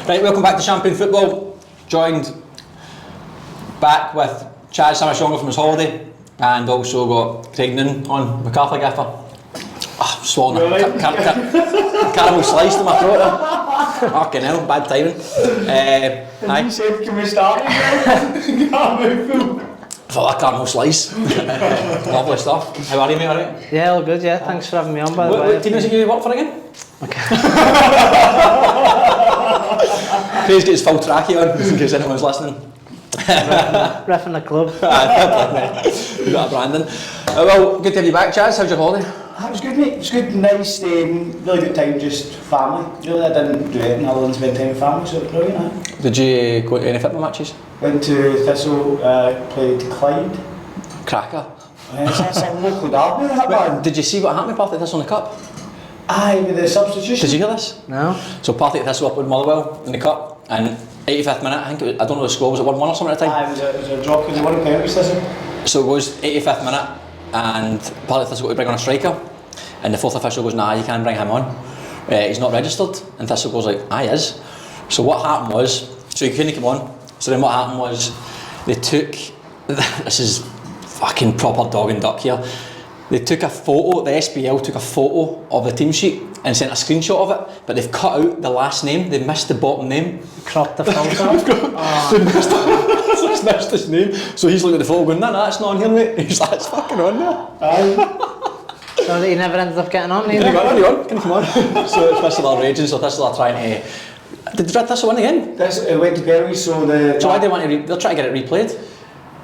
Right, welcome back to Champion Football. Joined back with Chaz Samashonga from his holiday, and also got Craig Noone on, McCarthy gaffer. Swallowing a caramel slice to my throat there. Fucking hell, bad timing. You said, can we start again? For that caramel slice. Lovely stuff. How are you, mate? Alright? Yeah, all good, yeah. Thanks for having me on, by the way. What team is it you work for again? Okay. Craig's got his full trackie on, in case anyone's listening. Reffing the club. You got a branding. Well, good to have you back, Chaz. How's your holiday? It was good, mate. It was good, nice, really good time, just family. Really, I didn't do anything other than spend time with family, so it was brilliant. Did you go to any football matches? Went to Thistle, played Clyde. Cracker. It's a local derby, that man. Did you see what happened with Partick Thistle in the Cup? Aye, with the substitution. Did you hear this? No. So Partick Thistle up with Motherwell in the Cup, and 85th minute, I think it was, I don't know the score, was it 1-1 or something at the time? Aye, it was a draw because they won a penalty, Thistle. So it goes 85th minute, and Partick Thistle got to bring on a striker, and the fourth official goes, nah, you can't bring him on. He's not registered, and Thistle goes like, he is. So what happened was, so he couldn't come on, so then what happened was, they took, this is fucking proper dog and duck here, they took a photo, the SPL took a photo of the team sheet and sent a screenshot of it, but they've cut out the last name, they missed the bottom name. Cropped the photo. They missed his name, so he's looking at the photo going, nah, it's not on here, mate. He's like, it's fucking on there. Aye. So that he never ended up getting on either. Can you come on? So Thistle are raging, so Thistle are trying to... Did Thistle win again? It went to penalties, so the... So why do they want to... They're trying to get it replayed?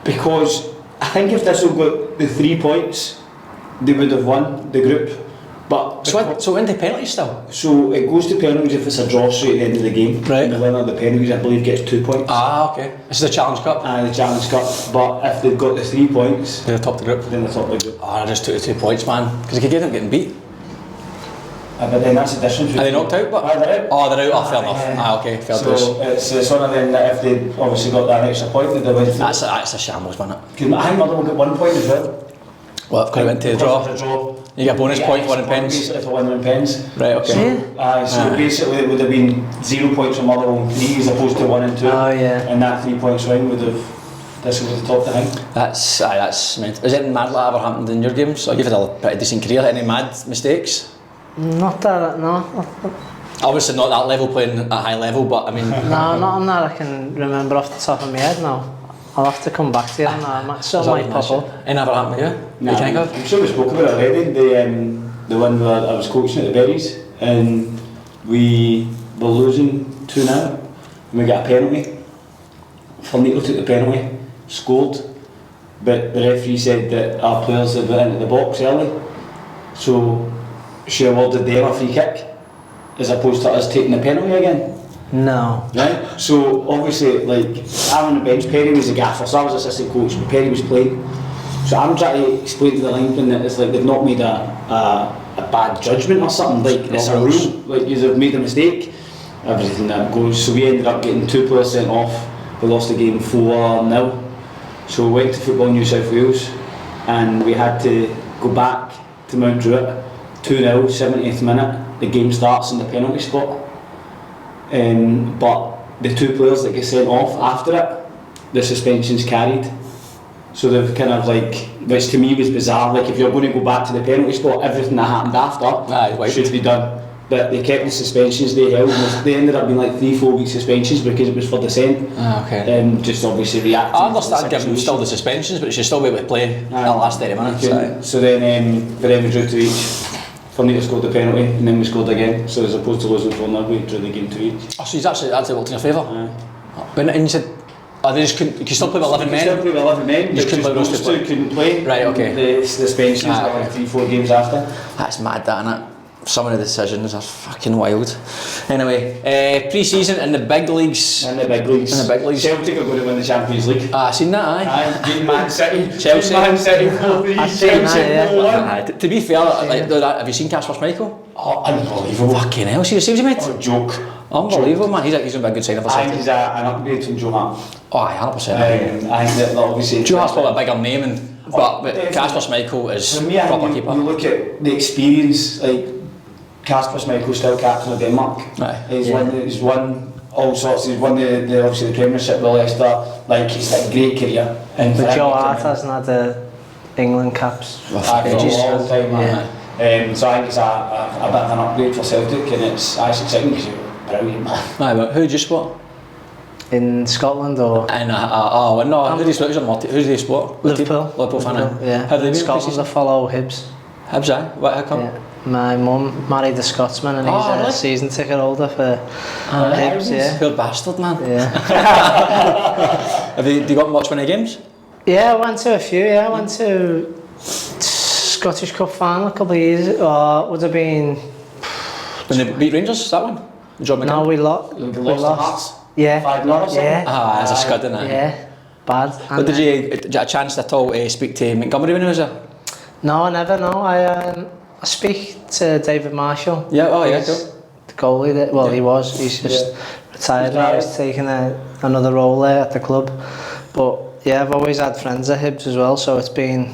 Because I think if Thistle got the 3 points, they would have won the group. But So it went to penalties still? so it goes to penalties if it's a draw straight at the end of the game. Right. And the winner of the penalties, I believe, gets 2 points. Ah, okay. This is the Challenge Cup? The Challenge Cup. But if they've got the 3 points, They're top of the group. then they're top of the group. I just took the 2 points, man. Because they could get them getting beat. But then that's the difference. Are they knocked out? But They're out. Oh, they're out. Oh, fair enough. Okay, fair dues. So it's one of them that if they obviously got that extra point, they'd have went through. That's a shambles, wasn't it? Because I think Motherwell got 1 point as well. Well, I've got to went to the draw. You get a bonus point for winning pens. Basically for winning pens. Right, okay. So basically it would have been 0 points from Motherwell and 3 as opposed to 1 and 2. Oh, yeah. And that 3 points win would have, this was the top the thing. That's mental. Is anything mad like that ever happened in your games? So you've had a pretty decent career. Any mad mistakes? Not that, no. Obviously not that level, playing at a high level, but I mean... No, not on that I can remember off the top of my head now. I'll have to come back to you on that. Something might pop up. It never happened to you? No, You think of? I'm sure we spoke about it already. The one where I was coaching at the Berries and we were losing 2-0 and we got a penalty. Fornito took the penalty, scored, but the referee said that our players had been into the box early, so she awarded them a free kick as opposed to us taking the penalty again. No. Right? So obviously, like, I'm on the bench, Perry was the gaffer, so I was assistant coach, but Perry was playing. So I'm trying to explain to the linesman that it's like they've not made a bad judgment or something, like it's a rule, like you've made a mistake, everything that goes. So we ended up getting 2 players sent off, we lost the game 4-0. So we went to Football New South Wales and we had to go back to Mount Druitt, 2-0, 70th minute, the game starts in the penalty spot. But the 2 players that get sent off after it, the suspension's carried. So they've kind of like, which to me was bizarre, like if you're going to go back to the penalty spot, everything that happened after should be done. But they kept the suspensions they held, and they ended up being like 3-4 week suspensions because it was for dissent. Okay. Just obviously reacting. I understand giving them still the suspensions, but you should still be able to play that last 30 minutes. So then we drew to each. Fornito scored the penalty and then we scored again, so as opposed to losing 4-0 we drew the game to each. Oh, so he's actually worked in your favour? And you said, they just couldn't, you could still play with 11 men? You still play with 11 men, you couldn't play with those 2 couldn't play. Right, okay. The suspensions were 3-4 games after. That's mad, that, innit? Some of the decisions are fucking wild. Anyway, pre-season in the big leagues. In the big leagues. Celtic are going to win the Champions League. I seen that, Aye, beating Man City. Chelsea. Man City 4-3. I've seen that, yeah. To be fair, like, have you seen Kasper Schmeichel? Oh, unbelievable. Fucking hell, see the saves he made? Oh, joke. Unbelievable, man. He's going to be a good signing for I City. think he's an upgrade from Joe Hart. Oh, 100%. I think that obviously... Joe Hart's probably a bigger name, but Kasper Schmeichel is proper keeper. You look at the experience, like Kasper Schmeichel still captain of Denmark. Aye. He's won all sorts. He's won the obviously the Premiership with Leicester. Like he's had a great career. And But Joe Hart hasn't had the England caps for a long time, man. So I think it's a bit of an upgrade for Celtic, and it's actually exciting because you're brilliant, man. Aye, but who do you support? in Scotland or. And no, who do you support? Who do you support? Liverpool fan. Yeah. Have they been Scotland to follow Hibs. Hibs, aye? How come? Yeah. My mum married a Scotsman and he's really? a season ticket holder for Hibs, yeah. Poor bastard, man. Yeah. Have you got much many games? Yeah, I went to a few, I went to Scottish Cup final a couple of years ago, or it would have been... When they beat Rangers, that one? John McCann? No, we lost. Yeah. 5-0 Yeah. That's a scud, isn't it? Yeah, bad. But did you get a chance at all to speak to Montgomery when he was there? No, I never know. I speak to David Marshall. Yeah, He's cool. the goalie that, he was. He's just retired now. He's taking another role there at the club. But yeah, I've always had friends at Hibs as well, so it's been...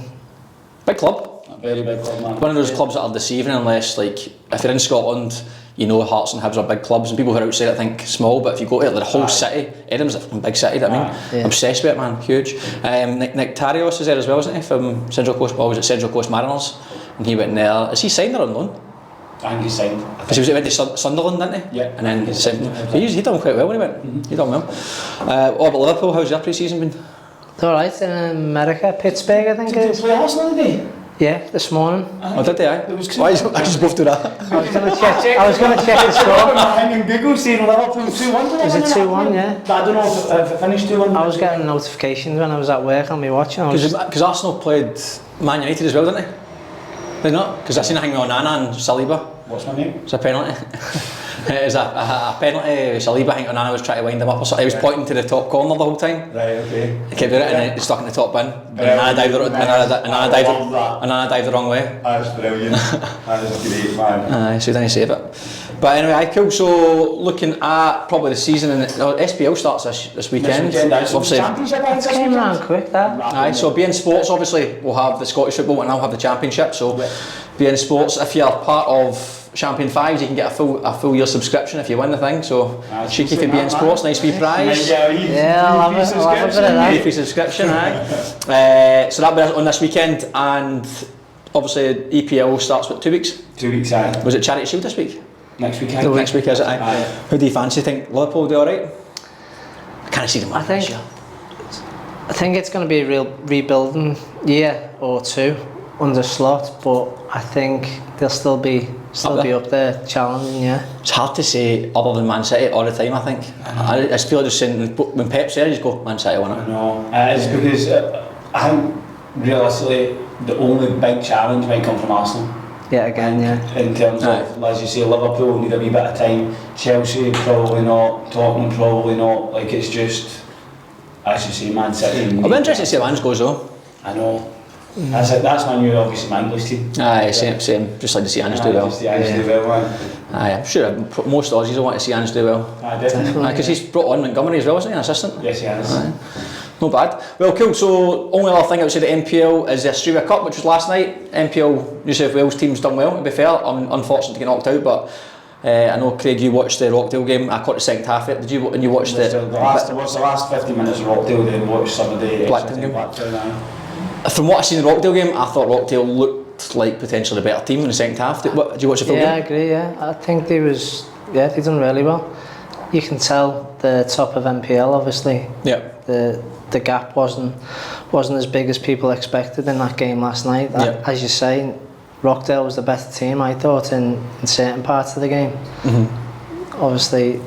Big club. A very big club, man. One of those clubs that are deceiving unless, like, if you're in Scotland, you know Hearts and Hibs are big clubs, and people who are outside it think small, but if you go to the whole city, Edinburgh's a fucking big city, I mean, obsessed with it, man, huge. Nick Tarios is there as well, isn't he, from Central Coast, was it Central Coast Mariners, and he went there. Is he signed or on loan? I think he signed. Because he went to Sunderland, didn't he? Yeah. And then he done quite well when he went. He done well. What about Liverpool? How's your pre-season been? It's alright, in America, Pittsburgh, I think it Did is. you play Arsenal today? Yeah, this morning. Oh, did they? Why is I just both do that? I was going to check the score. I'm in Google saying Liverpool 2-1. Was it 2-1, yeah? But I don't know if it finished 2-1. I was getting notifications when I was at work on my watch. Because Arsenal played Man United as well, didn't they? Did they not? Because I seen a hanging on Nana and Saliba. What's my name? It's a penalty. It was a penalty. Saliba, I think Nana was trying to wind him up or something. He was pointing to the top corner the whole time. Right, okay. He kept doing it and then he stuck in the top bin. And Nana dived the wrong way. That's brilliant. That's great, man. Aye, so he didn't save it. But anyway, aye, cool. So looking at probably the season, and SPL starts this weekend. Obviously, Championship. It came round quick, that. Aye, so BN Sports obviously will have the Scottish football and I'll have the Championship. So BN Sports, if you're part of Champion 5s, you can get a full year subscription if you win the thing. So cheeky for BN Sports, nice wee prize. Yeah, I'll have a bit of that. Free subscription, aye. So that'll be on this weekend, and obviously EPL starts what, 2 weeks? 2 weeks, aye. Was it Charity Shield this week? Next week, Next week, is it? Aye. Aye. Who do you fancy? Think Liverpool will do alright? I can't see them winning this year. I think it's going to be a real rebuilding year or two under Slot, but I think they'll still be up there challenging, yeah. It's hard to say other than Man City all the time, I think. I just feel like just saying, when Pep's there, you just go, Man City won it. I know. It's because I think realistically the only big challenge might come from Arsenal. Yeah, again, yeah. In terms of, as you say, Liverpool need a wee bit of time, Chelsea probably not, Tottenham probably not, like it's just, as you say, Man City. I'll be interested to see how Ange goes though. I know. That's my new, obviously, my English team. Aye, same. Just like to see Ange do well. Just the Ange do well, man. Aye, I'm sure most Aussies will want to see Ange do well. Aye, definitely. Because he's brought on Montgomery as well, isn't he, an assistant? Yes, he has. Aye. Not bad. Well, cool. So, only other thing outside the NPL is the Australia Cup, which was last night. NPL New South Wales team's done well, to be fair. I'm unfortunate to get knocked out, but I know, Craig, you watched the Rockdale game. I caught the second half of it. Did you? And you watched the last 50 minutes of Rockdale, then watched some of the Blacktown game. From what I seen in the Rockdale game, I thought Rockdale looked like potentially the better team in the second half. Did you watch the full game? Yeah, I agree, yeah. I think they done really well. You can tell the top of NPL, obviously. Yeah. The gap wasn't as big as people expected in that game last night. As you say, Rockdale was the better team, I thought, in certain parts of the game. Mm-hmm. Obviously,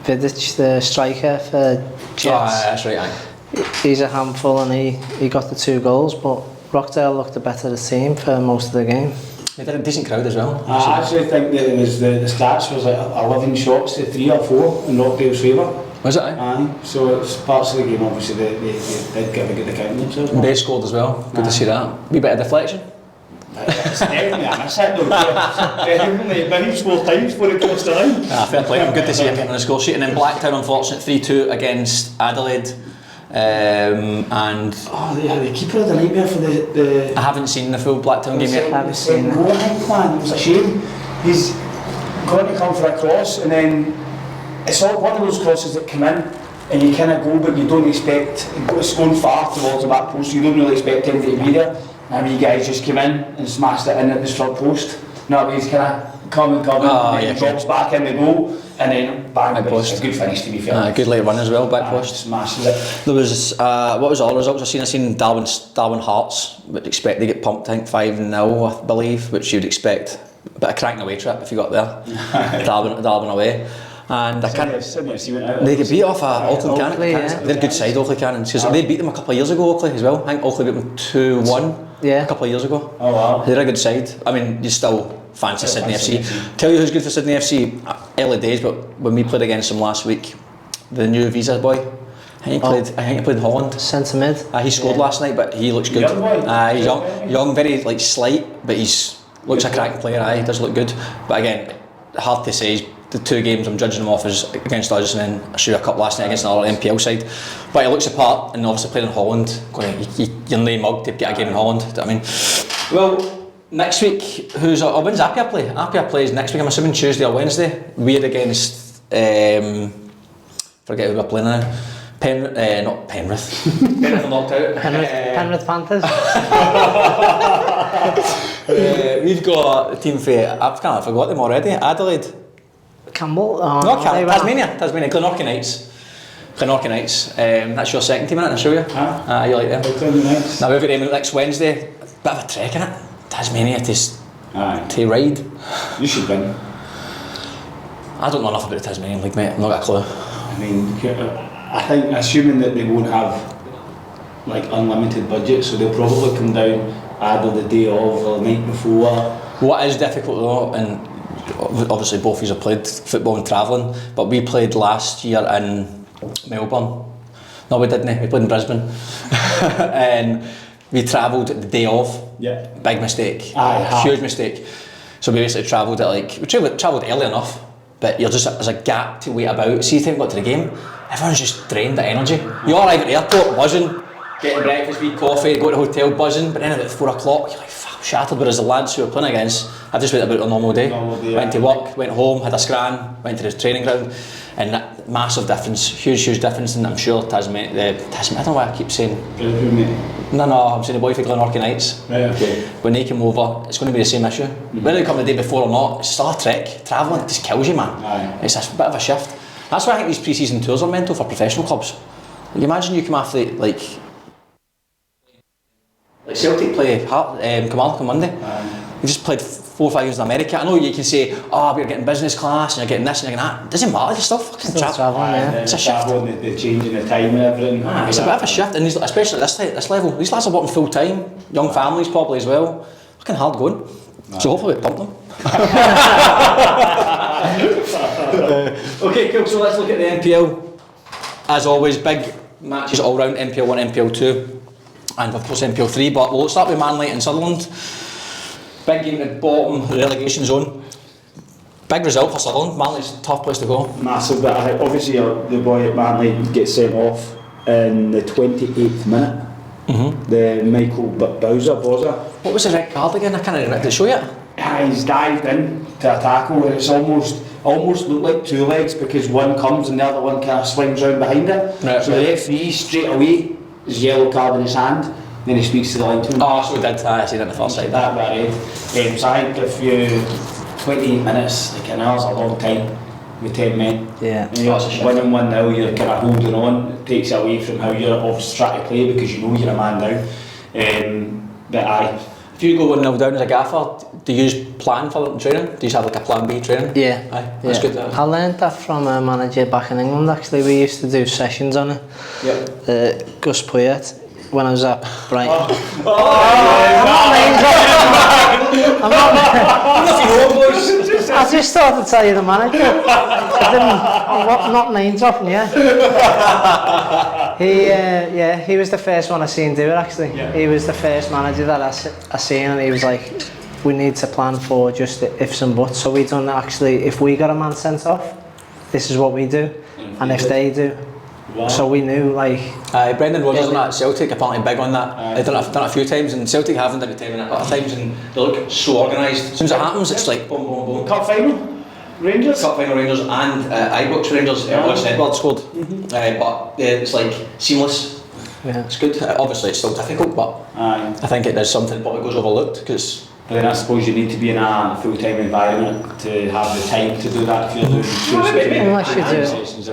Vidic, the striker for Jets. That's right, aye. He's a handful and he got the 2 goals, but Rockdale looked the better team for most of the game. They did a decent crowd as well. I actually think that it was the stats was like 11 shots to 3 or 4 in Rockdale's favour. Was it? Aye. So it's parts of the game, obviously they did give a good account of themselves. They scored as well. Good to see that. Wee bit of deflection. It's definitely a miss it though. Definitely, but he scored times before it crossed the line. Fair play. Good to see him getting on the score sheet. And then Blacktown, unfortunate 3-2 against Adelaide. And the keeper had a nightmare for the I haven't seen the full Blacktown game yet. I haven't seen it. Man, it was a shame. He's going to come for a cross and then it's all one of those crosses that come in and you kind of go, but you don't expect it's going far towards the back post. You don't really expect anybody to be there. And you guys just came in and smashed it in at this front post. No, he's kind of come and drops back in the goal, and then bang, it's a good finish to be fair. Good late run as well, back post. Smashes it. There was, what was all the results I seen Darwin Hearts, would expect to get pumped, I think 5-0 I believe, which you'd expect. A bit of cracking away trip if you got there. Darwin away. And I can't. They get beat off Auckland Cannons. They're a good side, Auckland Cannons, because they beat them a couple of years ago, Oakley as well. I think Oakley beat them 2-1 a couple of years ago. Oh wow. They're a good side. I mean, you still fancy Sydney FC. Tell you who's good for Sydney FC, early days, but when we played against them last week, the new Visa boy, I think he played in Holland. Centre mid. He scored last night, but he looks good. He's young, very like slight, but looks a cracking player. He does look good. But again, hard to say. The 2 games I'm judging him off is against us, and then I shoot a cup last night against another NPL side. But he looks apart, and obviously playing in Holland, you're no mug to get a game in Holland. Do you know what I mean? Well, next week, when's Apia play? Apia plays next week, I'm assuming Tuesday or Wednesday. We're against, forget who we're playing now. Not Penrith. Penrith are knocked out. Penrith Panthers. We've got a team for, I forgot them already, Adelaide. Campbell? Tasmania, Glenorchy Knights. That's your second team, isn't it? I'll show you. You like them? Now we've got them next Wednesday. Bit of a trek, innit? Tasmania to ride. You should win. I don't know enough about the Tasmanian League, mate. I've not got a clue. I mean, I think, assuming that they won't have like unlimited budget, so they'll probably come down either the day of or the night before. What is difficult though, and obviously both of us have played football and travelling, but we played last year in Melbourne. No, we didn't. We played in Brisbane. And we travelled the day of. Yeah. Big mistake. Huge mistake. So we basically travelled travelled early enough, but there's a gap to wait about. See, the time we got to the game, everyone's just drained of energy. You all arrive at the airport buzzing, getting breakfast, wee coffee, go to the hotel buzzing, but then about 4 o'clock, you're like, I'm shattered. Whereas the lads who were playing against, I've just went about a normal day. Went to work, went home, had a scran, went to the training ground, and that massive difference, huge difference. And I'm sure Tasmania, I don't know why I keep saying. No, I'm saying the boy for Glenorchy Knights. Right, okay. When they come over, it's going to be the same issue. Whether they come the day before or not, it's still a trek. Travelling just kills you, man. It's a bit of a shift. That's why I think these pre-season tours are mental for professional clubs. You imagine you come after like Celtic play Carmarthen on Monday. You just played 4 or 5 years in America. I know you can say, we're getting business class and you're getting this and you're getting that. It doesn't matter, you're still fucking travelling. It's a shift. The changing the time and everything. It's a bit of a shift, and especially at this level. These lads are working full time, young families probably as well. Fucking hard going. So hopefully we pump them. Okay, cool. So let's look at the NPL. As always, big matches all round, NPL 1, NPL 2. And of course NPL 3, but we'll start with Manly and Sutherland. Big game at the bottom, relegation zone. Big result for Sutherland. Manly's a tough place to go. Massive, but obviously the boy at Manly gets sent off in the 28th minute. The Michael Bowser. What was the red card again? I can't remember. Did it show you? He's dived in to a tackle and it's almost looked like 2 legs because one comes and the other one kind of swings round behind it. Right, so the referee straight away, his yellow card in his hand, then he speaks to the linesman. So he did. I seen it on the first side. That red. So I think if you 28 minutes, like an hour's a long time with 10 men. Yeah. And you're winning 1-0, you're kind of holding on. It takes away from how you're obviously trying to play because you know you're a man down. But if you go 1-0 down as a gaffer, do you plan for training? Do you have like a plan B training? Yeah. That's good. I learned that from a manager back in England actually. We used to do sessions on it. Yep. Gus Poyet, when I was at Brighton. I'm not I just thought to tell you the manager. I'm not name dropping yet. He was the first one I seen do it actually. Yeah. He was the first manager that I seen, and he was like, we need to plan for just the ifs and buts. So we done actually, if we got a man sent off, this is what we do, and if they do. Wow. So we knew like. Brendan Rodgers on that Celtic apparently big on that. They've done it a few times, and Celtic haven't done it 10 minutes a lot of times, and they look so organised. As soon as it happens, it's like boom, boom, boom. Cup final. Rangers? Cup final Rangers and Ibrox Rangers. Lewis Edwards scored. But it's like seamless. Yeah. It's good. Obviously, it's still difficult, but Aye. I think it does something that probably goes overlooked because. But then I suppose you need to be in a full-time environment to have the time to do that if you're doing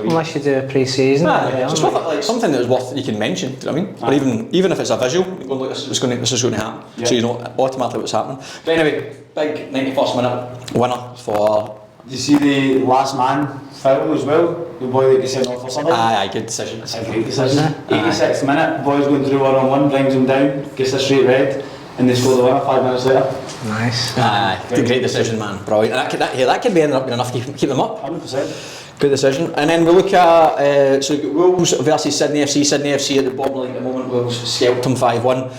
Unless you do a pre-season. It's worth, like, something that was worth you can mention. Do you know what I mean? Or even if it's a visual, you go, look, this is going to happen. Yeah. So you know automatically what's happening. But anyway, big 91st minute winner for. Did you see the last man foul as well? The boy that gets sent off for something? Aye, good decision. It's a great decision. 86th minute, boy's going through one-on-one, brings him down, gets a straight red, and they score the winner 5 minutes later. Nice. Aye, great decision, man. Brilliant. That could be ended up being enough to keep them up. 100%. Good decision. And then we look at so we've got Wolves versus Sydney FC. Sydney FC at the bottom of the league at the moment. Wolves scalped them 5-1.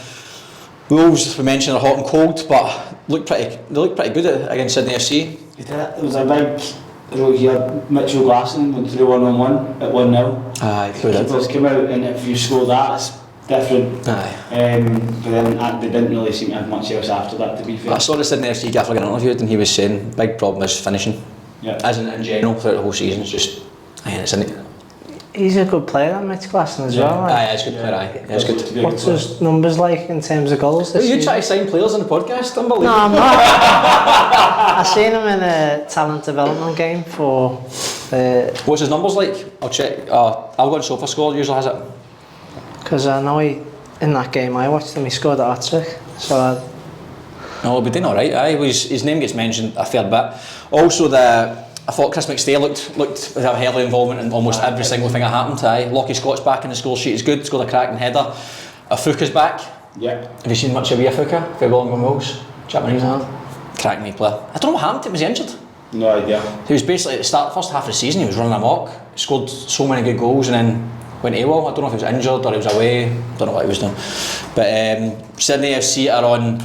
Wolves, we mentioned, are hot and cold, but they look pretty good against Sydney FC. It was a big row here. Mitchell Glasson went through one-on-one at 1-0. Aye, who did? Keepers came out, and if you score that, it's different. Aye. But then they didn't really seem to have much else after that, to be fair. I saw the Sydney FC gaffer getting interviewed, and he was saying big problem is finishing. Yeah. As in general throughout the whole season, it's just it's in it. He's a good player, that Mitch Glasson as well. Aye, it's good player. Aye, it's good. What's his numbers like in terms of goals this You season? try to sign players on the podcast? Unbelievable. No, I'm not. I seen him in a talent development game for. What's his numbers like? I'll check. I'll go on SofaScore. Usually has it. Because I know in that game I watched him, he scored a hat-trick. So No, but doing all right. Aye, his name gets mentioned a fair bit. Also, I thought Chris McStay looked to have heavy involvement in almost every single thing that happened. Aye, Lockie Scott's back in the score sheet is good. Scored a cracking header. Afuka's back. Yeah. Have you seen much of Afuka for Willem Wills? Japanese No. cracking wee player. I don't know what happened to him. Was he injured? No idea. He was basically at the start, first half of the season. He was running amok. Scored so many good goals and then went AWOL. I don't know if he was injured or he was away. Don't know what he was doing. But Sydney FC are on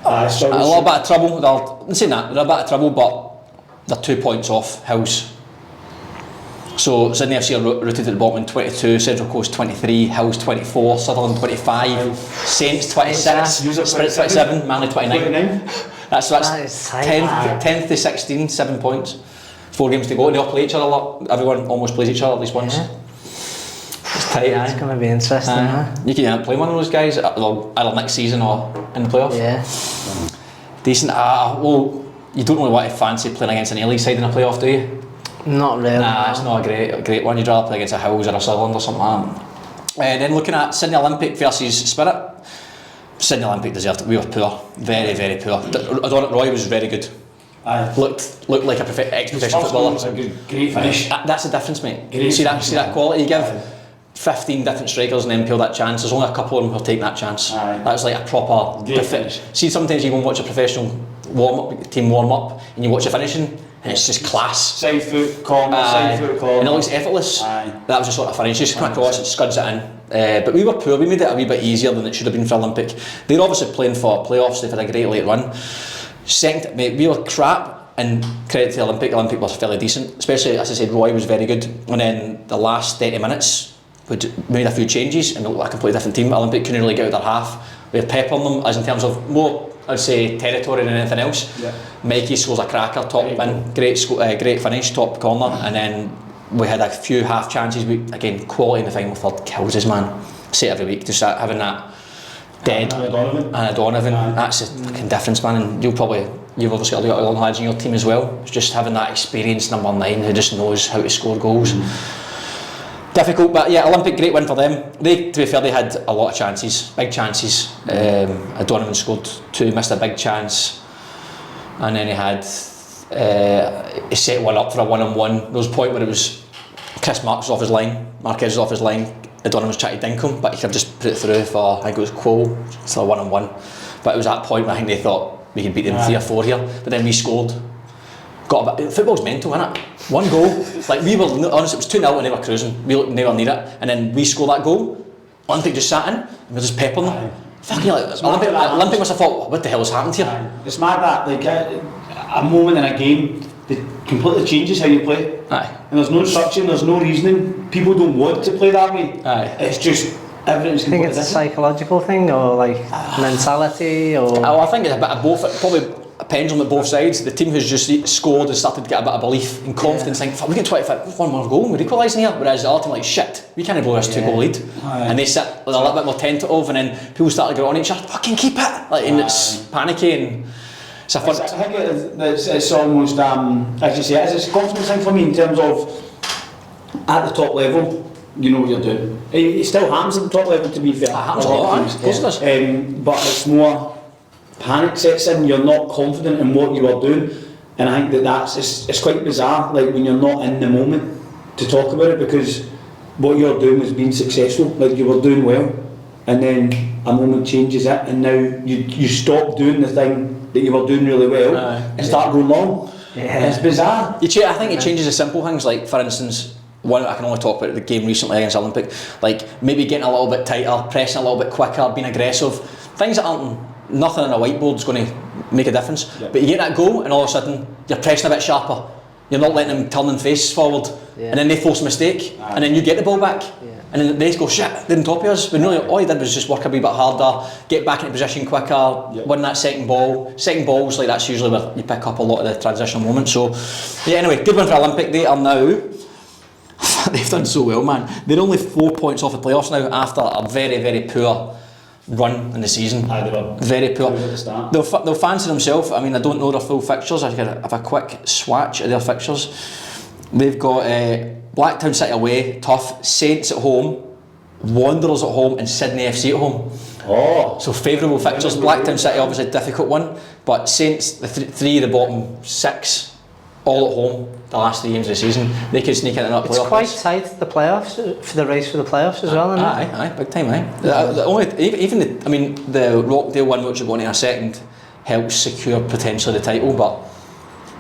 a little bit of trouble. I'm saying that they're a bit of trouble, but they're 2 points off Hills. So Sydney FC are rooted at the bottom in 22, Central Coast 23, Hills 24, Sutherland 25, Saints 26, Spirit 27, Manly 29. That's 10th to 16, 7 points. 4 games to go, and they all play each other a lot. Everyone almost plays each other at least once. Yeah. It's tight, aye. It's going to be interesting, You can play one of those guys either next season or in the playoff. Yeah. Decent. Well, you don't really want to fancy playing against an A-League side in a playoff, do you? Not really. Nah, it's not a great one. You'd rather play against a Hills or a Sutherland or something like that. Then looking at Sydney Olympic versus Spirit. Sydney Olympic deserved it. We were poor. Very, very poor. Donald Roy was very good. Aye. Looked like a ex-professional footballer. Was a great finish. That's the difference, mate. Great See finish, that quality you give 15 different strikers and then NPL that chance. There's only a couple of them who are taking that chance. Aye. That's like a proper finish. See, sometimes you go and watch a professional team warm up and you watch the finishing and it's just class. Side foot corner, side foot corner. And it looks effortless. Aye. That was the sort of finish. Just come across and scuds it in. But we were poor. We made it a wee bit easier than it should have been for Olympic. They're obviously playing for playoffs. They've had a great late run. Second, mate, we were crap. And credit to Olympic. Olympic was fairly decent. Especially, as I said, Roy was very good. And then the last 30 minutes, we made a few changes and looked like a completely different team. Olympic couldn't really get out their half. We had pep on them, as in terms of more, I'd say, territory than anything else. Yeah. Mikey scores a cracker, top bin, great finish, top corner, and then we had a few half chances. Again, quality in the final third kills us, man. Say it every week, just having that dead and a Donovan. That's the fucking difference, man. And you've obviously got a lot of young lads in your team as well. It's just having that experienced number 9 who just knows how to score goals. Difficult, but yeah, Olympic, great win for them. They, to be fair, they had a lot of chances, big chances. Donovan scored 2, missed a big chance, and then he set one up for a 1-on-1. There was a point where it was Chris Marquez off his line. Donovan was trying to dink him, but he could have just put it through for, I think it was Cole, so a 1-on-1. But it was that point where I think they thought we could beat them 3 or 4 here, but then we scored. Football's mental, isn't it? One goal, like we were, honestly, it was 2-0 and they were cruising. We looked nowhere near it, and then we scored that goal. Olympic just sat in, and we were just peppering them. Fucking Olympic must have thought, what the hell has happened here? It's mad that like a moment in a game that completely changes how you play. Aye. And there's no instruction, there's no reasoning. People don't want to play that way. Aye. It's just everything's I think it's a psychological thing or like mentality or. I think it's a bit of both. Probably a pendulum at both sides. The team who's just scored has started to get a bit of belief and confidence, thinking, fuck, we get 25, one more goal, we're equalising here. Whereas ultimately, shit, we can't blow this 2-goal lead. And they sit with a little bit more tentative, and then people start to get on each other, fucking keep it! Like, and it's panicky, and it's a fun... I think it's almost, as you say, it's a confidence thing for me in terms of, at the top level, you know what you're doing. It still happens at the top level, to be fair. It happens a lot, of course it does. But it's more panic sets in, you're not confident in what you are doing, and I think it's quite bizarre, like when you're not in the moment to talk about it, because what you're doing is being successful, like you were doing well, and then a moment changes it, and now you stop doing the thing that you were doing really well and start going long. It's bizarre. I think it changes the simple things, like for instance, one I can only talk about the game recently against Olympic, like maybe getting a little bit tighter, pressing a little bit quicker, being aggressive, things that aren't, nothing on a whiteboard is going to make a difference. But you get that goal and all of a sudden you're pressing a bit sharper, you're not letting them turn and face forward, and then they force a mistake, and then you get the ball back, and then they go, shit, they're on top of us, when really all you did was just work a wee bit harder, get back into position quicker, win that second balls, like that's usually where you pick up a lot of the transitional moments. So yeah, anyway, good one for Olympic. They are now they've done so well, man. They're only 4 points off the playoffs now after a very, very poor run in the season. They were very poor. at the start. They'll fancy themselves. I mean, I don't know their full fixtures. I can have a quick swatch of their fixtures. They've got Blacktown City away, tough. Saints at home, Wanderers at home, and Sydney FC at home. Oh, so favourable fixtures. Blacktown City obviously a difficult one, but Saints, the three of the bottom six, all at home. The last 3 games of the season, they could sneak in and up. It's quite tight, the playoffs, for the race for the playoffs as well, isn't it? Aye, big time, aye. The Rockdale one, which we're going to in a second, helps secure potentially the title, but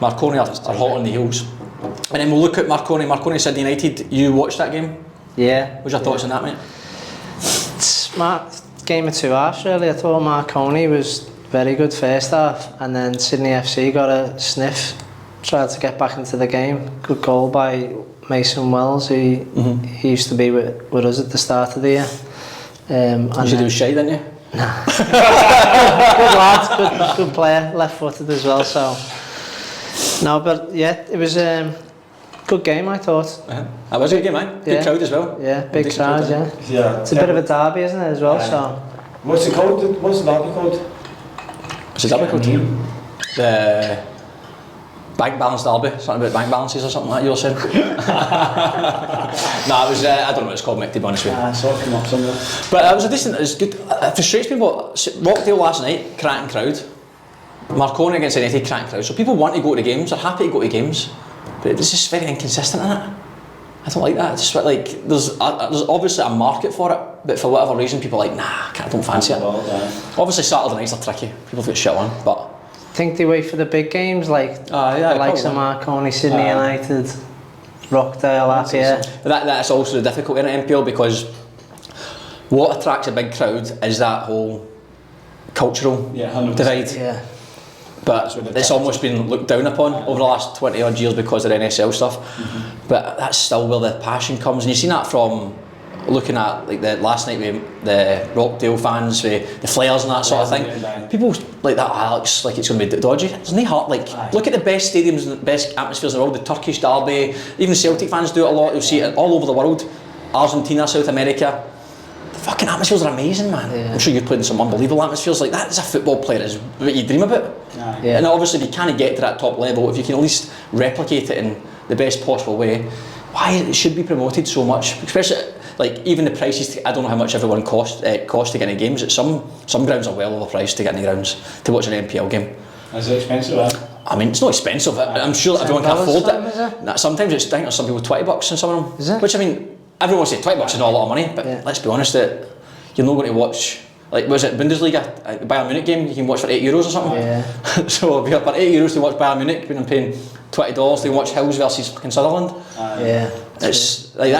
Marconi are hot on the heels. And then we'll look at Marconi Sydney United. You watched that game? Yeah. What's your thoughts on that, mate? Smart game of 2 halves, really. I thought Marconi was very good first half, and then Sydney FC got a sniff. Tried to get back into the game. Good goal by Mason Wells. He used to be with us at the start of the year. You should do shy, didn't you? Nah. Good lad, good player, left-footed as well. So no, but yeah, it was a good game, I thought. That was a good game, man. Good crowd as well. Yeah, big crowd. Yeah. It's a bit of a derby, isn't it, as well? So what's it called? What's the derby called? What's the derby called? The bank balance derby, something about bank balances or something like that you were saying. Nah, it was, I don't know what it's called, mate, to be honest with you. I saw it come up somewhere. But it was a decent, it was good. It frustrates me, but Rockdale last night, cracking crowd. Marconi against United, cracking crowd. So people want to go to games, they're happy to go to games, but it's just very inconsistent, isn't it? I don't like that. It's just like, there's obviously a market for it, but for whatever reason people are like, nah, I don't fancy it. Obviously Saturday nights are tricky, people get shit on, but think they wait for the big games like the likes of Marconi, Sydney United, Rockdale, That's also the difficulty in NPL, because what attracts a big crowd is that whole cultural divide. Yeah. But it's almost been looked down upon over the last 20 odd years because of the NSL stuff. But that's still where the passion comes, and you've seen that from looking at like the last night with the Rockdale fans, with the flares and that sort of thing. People like that, looks like it's going to be dodgy. There's no heart. Like, look at the best stadiums and the best atmospheres in the world. The Turkish derby, even Celtic fans do it a lot. You'll see it all over the world. Argentina, South America. The fucking atmospheres are amazing, man. I'm sure you've played in some unbelievable atmospheres. Like that as a football player is what you dream about. And obviously, if you can't get to that top level, if you can at least replicate it in the best possible way, why it should be promoted so much, especially. Like even the prices, I don't know how much everyone cost to get into games. Some grounds are well overpriced to get into grounds to watch an NPL game. Is it expensive? I mean, it's not expensive. I'm sure everyone can afford it. Sometimes it's, I think there's some people $20 in some of them. Is it? Which I mean, everyone says $20 is not a lot of money, but let's be honest, that you're not going to watch. Like, was it Bundesliga, a Bayern Munich game you can watch for €8 or something? Yeah. So if you're for €8 to watch Bayern Munich, when I'm paying $20 to watch Hills versus fucking Sutherland. It's like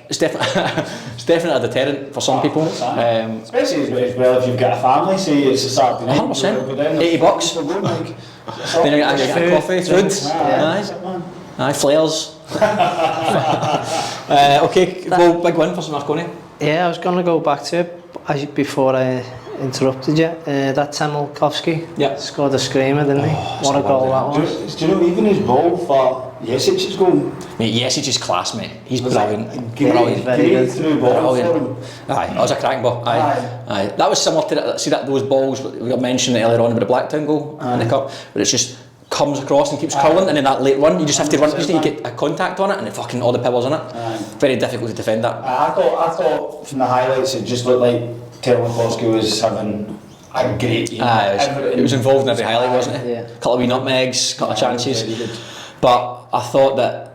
it's definitely a deterrent for some people. Especially as well if you've got a family. Say it's a Saturday night. 100%. $80. Then you get a coffee, food. Aye, flares. Okay, well, big win for Marconi. Yeah, I was going to go back to it before interrupted you. That Temelkovsky Yeah. scored a screamer, didn't he? What a goal that was. Do you know, even his ball for Jesic's goal? Mate, Jesic's is class, mate. He's Was brilliant. Great, Very great good. through ball for him. Aye, that was a cracking ball. Aye. That was similar to those balls we got mentioned earlier on with the Blacktown goal in the cup, where it's just comes across and keeps curling, and then that late run, you just have to run because you get a contact on it, and fucking all the pebbles on it. Very difficult to defend that. I thought from the highlights it just looked like Temelkovsky was having a great game. It was involved in every highlight, wasn't it? Yeah. Couple of wee nutmegs, couple of chances. Very good. But I thought that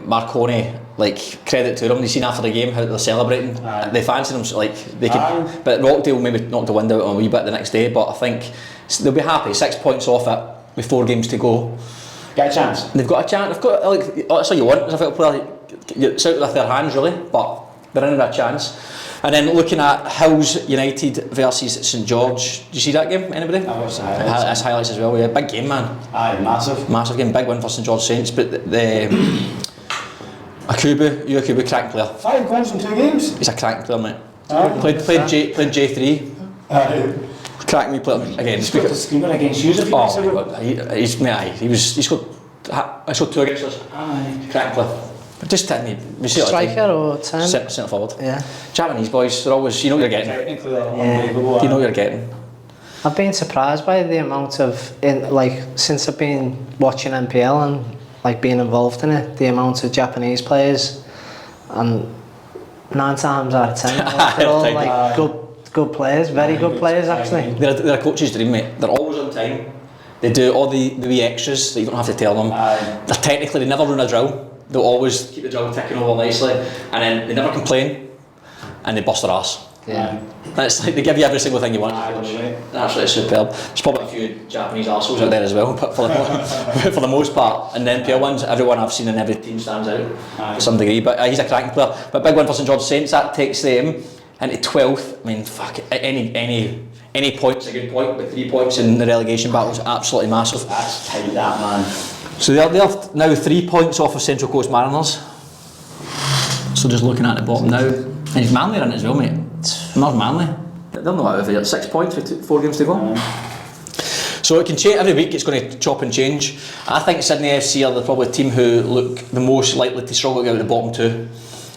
Marconi, like, credit to them. You seen after the game how they're celebrating. Aye. They fancied them, so, like they could. But Rockdale maybe knocked the wind out on a wee bit the next day. But I think they'll be happy. 6 points off it with 4 games to go. Get a chance. They've got a chance. They've got, like, that's all you want as a football player. It's out of their hands really, but they're in with a chance. And then looking at Hills United versus St George, did you see that game? Anybody? I watched the highlights. That's highlights as well. Yeah, big game, man. Aye, massive. Game, big win for St George Saints. But the Akubu cracking player. 5 goals in 2 games. He's a cracking player, mate. Aye. Played J3. Aye. Cracking me player again. He scored a screamer against you a few weeks Oh my ago. god, he scored 2 against us. Aye. Cracking player. But just tell me, we see it all the time. Striker or 10? Centre forward. Yeah. Japanese boys, they're always, you know what you're getting. Technically, they're Yeah. unbelievable. You know what you're getting. I've been surprised by the amount of, since I've been watching NPL and like being involved in it, the amount of Japanese players, and 9 times out of 10, they're all like good players, very good players actually. They're a coach's dream, mate. They're always on time. They do all the wee extras that you don't have to tell them. They're technically, they never run a drill. They'll always keep the drill ticking over nicely, and then they never complain, and they bust their arse. Yeah. It's like they give you every single thing you want. Right. Absolutely superb. There's probably a few Japanese arseholes out there as well, but for the most part, and the NPL ones, everyone I've seen in every team stands out to some degree. But he's a cracking player. But big one for St George Saints. That takes them into 12th. I mean, fuck it. Any point's a good point, but 3 points in the relegation battle is absolutely massive. That's tight, that man. So they're now 3 points off of Central Coast Mariners. So just looking at the bottom now, and he's Manly in it as well, mate. Not Manly. They'll know out of it. 6 points with 4 games to go. So it can change every week. It's going to chop and change. I think Sydney FC are probably the team who look the most likely to struggle to get out of the bottom 2,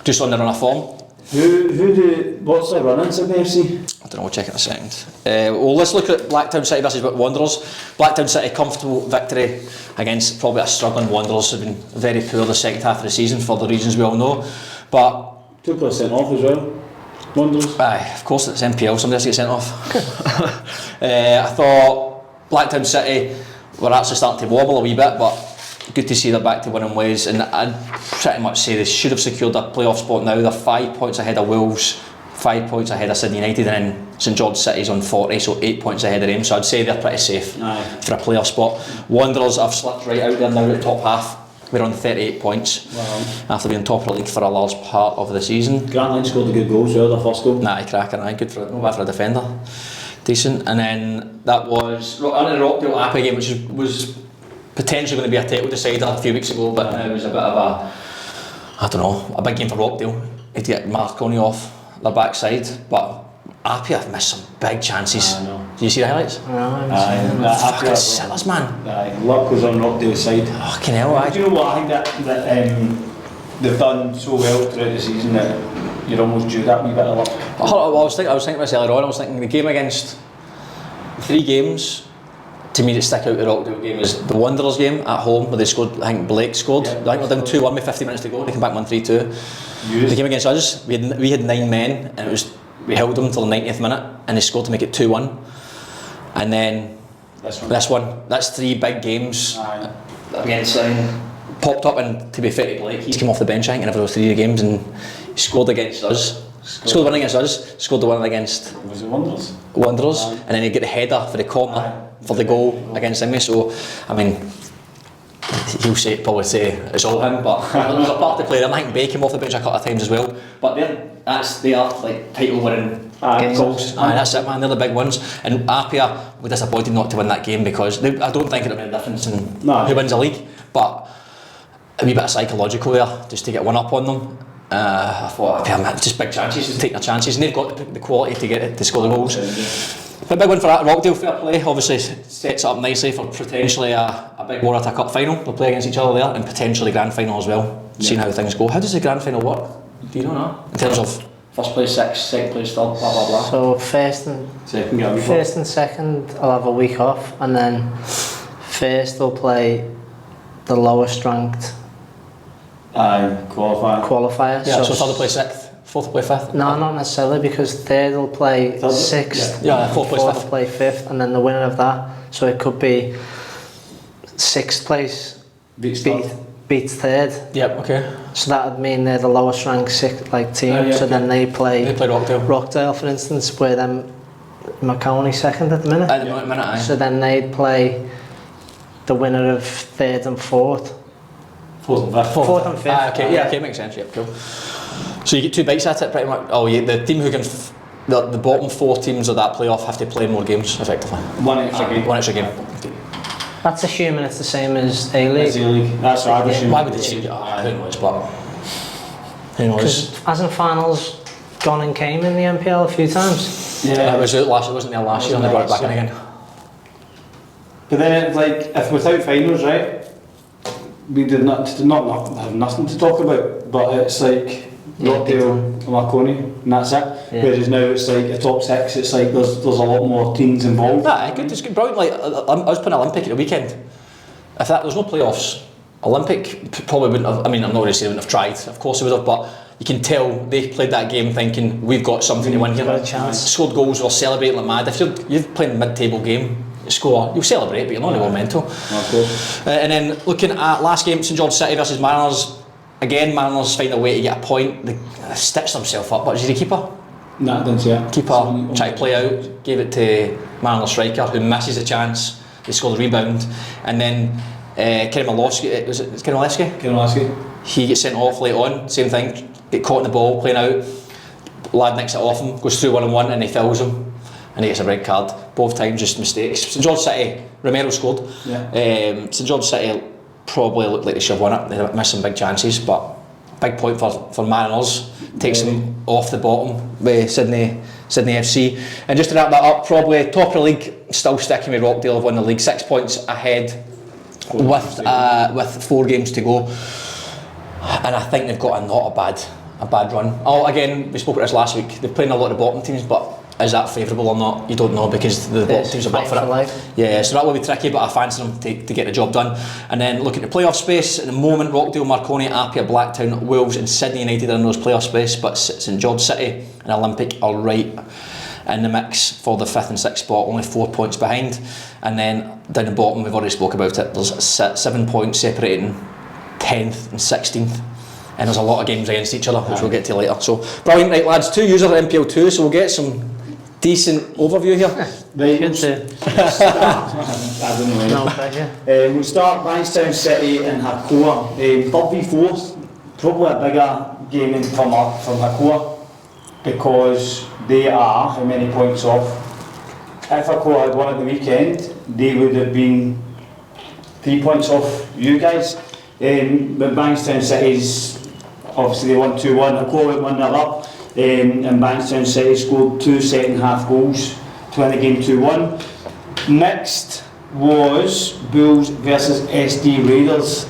just on their run of form. What's the run in Sydney FC? I don't know, we'll check it in a second. Well, let's look at Blacktown City versus Wanderers. Blacktown City, comfortable victory against probably a struggling Wanderers. Have been very poor the second half of the season for the reasons we all know. But 2% off as well. Wanderers. Aye, of course it's NPL, somebody has to get sent off. I thought Blacktown City were actually starting to wobble a wee bit, but good to see they're back to winning ways, and I'd pretty much say they should have secured a playoff spot now. They're 5 points ahead of Wolves, 5 points ahead of Sydney United, and then St George City's on 40, so 8 points ahead of them, so I'd say they're pretty safe for a playoff spot. Wanderers have slipped right out there now at the top half. We're on 38 points after being top of the league for a large part of the season. Grant Lynch scored a good goal as well, the first goal. Nah, cracking, good for not bad for a defender. Decent. And then that was on the Rockdale Appy game, which was potentially going to be a title decider a few weeks ago, but it was a bit of a big game for Rockdale. Had to get Marconi off their backside, but Appy have missed some big chances. Did you see the highlights? Fucking sinners, man. Luck was on Rockdale's side. Fucking hell, Do you know what? I think that they've done so well throughout the season that you're almost due that wee bit of luck. I was thinking this earlier on. I was thinking the game against 3 games to me that stick out the Rockdale game is the Wanderers game at home where they scored. I think Blake scored. I think we're down 2-1 with 50 minutes to go. They came back 1-3-2. The game against us, we had 9 men, and we held them until the 90th minute, and they scored to make it 2-1. And then this one, that's 3 big games against popped up, and to be fair to Blake, he's come off the bench I think in every 3 games, and he scored against us. Scored one against us, scored the one against Was it Wanderers? Wanderers, and then he get the header for the corner for the goal against him. So, I mean, he'll probably say it's all him, but there's a part to play there. I think Bake came off the bench a couple of times as well. But they are like title winning goals. That's it, man. They're the big ones. And Apia were disappointed not to win that game because I don't think it would make a difference in who wins the league. But a wee bit of psychological there, just to get one up on them. I thought, just big chances, just take their chances, and they've got the quality to get it, to score the goals. But big one for that Rockdale, fair play, obviously sets it up nicely for potentially a big Waterton Cup final. They'll play against each other there, and potentially grand final as well, seeing how things go. How does the grand final work? Do you know? In terms of first place 6, second place 3rd, blah blah blah. So first and second I'll have a week off, and then first they'll play the lowest ranked qualifier. Yeah, so third will play 6th, fourth will play 5th? No, not necessarily, because third will play 6th, fourth will play 5th, and then the winner of that, so it could be 6th place beats 3rd. Yep, okay. So that would mean they're the lowest ranked team. So then they play Rockdale, for instance, where them Marconi 2nd at the minute. At the minute, aye. So then they'd play the winner of 3rd and 4th. 4th and 5th. Okay, okay, makes sense. Yep, cool. So you get 2 bites at it, pretty much. Oh, yeah, the team who can, the bottom 4 teams of that playoff have to play more games, effectively. One extra game. Okay. That's assuming it's the same as A-League. That's what I'd assume. Why would they change it? Who knows, but who knows? Because hasn't finals gone and came in the NPL a few times? Yeah, it wasn't there last year, and they brought it back in again. But then it's like, if without finals, right, we did not have nothing to talk about, but it's like Rockdale and Marconi, and that's it. Yeah. Whereas now it's like a top 6, it's like there's a lot more teams involved. It's good, brilliant. Like, I was putting Olympic at the weekend. If there's no playoffs, Olympic probably wouldn't have, I'm not going to say they wouldn't have tried, of course they would have, but you can tell they played that game thinking, we've got something to win here. Got a chance. Scored goals, we're celebrating like mad. If you're playing a mid-table game, you score, you'll celebrate, but you're not going mental. And then looking at last game, St George City versus Mariners. Again, Mariners find a way to get a point. They stitched themselves up, but is he the keeper? No, I didn't see it. Keeper tried to play out, gave it to Mariners striker, who misses a chance. They score the rebound, and then Kerimolevsky, was it Kerimolevsky? He gets sent off late on, same thing, get caught in the ball, playing out. Lad nicks it off him, goes through 1-on-1, and he fouls him, and he gets a red card. Both times just mistakes. St George City, Romero scored. St George City probably looked like they should have won it. They missed some big chances, but big point for Mariners. Takes them off the bottom with Sydney FC. And just to wrap that up, probably top of the league, still sticking with Rockdale, have won the league, 6 points ahead with 4 games to go. And I think they've got not a bad run. Oh, again, we spoke about this last week. They're playing a lot of bottom teams, but is that favourable or not? You don't know, because the bottom teams are back for it. Yeah, so that will be tricky, but I fancy them to get the job done. And then looking at playoff space, at the moment Rockdale, Marconi, Apia, Blacktown, Wolves and Sydney United are in those playoff space, but St George City and Olympic are right in the mix for the 5th and 6th spot, only 4 points behind. And then down the bottom, we've already spoke about it, there's 7 points separating 10th and 16th. And there's a lot of games against each other, which we'll get to later. So, brilliant, right lads, 2 users at NPL 2, so we'll get some decent overview here. Right, we'll start Bankstown City and Hakoah. 3v4, probably a bigger game in from Hakoah, because they are how many points off? If Hakoah had won at the weekend, they would have been 3 points off you guys. But Bankstown City's obviously they won 2-1. Hakoah went 1-0 up. And Bankstown City scored 2 second half goals to win the game 2-1. Next was Bulls versus SD Raiders.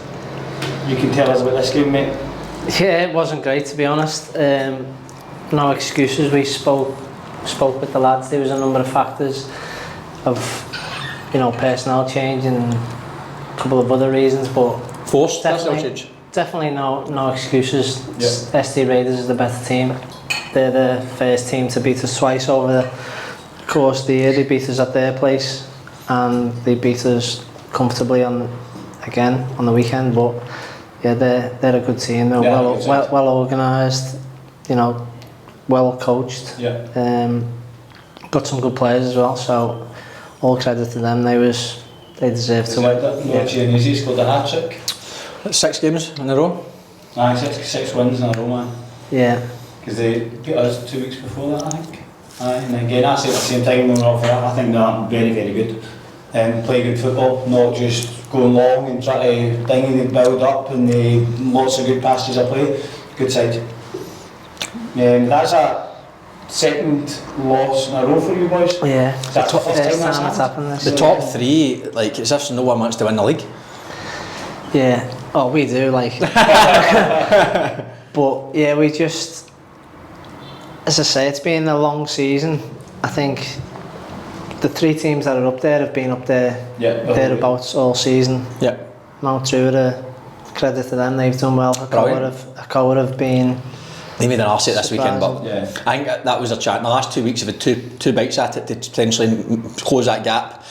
You can tell us about this game, mate. Yeah, it wasn't great, to be honest. No excuses. We spoke with the lads. There was a number of factors of personnel change and a couple of other reasons, but definitely no excuses. Yep. SD Raiders is the better team. They're the first team to beat us twice over the course of the year. They beat us at their place and they beat us comfortably on the weekend. But yeah, they're a good team. They're well organised, well coached. Yeah. Got some good players as well. So all credit to them. They deserve to win. He scored a hat-trick. 6 games in a row. Aye, 6 wins in a row, man. Yeah. Because they beat us 2 weeks before that, I think. Aye, and again, I say at the same time when we're off that, I think they're very, very good. Play good football, not just going long and try to build up and lots of good passages of play. Good side. That's a second loss in a row for you boys. Yeah, Is that the first time that's happened? The top three, like, it's as if no one wants to win the league. Yeah, oh, we do, like. But yeah, we just, as I say, it's been a long season. I think the three teams that are up there have been up there thereabouts all season. Yeah. Mount Druitt, credit to them, they've done well. Acoa have been. They made an arse it this weekend, but Yeah. I think that was a chance. In the last 2 weeks, they've had two bites at it to potentially close that gap,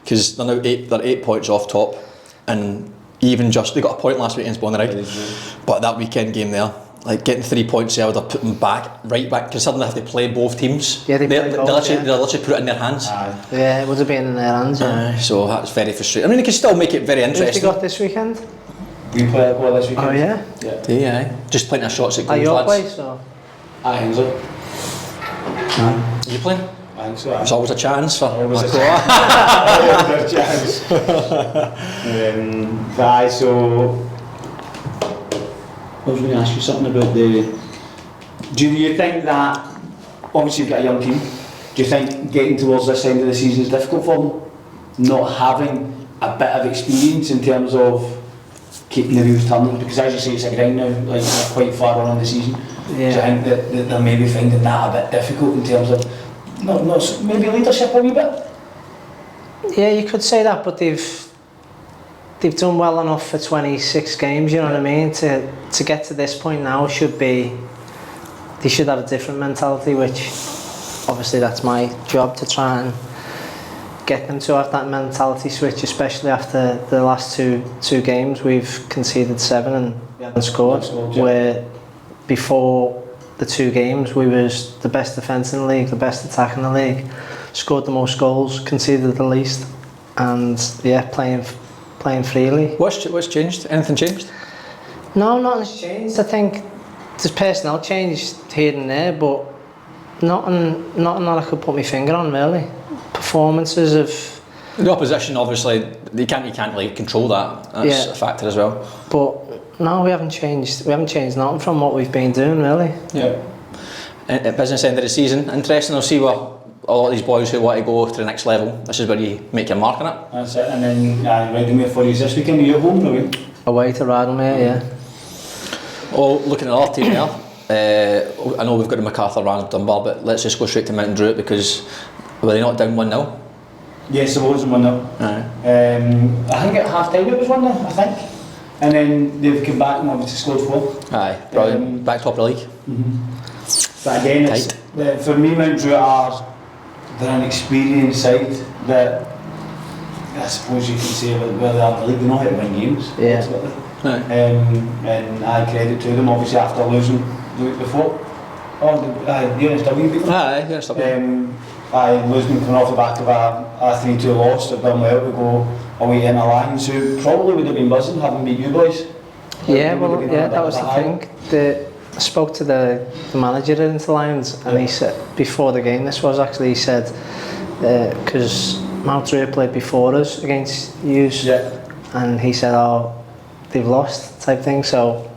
because they're now they're 8 points off top, and even just they got a point last week against Bonnyrigg, but that weekend game there, like getting 3 points there, they're putting right back, because suddenly they have to play both teams. Yeah, they literally put it in their hands. Yeah, it would have been in their hands. Yeah. So that's very frustrating. I mean, they can still make it very interesting. Who've they got this weekend? We play Acoa this weekend. Oh yeah? Yeah. Just plenty of shots at goals, Are your lads. place or? I think so. Are you playing? I think so. There's always a chance for Always a Acoa. Always a chance. So I was going to ask you something about the. Do you think that, obviously you've got a young team, do you think getting towards this end of the season is difficult for them? Not having a bit of experience in terms of keeping the wheels turning? Because as you say, it's a grind now, like they're quite far on in the season. Yeah. Do you think that they're maybe finding that a bit difficult in terms of, not maybe leadership a wee bit? Yeah, you could say that, but they've done well enough for 26 games, you know what I mean? To get to this point now they should have a different mentality, which obviously that's my job to try and get them to have that mentality switch, especially after the last two games. We've conceded 7 and we haven't scored, where before the 2 games we was the best defence in the league, the best attack in the league, scored the most goals, conceded the least, and yeah, playing freely. What's changed? Anything changed? No, nothing's changed. I think there's personnel change here and there, but nothing that I could put my finger on really. Performances of the opposition, obviously, you can't really control that. That's a factor as well. But no, we haven't changed. We haven't changed nothing from what we've been doing really. Yeah. At business end of the season, interesting. I'll see what a lot of these boys who want to go to the next level. This is where you make your mark on it. That's it. And then Rydalmere for you this weekend. Are you at home, are you? Away to Rydalmere, yeah. Oh, looking at our team there, I know we've got the MacArthur Rams Dunbar, but let's just go straight to Mountain Druitt, because were they not down 1-0? Yes, it was 1-0. I think at half time it was 1-0, I think. And then they've come back and obviously scored 4. Aye, brilliant. Back top of the league. But again, it's, for me, Mount Druitt they're an experienced side that I suppose you can say where they are in the league, they know how to win games. Yeah. And I credit to them, obviously, after losing the week before. The NSW beat them. Aye, NSW. Losing coming off the back of a 3-2 loss, they've done well to go away in Alliance, who probably would have been buzzing having beat you boys. Yeah, well, yeah, that was the thing. I spoke to the manager at Interlions, and he said, before the game, this was actually, he said, because Mount Druitt played before us against yous, and he said, oh, they've lost, type thing, so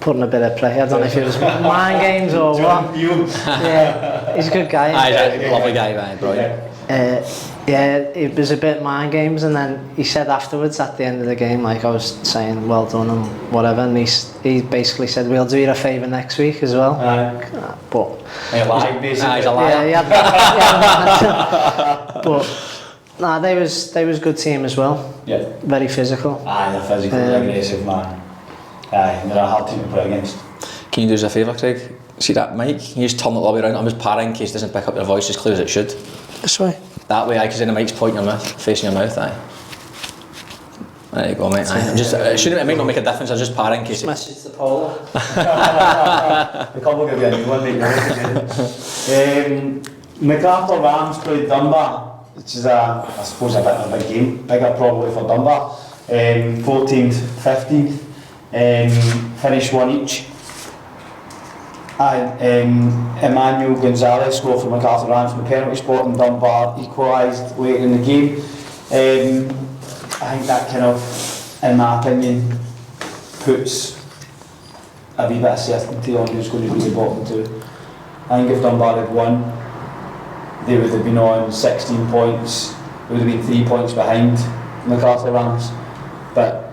putting a bit of play. I don't know if it was mind games or what. Yeah, he's a good guy. He's a lovely guy, brilliant. Yeah, it was a bit mind games, and then he said afterwards at the end of the game, like I was saying, well done and whatever, and he basically said, we'll do you a favour next week as well. But he's a liar. But nah, they was a good team as well. Yeah. Very physical. They're physical, aggressive, man. They're a hard team to play against. Can you do us a favour, Craig? See that mic? Can you just turn it all the way around? I'm just parrying in case it doesn't pick up your voice as clear as it should. This way? That way, because then the mic's pointing your mouth, facing your mouth, aye. There you go, mate. It might not make a difference, I'm just parrying in case it... Message to Paula. The couple will give you a new one, mate. MacArthur Rams played Dunbar, which is I suppose a bit of a big game, bigger probably for Dunbar. 14th, 15th, finished 1 each. Emmanuel Gonzalez scored for MacArthur Rams from the penalty spot, and Dunbar equalised late in the game. I think that kind of, in my opinion, puts a wee bit of certainty on who's going to be the bottom two. I think if Dunbar had won, they would have been on 16 points, they would have been 3 points behind McArthur Rams, but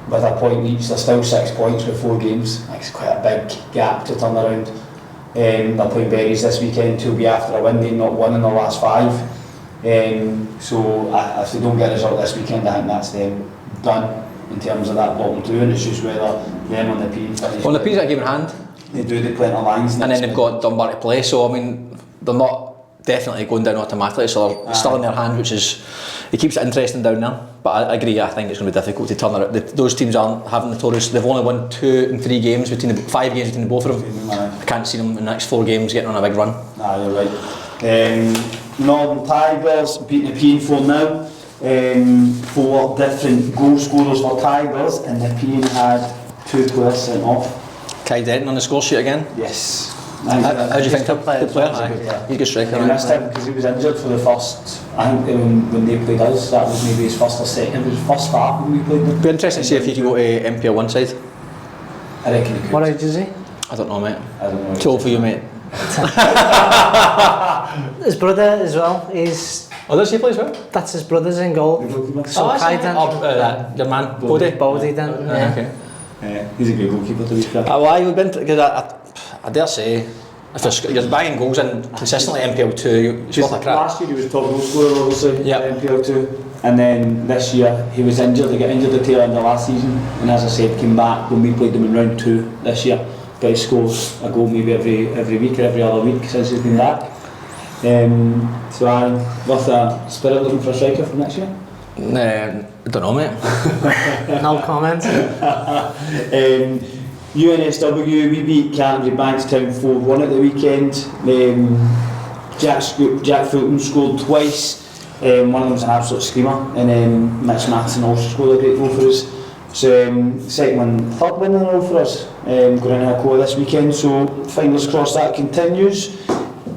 with a point each, they're still 6 points with 4 games. It's quite a big gap to turn around. They're playing Berries this weekend, to be after a win. They've not won in the last 5. So if they don't get a result this weekend, I think that's them done in terms of that bottom 2, and it's just whether them on the P finish. Well, the P's that game in hand. They play in Lions, and then they've got Dunbar to play. So I mean, they're not definitely going down automatically. So they're still in their hand, which is it keeps it interesting down there. But I agree. I think it's going to be difficult to turn around. Those teams aren't having the Tories. They've only won 2 and 3 games between 5 games between the both of them. I can't see them in the next 4 games getting on a big run. You're right. Northern Tigers beating the P 4-0. 4 different goal scorers for Tigers, and the P had 2 players sent off. Kai Denton on the score sheet again? Yes. How do you think? Good player? Yeah. He's a good striker. I missed him because he was injured for the first, I think when they played us, that was maybe his first or second, it was his first start when we played them. It'd be interesting to see if he can go to NPL 1 side. I reckon he could. What age is he? I don't know, mate. I don't know. Too old for you, mate. His brother as well, he's... Oh, does he play as well? That's his brother's in goal. So Kai Denton. Your man, Bodie? Bodie Denton, yeah. Okay. He's a good goalkeeper to be fair. Well, I would be because I dare say, if you're banging goals in consistently NPL 2, it's worth a crack. Last year he was top goal scorer, obviously, in NPL 2, and then this year he was injured. He got injured at the tail end of last season, and as I said, came back when we played them in round 2 this year. But he scores a goal maybe every week or every other week since he's been back. So I'm worth a spirit looking for a striker for next year. I don't know, mate. No comment. UNSW, we beat Canterbury Bankstown 4-1 at the weekend. Jack Fulton scored twice. One of them was an absolute screamer, and then Mitch Matheson also scored a great goal for us. So second one, third win in a row for us, going into Alcoa this weekend. So fingers crossed that continues.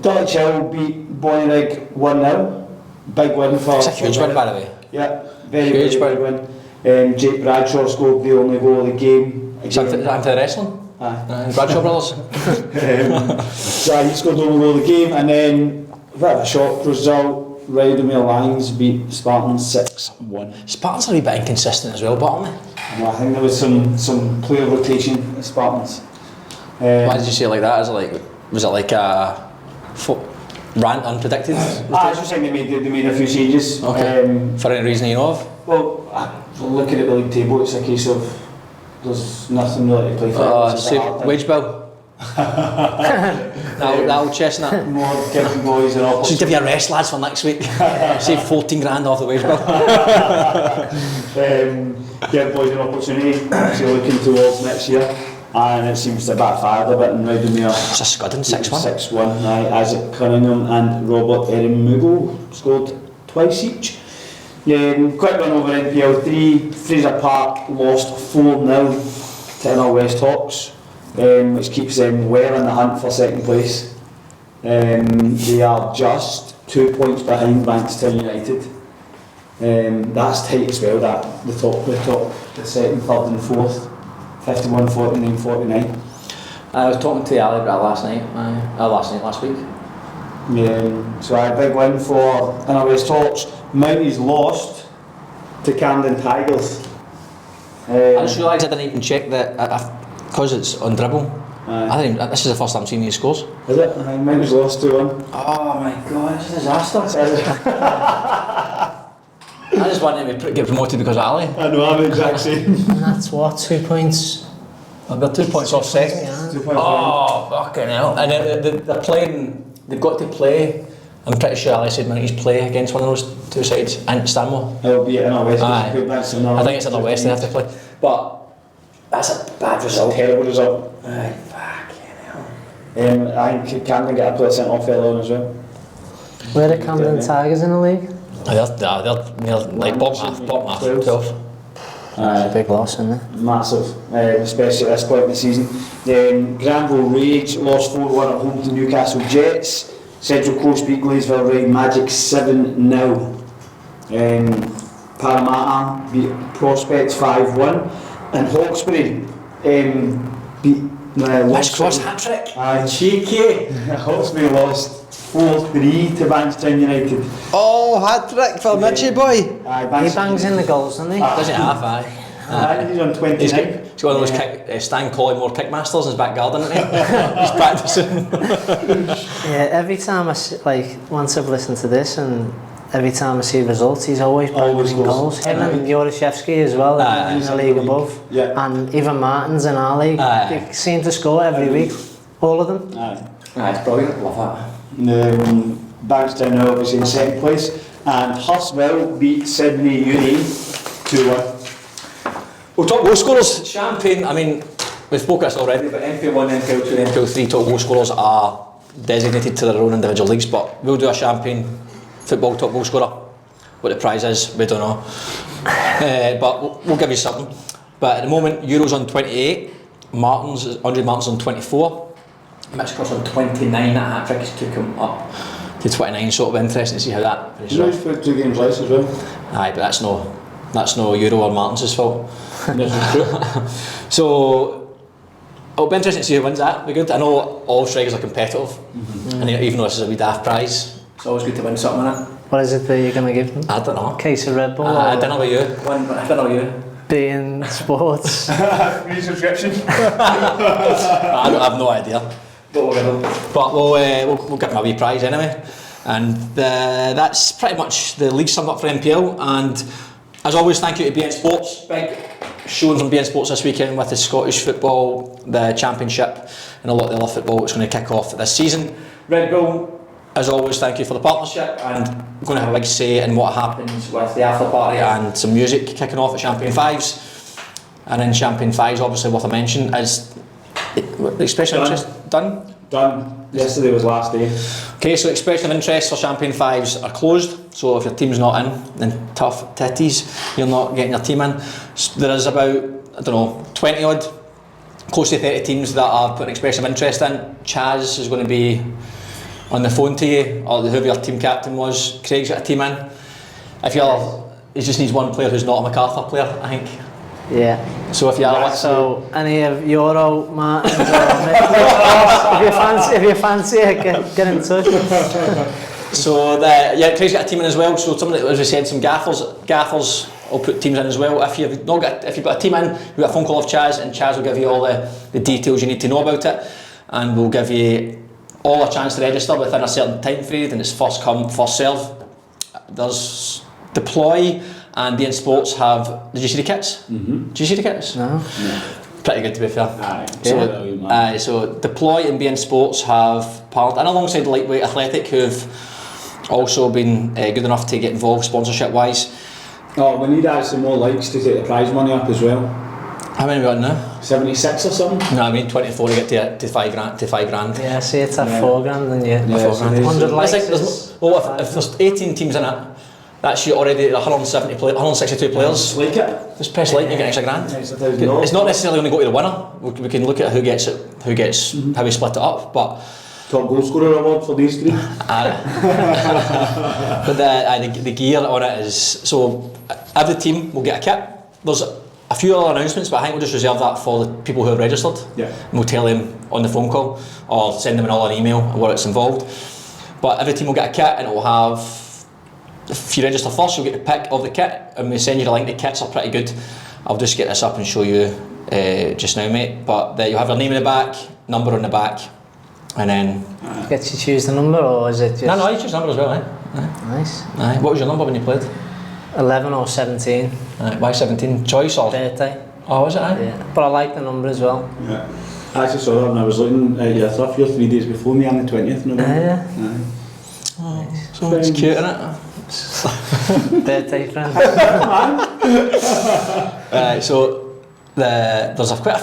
Dulwich Hill beat Bonnyrigg 1-0. Big win for. It's a huge win, by the way. Yeah, very big win. Jake Bradshaw scored the only goal of the game. Is that for the wrestling? Aye. Bradshaw brothers? So he scored the only goal of the game, and then a bit of a shock result. Rydermere Lions beat Spartans 6-1. Spartans are a wee bit inconsistent as well, but aren't they? I think there was some player rotation at Spartans. Why did you say it like that? Was it like a rant unpredicted? I just think they made a few changes. Okay. For any reason you know of? Well, looking at the league table, it's a case of there's nothing really to play for. Wage bill. that old chestnut. More giving boys an opportunity. Should give you a rest, lads, for next week. Save 14 grand off the wage bill. Give boys an opportunity. So looking towards next year, and it seems to have backfired a bit in Rydermere. It's a scudding 6-1. 6-1. Isaac Cunningham and Robert Eremugo scored twice each. Quick run over NPL 3. Fraser Park lost 4-0 to Inner West Hawks, which keeps them well in the hunt for second place. They are just 2 points behind Bankstown United. That's tight as well, the second, third and fourth, 51, 49, 49. I was talking to Ali about last week. So a big win for Inner West Hawks. Mounties lost to Camden Tigers. I just realised I didn't even check that, because it's on dribble. I think this is the first time I'm seeing these scores. Is it? Mounties lost 2-1. Oh my god, it's a disaster. I just wanted to get promoted because of Ali. I know, I'm the exact same. And that's what, 2 points? They're 2 points off second. Yeah. 2 points. Oh, fucking hell. And they're playing, they've got to play, I'm pretty sure Ali said Mounties play against one of those two sides, and Stanmore. It'll be Inner West. I think it's Inner West they have to play. But that's a bad result. A terrible result. Aye, fucking hell. I think Camden get a player sent off early on as well. Where are Camden Tigers in the league? They're like bottom half, 12. It's a big loss, isn't it? Massive, especially at this point in the season. Granville Rage lost 4-1 at home to Newcastle Jets. Central Coast beat Gleysville Ride Magic 7-0. Parramatta beat Prospects 5-1. And Hawkesbury beat West Cross hat-trick. Cheeky. Hotspur lost 4-3 to Bankstown United. Oh, hat-trick for Mitchie boy. He bangs in the goals, doesn't he? Doesn't he half, aye. He's on 29. He's got one of those Stan Collymore kickmasters in his back garden, isn't he? He's practicing. Yeah, every time once I've listened to this and every time I see results, he's always banging goals. Him and Yorishevsky as well in the league above. Yeah. And even Martins in our league. They seem to score every week. All of them. It's brilliant, love that. Bankstown are obviously in second place. And Huswell beat Sydney Uni 2-1. We'll talk goal scorers. Champagne, I mean, we've spoken this already, but NPL 1, NPL 2, NPL 3 top goal scorers are designated to their own individual leagues, but we'll do a Champagne football top goal scorer. What the prize is, we don't know. But we'll give you something. But at the moment, Euro's on 28, Andre Martin's on 24, Mitch Cross on 29, that hat-trick has took him up to 29, so it'll be interesting to see how that finishes off. He's for 2 games less as well. Aye, but that's no Euro or Martin's fault. So it'll be interesting to see who wins that. Be good. I know all strikers are competitive, and even though this is a wee daft prize, it's always good to win something in it. What is it that you're going to give them? I don't know. Case of Red Bull? I don't know about you. I don't know about you. Being sports. Free subscription. I have no idea. But we'll give them a wee prize anyway. And that's pretty much the league summed up for NPL. And as always, thank you to BN Sports. Big showing from BN Sports this weekend with the Scottish football, the Championship, and a lot of the other football that's going to kick off this season. Red Bull, as always, thank you for the partnership, and we're going to have a big say in what happens with the after party and some music kicking off at Champion Fives. And in Champion Fives, obviously worth a mention is the expression of interest done. Yesterday was last day. Okay, so expression of interest for Champion Fives are closed. So if your team's not in, then tough titties, you're not getting your team in. So there is about, 20 odd, close to 30 teams that are putting expression of interest in. Chaz is going to be on the phone to you, or whoever your team captain was. Craig's got a team in. He just needs one player who's not a MacArthur player, I think. Yeah. So if you are any of Euro, Martins, or if you fancy it, get in touch. So Craig's got a team in as well. So somebody, as we said, some gaffers will put teams in as well. If you've got a team in, you've got a phone call of Chaz, and Chaz will give you all the details you need to know about it, and we'll give you all a chance to register within a certain time frame, and it's first come, first serve. There's Deploy and BN Sports have. Did you see the kits? Mm-hmm. Did you see the kits? No. Pretty good, to be fair. So Deploy and BN Sports have partnered, and alongside Lightweight Athletic, who've also been good enough to get involved sponsorship wise. Oh, we need actually more likes to take the prize money up as well. How many have we got now? 76 or something? No, I mean 24 to get to 5 grand. Yeah, see, it's at 4 grand, and yeah, 4 grand. 100 likes. If there's 18 teams in it, that's you already 162 players. Like it. Just press like and you get an extra grand. It's not necessarily going to go to the winner. We can look at who gets how we split it up, but. Top goal scorer award for these three. But the gear on it is, so every team will get a kit. There's a few other announcements, but I think we'll just reserve that for the people who have registered. Yeah. And we'll tell them on the phone call or send them an email what it's involved. But every team will get a kit, and it will have, if you register first, you'll get the pick of the kit, and we send you the link. The kits are pretty good. I'll just get this up and show you just now, mate. But you'll have your name in the back, number on the back. And then get to choose the number, or is it just? No, you choose the number as well, eh? Nice. Aye. What was your number when you played? 11 or 17. Why 17? Choice or? Birthday. Oh, was it? Aye? Yeah, but I like the number as well. Yeah. I actually saw that when I was looking at your stuff. You're 3 days before me on the 20th November. Yeah. Oh, so it's cute, isn't it? Birthday friend. So. There's a fair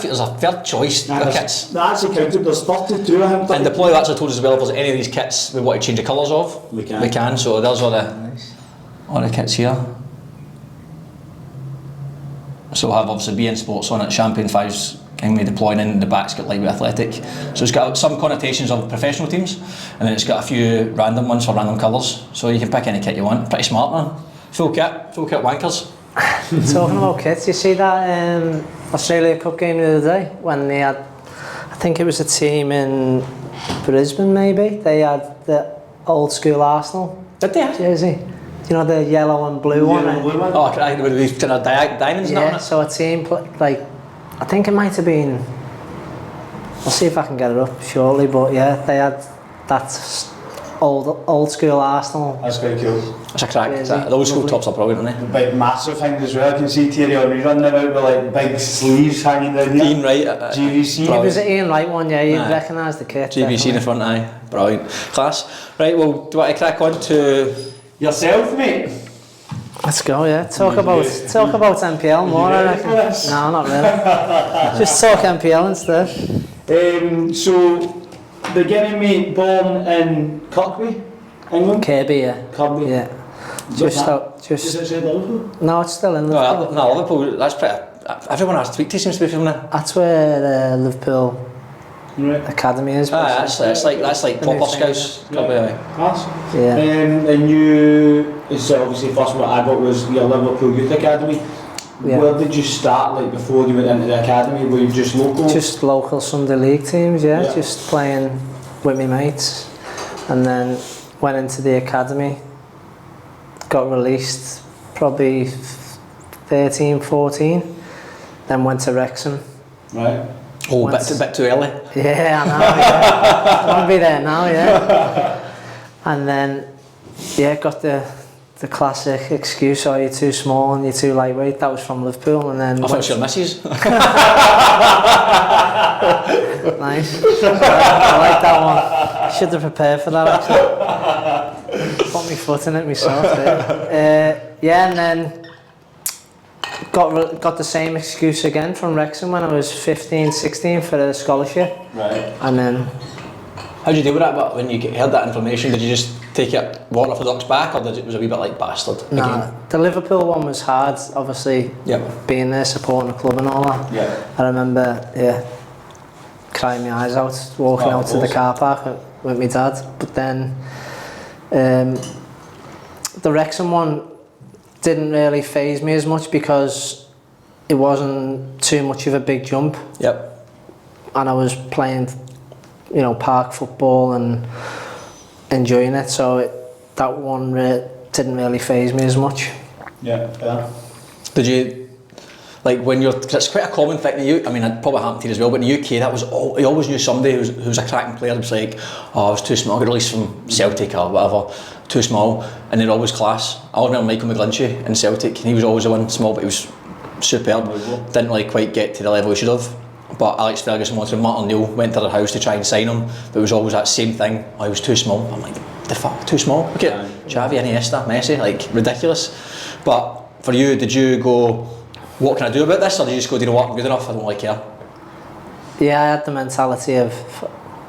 choice of kits. That actually counted, there's 32 of them. And Deploy actually told us as well, if there's any of these kits we want to change the colours of, we can. So there's all the kits here. So we'll have obviously BN Sports on it, Champagne Fives, and we Deploying in the back's got Lightweight Athletic. So it's got some connotations of professional teams, and then it's got a few random ones for random colours. So you can pick any kit you want. Pretty smart, man. Full kit wankers. Talking about kits, you see that Australia Cup game the other day when they had, I think it was a team in Brisbane maybe. They had the old school Arsenal Did they? jersey. You know, the yellow and blue one. Oh, with these kind of diamonds and that on Yeah, it? so a team, like, I think it might have been, I'll see if I can get it up shortly, but yeah, they had that old school Arsenal. That's quite cool. That's a crack. Jersey. The old school Lovely. tops are brilliant, aren't The big massive things as well. I can see Thierry Henry running about with like big sleeves hanging down they? here. Ian Wright. GVC. It was an Ian Wright one, yeah, you'd Aye. recognise the kit. GVC in the definitely. front, aye. Brilliant. Class. Right, well, do you want to crack on to... Yourself, mate. Let's go, yeah. Talk You about do. NPL more, I ready for reckon. this? No, not really. Just talk NPL instead. So, beginning mate, born in Kirkby, England. Kirby, yeah. Kirkby. Yeah. Just Just Is it said Liverpool? no, it's still in Liverpool. No, Liverpool, that's pretty... Everyone I speak to seems to be from there. That's where Liverpool Right. Academy is. That's like The proper new thing, scouts. Probably, aye. Class. Yeah. And you, so obviously first what I got was your Liverpool Youth Academy. Yeah. Where did you start, like before you went into the academy? Were you just local? Just local Sunday league teams, yeah. Yeah. Just playing with my mates, and then went into the academy. Got released probably 13, 14. Then went to Wrexham. Right. Oh, Once- bit too early. Yeah, I know. Yeah. I want to be there now, yeah. And then, yeah, got the classic excuse, oh, you're too small and you're too lightweight. That was from Liverpool, and then I thought it was your missus. nice. I like that one. Should have prepared for that actually. Put my foot in it myself there. Yeah, and then got the same excuse again from Wrexham when I was 15, 16 for a scholarship. Right. And then How did you deal with that? But when you heard that information, did you just take it water off the duck's back, or was it a wee bit like bastard? nah, the Liverpool one was hard, obviously Yep. being there, supporting the club and all that. Yeah. I remember, yeah, crying my eyes out, walking Oh, out to the awesome. car park with my dad. But then the Wrexham one didn't really faze me as much because it wasn't too much of a big jump, Yep. and I was playing, you know, park football and enjoying it. So that one didn't really faze me as much. Yeah. Yeah. Did you, like when you're, cause it's quite a common thing in the I mean, it probably happened to you as well, but in the UK, that was all, you always knew somebody who's a cracking player. It was like, oh, I was too small, I got released from Celtic or whatever, too small, and they're always class. I always remember Michael McGlinchey in Celtic, and he was always the one small, but he was superb. Didn't really quite get to the level he should have. But Alex Ferguson wanted him, Martin Neal went to their house to try and sign him, but it was always that same thing, oh, he was too small. I'm like, the fuck, too small? Look at Xavi, Iniesta, Messi, like, ridiculous. But for you, did you go, what can I do about this, or did you just go, do you know what, I'm good enough, I don't really care? Yeah, I had the mentality of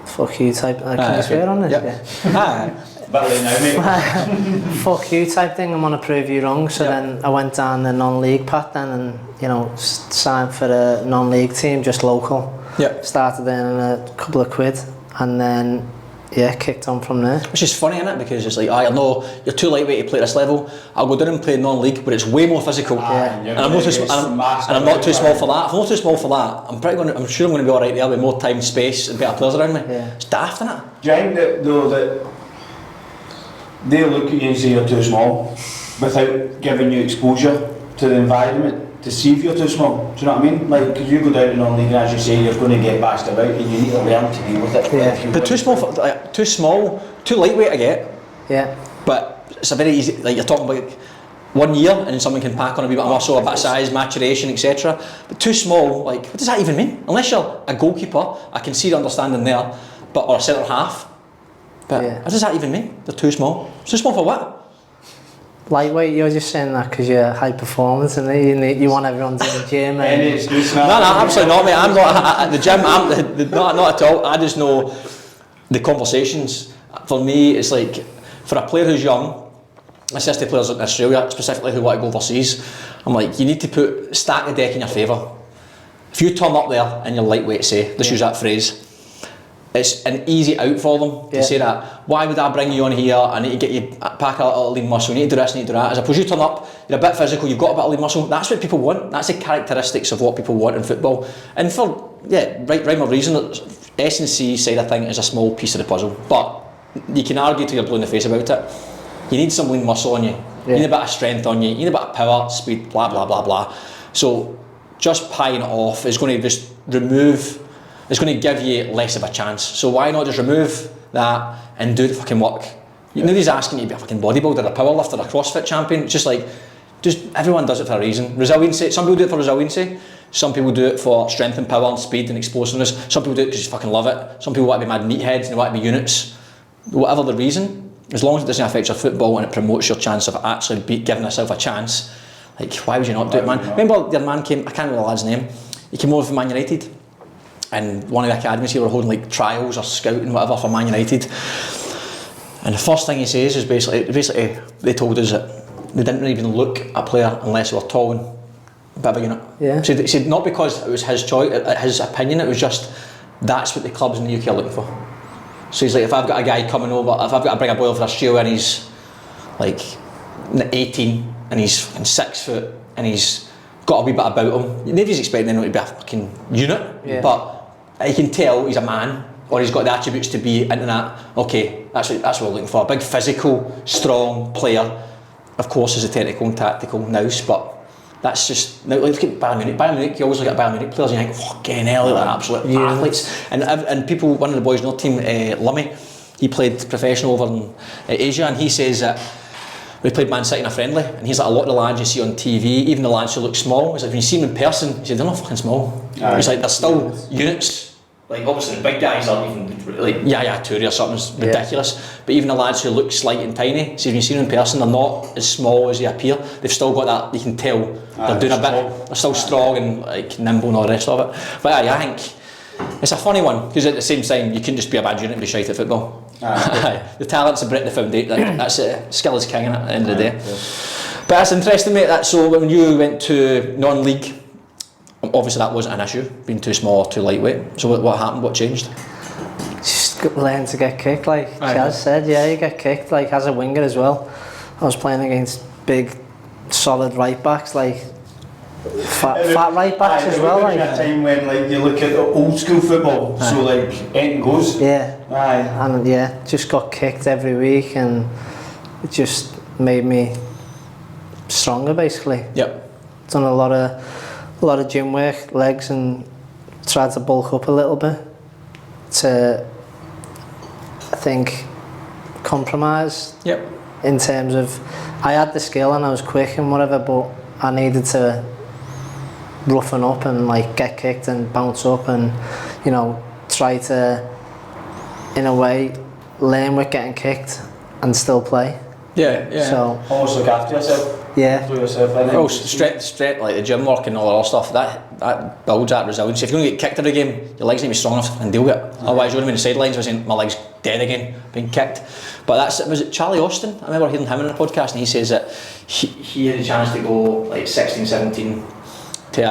fuck you type. Can you swear on this? Yep. Aye. Better now, mate. Fuck you type thing. I'm gonna prove you wrong. So Yep. then I went down the non-league path then, and you know, signed for a non-league team, just local. Yep. Started in a couple of quid, and then yeah, kicked on from there. Which is funny, isn't it? Because it's like, I know you're too lightweight to play at this level. I'll go down and play non-league, but it's way more physical. Yeah. And I'm not too, and I'm not too small for that. If I'm not too small for that, I'm sure I'm going to be all right there with more time, space, and better players around me. Yeah. It's daft, isn't it? Do you think that though that they look at you and say you're too small without giving you exposure to the environment to see if you're too small? Do you know what I mean? Like, because you go down to non-league and as you say, you're going to get bashed about and you need to learn to deal with it. Yeah. If you But want. too small, too lightweight I get, Yeah. but it's a very easy, like you're talking about 1 year and someone can pack on a wee bit of muscle, a bit of size, maturation, etc. But too small, like, what does that even mean? Unless you're a goalkeeper, I can see the understanding there, but or a centre half. But Yeah. what does that even mean? They're too small. Too small for what? Lightweight, you're just saying that because you're high performance and you want everyone to the gym. Any And excuse No, absolutely not, mate. I'm not at the gym. Not at all. I just know the conversations. For me, it's like for a player who's young, I say this to players in Australia specifically who want to go overseas. I'm like, you need to stack the deck in your favour. If you turn up there and you're lightweight, say, let's use that phrase. It's an easy out for them to say that. Why would I bring you on here? I need to get you pack a little lean muscle. You need to do this, you need to do that. As opposed to you turn up, you're a bit physical, you've got a bit of lean muscle. That's what people want. That's the characteristics of what people want in football. And for rhyme or reason, S&C side I think is a small piece of the puzzle, but you can argue till you're blue in the face about it. You need some lean muscle on you. You need a bit of strength on you. You need a bit of power, speed, blah blah blah blah. So just pieing it off is going to just remove. It's going to give you less of a chance. So why not just remove that and do the fucking work? Nobody's asking you to be a fucking bodybuilder, a powerlifter, a CrossFit champion. It's just like, everyone does it for a reason. Resiliency. Some people do it for resiliency. Some people do it for strength and power and speed and explosiveness. Some people do it because you fucking love it. Some people want to be mad meatheads and they want to be units. Whatever the reason, as long as it doesn't affect your football and it promotes your chance of actually giving yourself a chance, like, why would you not do it, man? Remember your man came, I can't remember the lad's name, he came over from Man United, and one of the academies here were holding like trials or scouting whatever for Man United, and the first thing he says is basically they told us that they didn't really even look at a player unless they were tall and a bit of a unit. Yeah. So he said not because it was his choice, his opinion, it was just that's what the clubs in the UK are looking for. So he's like, if I've got a guy coming over, if I've got to bring a boy over for Australia and he's like 18 and he's 6 foot and he's got a wee bit about him, nobody's expecting him to be a fucking unit, but you can tell he's a man, or he's got the attributes to be into that. Okay, that's what we're looking for. A big physical, strong player. Of course, is a technical and tactical nous, but that's just, now look at Bayern Munich. Bayern Munich, you always look at Bayern Munich players and you think, fucking hell, they're absolute athletes. And people, one of the boys in our team, Lummy, he played professional over in Asia, and he says that we played Man City in a friendly, and he's like, a lot of the lads you see on TV, even the lads who look small, he's like, when you see them in person, he said, they're not fucking small. He's like, they're still units. Like, obviously the big guys aren't even, like Yaya Toure or something's ridiculous, but even the lads who look slight and tiny, see when you see them in person, they're not as small as they appear. They've still got that, you can tell they're doing a bit, they're still strong and like nimble and all the rest of it. But I think it's a funny one, because at the same time you can just be a bad unit and be shite at football. The talent's the foundation, that's it. Skill is king at the end of the day. But that's interesting, mate. So when you went to non-league, obviously that wasn't an issue, being too small or too lightweight. So what happened? What changed? Just learn to get kicked, like Chaz said. Yeah, you get kicked, like as a winger as well. I was playing against big, solid right backs, like fat right backs as well. Like a time when like you look at the old school football, so like anything goes. Yeah. And just got kicked every week, and it just made me stronger, basically. Yep. Done a lot of gym work, legs, and tried to bulk up a little bit to, I think, compromise. Yep. In terms of, I had the skill and I was quick and whatever, but I needed to roughen up and like get kicked and bounce up and, you know, try to, in a way, learn with getting kicked and still play. Yeah. So almost look after yourself. Yeah. Do yourself. Oh, straight like the gym work and all that other stuff. That builds that resilience. If you're going to get kicked every game, your legs need to be strong enough and deal with it. Otherwise, you're going to be on the sidelines saying my leg's dead again, being kicked. But was it Charlie Austin? I remember hearing him in a podcast, and he says that he had a chance to go like 16, 17 to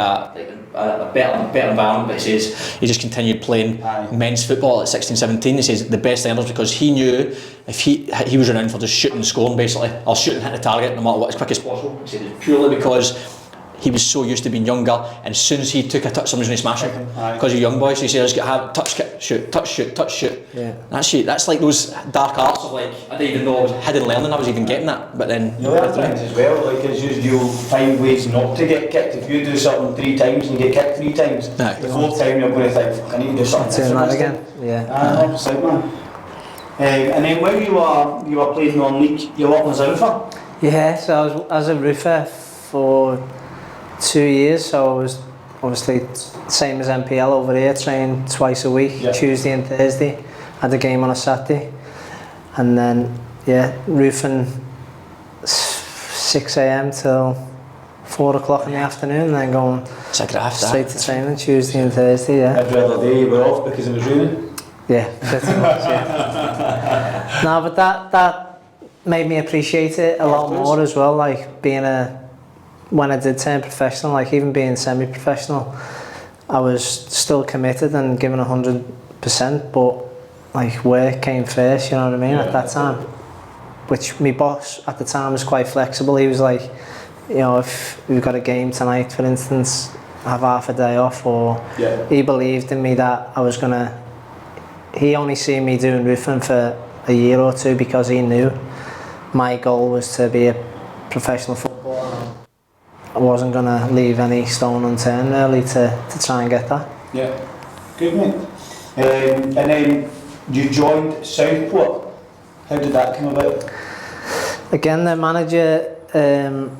a better environment, but he says he just continued playing men's football at 16, 17. He says the best thing ever because he knew if he was renowned for just shooting and scoring, basically, or shooting and hit the target no matter what, as quick as possible. He said it's purely because he was so used to being younger, and as soon as he took a touch, somebody's going to smash him because he's a young boy. So he says, touch, shoot, touch, shoot, touch, shoot. Yeah. That's like those dark arts of like, I didn't even know I was hidden learning. I was even getting that, but then you learn things as well. Like as you'll find ways not to get kicked. If you do something 3 times and you get kicked 3 times, the 4th time you're going to think, fuck, I need to do something different again. Yeah. 100%, man. And then when you were playing non-league, you were working as a roofer? Yeah, so I was a roofer for 2 years, so I was obviously same as NPL over here, training twice a week, Tuesday and Thursday, had a game on a Saturday, and then roofing 6 AM till 4 o'clock in the afternoon, and then going straight to training Tuesday and Thursday. Every other day you were off because it was raining? Yeah, pretty much, yeah. No, but that made me appreciate it a lot more as well, like when I did turn professional, like even being semi-professional, I was still committed and giving 100%, but like work came first, you know what I mean, at that time. Which my boss at the time was quite flexible. He was like, you know, if we've got a game tonight, for instance, have half a day off, or he believed in me that I was gonna he only seen me doing roofing for a year or two because he knew my goal was to be a professional footballer. I wasn't going to leave any stone unturned really to try and get that. Yeah, good mate. And then you joined Southport. How did that come about? Again, the manager in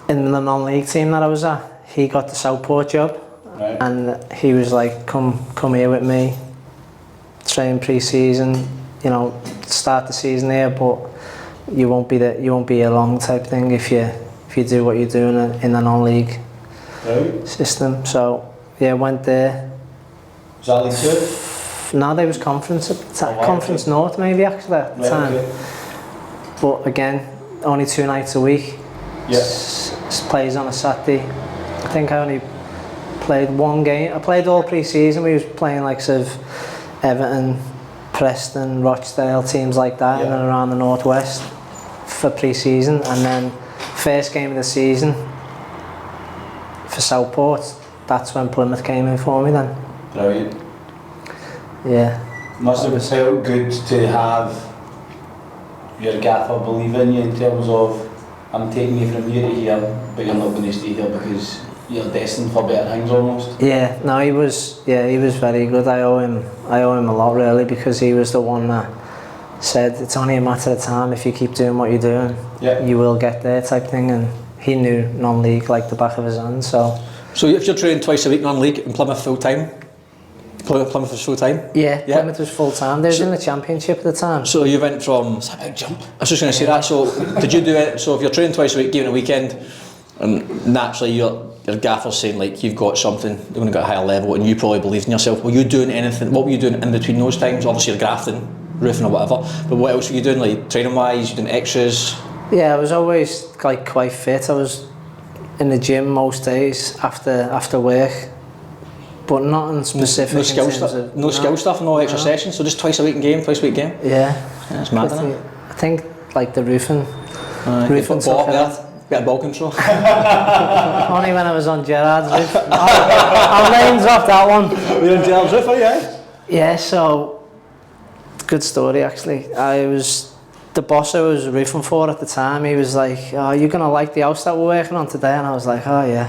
the non-league team that I was at, he got the Southport job, Right. and he was like, come here with me, train pre-season, you know, start the season here, but you won't be here long type thing if you do what you're doing in the non-league Right. system. So yeah, went there. Was that League 2? No, there was conference at the time, wow, Conference North maybe actually at the Right, time. okay. But again, only 2 nights a week. Yeah. Plays on a Saturday. I think I only played 1 game. I played all pre-season. We was playing like sort of Everton, Preston, Rochdale, teams like that in Yeah. and around the northwest for pre-season, and then first game of the season for Southport. That's when Plymouth came in for me then. Brilliant. Yeah. Must have felt good to have your gaffer believe in you in terms of, I'm taking you from here to here, but you're not going to stay here because you're destined for better things almost. Yeah, no, he was very good. I owe him a lot really, because he was the one that said it's only a matter of time. If you keep doing what you're doing, Yeah. you will get there type thing. And he knew non-league like the back of his hand. So if you're training twice a week non-league in Plymouth full time, Plymouth was full time. yeah, Yeah. Plymouth was full time. They was in the championship at the time. So you went from. It's a big jump. I was just going to say that. So did you do it? So if you're training twice a week, given a weekend, and naturally your gaffer's saying like you've got something, you're going to get a higher level, and you probably believed in yourself. Were you doing anything? What were you doing in between those times? Obviously you're grafting, roofing or whatever. But what else were you doing? Like training wise, you doing extras? Yeah, I was always like quite fit. I was in the gym most days after work, but nothing specific. No skill in terms stuff. of- No skill stuff. No extra sessions. So just twice a week game. Yeah, Yeah, that's mad, isn't it? I think like the roofing. Roofing Roofing ball took there. it. Bit of ball control. Only when I was on Gerard's roof. I'll name drop that one. We're on Gerald's roof, yeah. Yeah, so good story actually. The boss I was roofing for at the time, he was like, "Oh, you're gonna like the house that we're working on today," and I was like, "Oh yeah,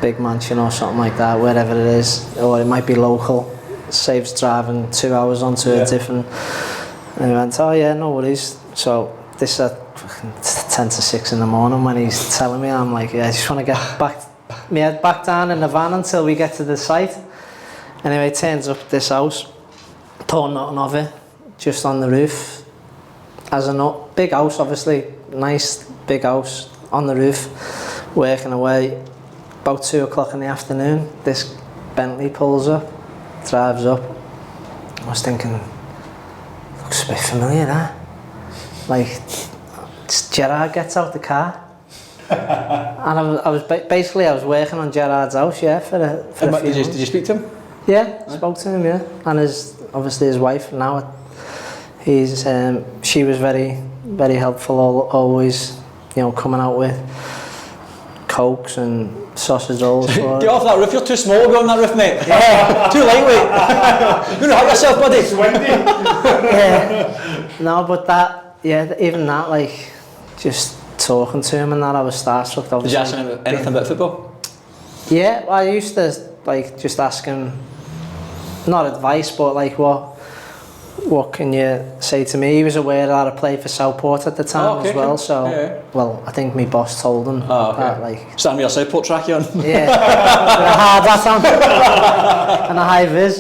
big mansion or something like that, wherever it is, or it might be local. Saves driving 2 hours onto a different." And he went, "Oh yeah, no worries." So this at fucking 10 to 6 in the morning when he's telling me, I'm like, "Yeah, I just want to get my head back down in the van until we get to the site." Anyway, turns up this house, thought nothing of it, just on the roof. As a big house, obviously, nice big house on the roof, working away. About 2 o'clock in the afternoon, this Bentley pulls up, drives up. I was thinking, looks a bit familiar, that. Like, Gerard gets out the car. And I was basically working on Gerard's house, yeah, for a few Did months. you speak to him? Yeah, spoke to him, yeah. And obviously his wife now, she was very, very helpful, always, you know, coming out with cokes and sausage rolls for Get off that roof, you're too small to go on that roof, mate. Yeah. Too lightweight. You're going to hurt yourself, buddy. It's windy. Yeah. No, but even that, like, just talking to him and that, I was starstruck. Did you ask him anything about football? Yeah, I used to, like, just ask him, not advice, but like, what can you say to me? He was aware that I played for Southport at the time as well, so, well, I think my boss told him that, like... Starting with your Southport track on? Yeah, with a hard hat on and a high vis.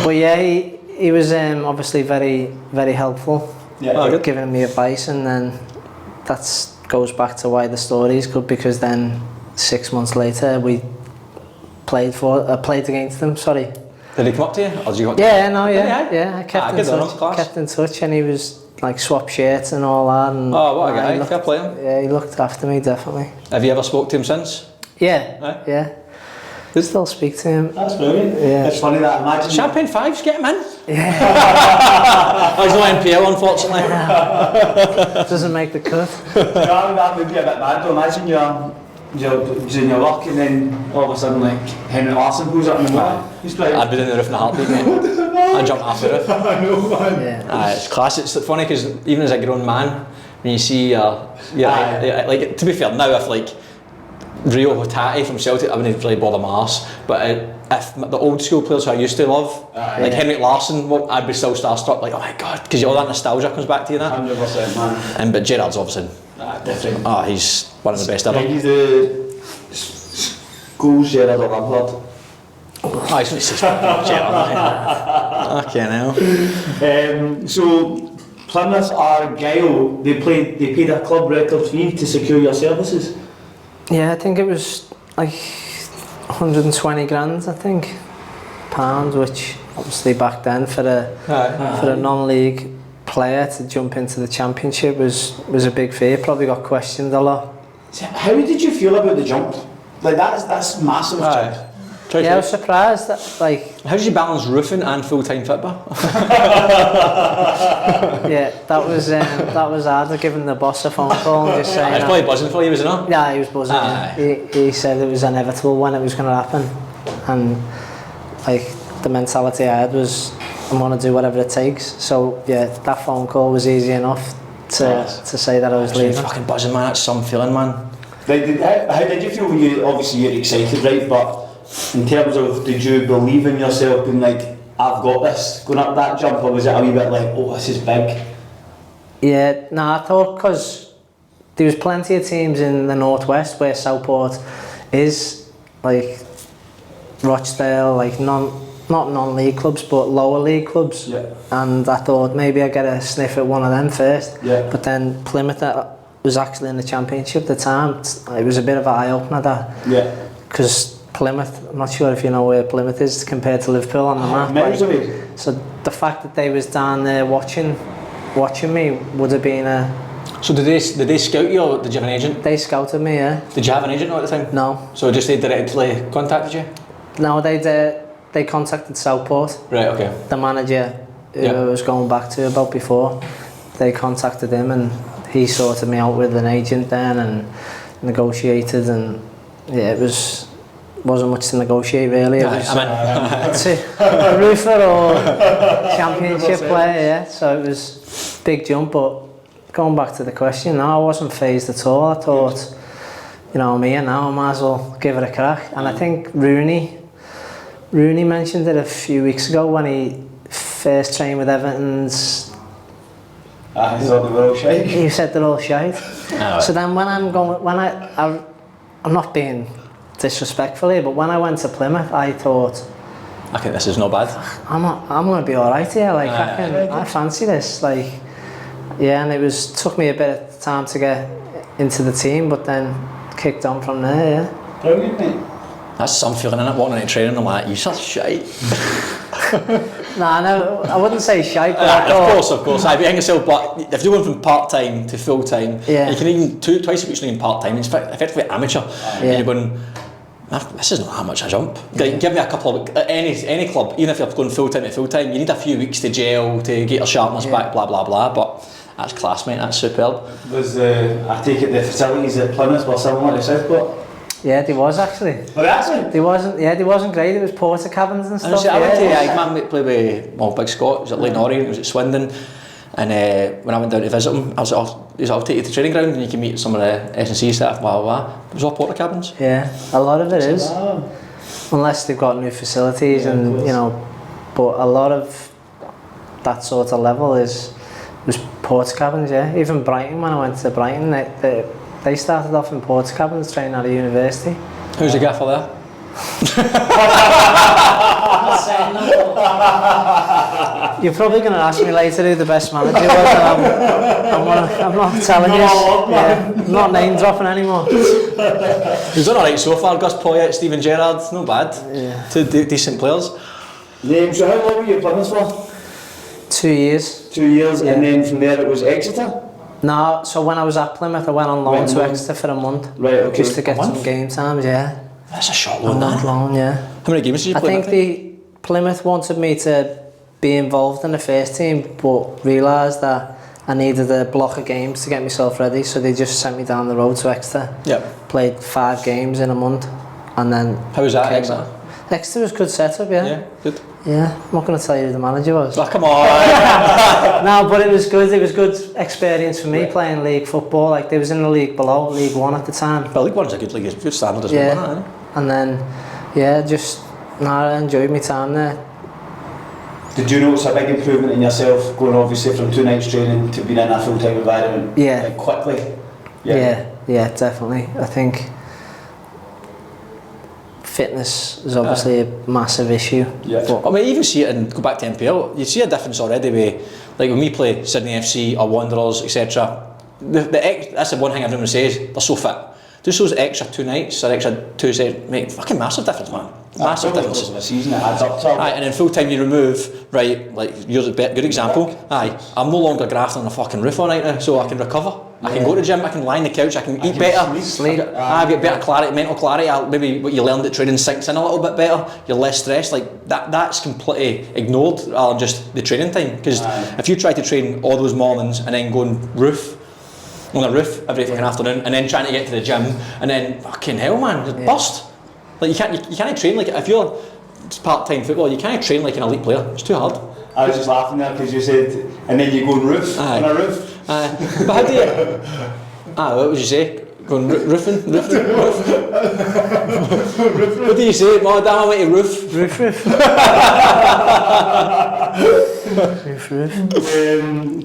But yeah, he was obviously very, very helpful, giving me advice, and then that goes back to why the story is good, because then 6 months later we played against them, sorry. Did he come up to you? Or did you go Yeah, I kept in touch, and he was like swap shirts and all that. And, oh, what a guy, fair play him. Yeah, he looked after me, definitely. Have you ever spoke to him since? Yeah, yeah. Still speak to him. That's brilliant. Yeah. It's funny that, imagine... Champagne Fives, get him in. Yeah. He's no NPL, unfortunately. Doesn't make the cut. That would be a bit mad though. Imagine you're doing your work and then all of a sudden like Henry Larsson goes up in the morning. He's like, I'd be doing the roof in a heartbeat, mate. I'd jump off the roof. I know, man. Yeah. It's class. It's funny because even as a grown man, when you see, like to be fair, now if like Rio Hotati from Celtic, I wouldn't really bother my arse. But if the old school players who I used to love, like Henrik Larsson, I'd be still starstruck. Like, oh my god, because all that nostalgia comes back to you. That 100%, man. But Gerrard's obviously, Different. he's one of the best ever. He's the schools Gerrard or Lampard. Oh, he's going to say Gerrard. Okay, now. So Plymouth Argyle, they paid a club record fee to secure your services. Yeah, I think it was like 120 grand, I think, pounds, which obviously back then for a non-league player to jump into the championship was a big fee. Probably got questioned a lot. So how did you feel about the jump? Like that's massive jump. Yeah, I was surprised that, like... How did you balance roofing and full-time football? Yeah, that was hard, giving the boss a phone call and just saying... He's probably buzzing for you, wasn't he? Yeah, he was buzzing. Yeah. He said it was inevitable when it was going to happen. And, like, the mentality I had was, I'm going to do whatever it takes. So, yeah, that phone call was easy enough to say that I was leaving. Fucking buzzing, man. That's some feeling, man. Like, how did you feel when you, obviously you're excited, right, but in terms of, did you believe in yourself being like, I've got this, going up that jump, or was it a wee bit like, oh, this is big? Yeah, I thought, because there was plenty of teams in the northwest where Southport is, like Rochdale, like not non-league clubs but lower league clubs. Yeah. And I thought maybe I'd get a sniff at one of them first. Yeah. But then Plymouth was actually in the championship at the time. It was a bit of an eye-opener that. Yeah. Because Plymouth, I'm not sure if you know where Plymouth is compared to Liverpool on the map. Miles away. So the fact that they was down there watching me would have been a... So did they scout you, or did you have an agent? They scouted me, yeah. Did you have an agent at the time? No. So just they directly contacted you? No, they contacted Southport. Right, okay. The manager who I was going back to about before, they contacted him and he sorted me out with an agent then and negotiated, and yeah, wasn't much to negotiate really. It was a roofer or championship player, yeah. So it was a big jump, but going back to the question, no, I wasn't phased at all. I thought, you know, I'm here now, I might as well give it a crack. And I think Rooney mentioned it a few weeks ago when he first trained with Everton's. He thought they were all shite. He said they're all shite. So then when I'm not being disrespectful here, but when I went to Plymouth, I thought, I think this is not bad. I'm going to be alright here. Like I fancy this. Like, yeah, and took me a bit of time to get into the team, but then kicked on from there. Yeah. Brilliant, mate. That's some feeling in it. Walking into training, I'm like, you such shite. Nah, no, I wouldn't say shite, but I thought, of course. I think yourself, but if you're going from part-time to full-time, you can even twice a week in part-time. It's effectively amateur. And you're going, this is not that much a jump. Give me a couple of any club, even if you're going full-time to full-time, you need a few weeks to gel, to get your sharpness back, blah blah blah. But that's class, mate. That's superb. Was I take it the facilities at Plymouth were similar to Southport? Yeah, there was actually. Oh, actually? There wasn't great. It was porta cabins and stuff. I went to man play with Big Scott. It was at Lane Orient. It was at Swindon. And when I went down to visit him, I was like, I'll take you to the training ground and you can meet some of the S&C staff, blah, blah, blah. It was all porta cabins. Yeah, a lot of it is. Unless they've got new facilities and, you know, but a lot of that sort of level was porta cabins, yeah. Even Brighton, when I went to Brighton, they started off in porta cabins training at a university. Who's the gaffer there? You're probably going to ask me later who the best manager was, and I'm not telling you. I'm not name dropping anymore. He's done alright so far. Gus Poyet, Steven Gerrard, not bad. Yeah. Two decent players. So how long were you at Plymouth for? 2 years. 2 years, Yeah. and then from there it was Exeter? No, so when I was at Plymouth, I went on loan to Exeter for a month. Right, okay. Just to get some game times, yeah. That's a short A one, month that. loan, yeah. How many games did you play? I think Plymouth wanted me to be involved in the first team, but realised that I needed a block of games to get myself ready, so they just sent me down the road to Exeter. Yep. Played 5 games in a month, and then... How was that, came Exeter? back. Exeter was a good setup, yeah. Yeah, good. Yeah, I'm not going to tell you who the manager was. Oh, come on! No, but it was good. It was good experience for me playing league football. Like, they was in the league below, League One at the time. But League One's a good league, it's good standard as Yeah. well, isn't it? And then, I enjoyed my time there. Did you notice a big improvement in yourself going obviously from 2 nights training to being in a full-time environment? Yeah. Like quickly? Yeah, definitely. I think fitness is obviously a massive issue. Yeah. But I mean, even see it and go back to NPL, you see a difference already with, like when we play Sydney FC or Wanderers, etc. That's the one thing everyone says, they're so fit. Just those extra 2 nights or extra 2 days, mate, fucking massive difference, man. Massive difference. A season, it adds up to. Aye, and then full time you remove, right, like yours is a good example. Aye, I'm no longer grafting on a fucking roof all night now, so I can recover. I can go to the gym, I can lie on the couch, I can eat better. sleep. I've got better clarity, mental clarity. Maybe what you learned at training sinks in a little bit better. You're less stressed. Like that's completely ignored rather than just the training time. Because if you try to train all those mornings and then go on a roof every fucking afternoon, and then trying to get to the gym, and then fucking hell, man, just burst. Like you can't train like if you're part-time football, you can't train like an elite player. It's too hard. I was just laughing there because you said, and then you go on roof, on a roof. But how do you? What would you say? Going roofing? Roof? What do you say? Mom, damn, I went to roof. Roof.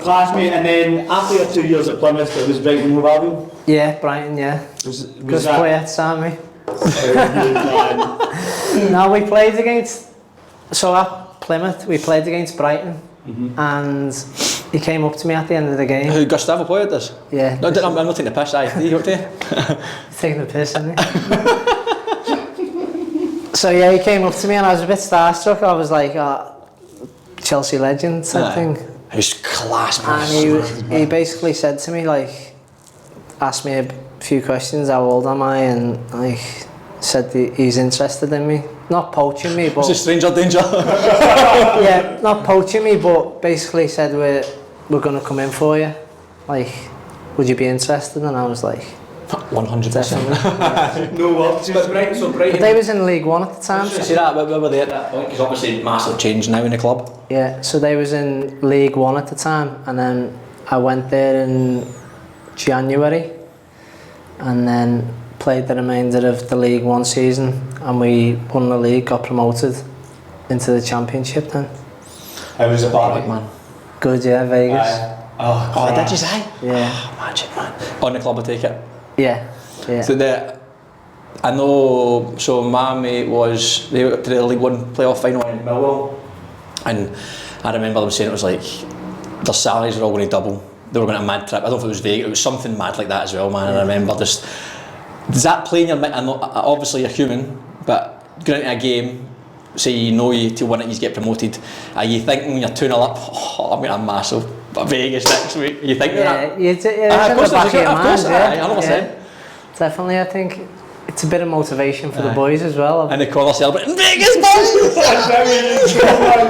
Classmate, and then after your 2 years at Plymouth, it was Brighton Hove Albion? Yeah, Brighton, yeah. Was Because that... Poyet signed me. No, we played against... So at Plymouth, we played against Brighton. And he came up to me at the end of the game. Who Gustavo Poyet does? Yeah. No, I'm not taking the piss. Aye, you okay? He's taking the piss, isn't he? So yeah, he came up to me and I was a bit starstruck. I was like, Chelsea legend type thing. He's class, man. And he basically said to me, like, asked me a few questions, how old am I, and like said he's interested in me. Not poaching me, but... Is it stranger danger? Yeah, not poaching me, but basically said we're going to come in for you. Like, would you be interested? And I was like... 100%. Definitely. No work. But Brighton... They was in League One at the time. See that, where were they at that point? Because obviously massive change now in the club. Yeah, so they was in League One at the time, and then I went there in January, and then played the remainder of the League One season, and we won the league, got promoted into the Championship then. How was the party? Man. Good, yeah, Vegas. Oh, did you say? Yeah. Oh, magic, man. On the club, I take it. Yeah. So I know, so my mate they went to the League One playoff final in Millwall, and I remember them saying it was like, their salaries were all going to double. They were going on a mad trip. I don't know if it was Vegas, it was something mad like that as well, man. And I remember just, does that play in your mind? I know, obviously you're human, but going into a game, say you know you to win it, you get promoted, are you thinking when you're 2-0 up, oh, I'm going to have massive Vegas next week? Are you thinking that? It's in the back of your mind, yeah. 100%. Definitely, I think it's a bit of motivation for the boys as well. And they call us celebrating Vegas, boys!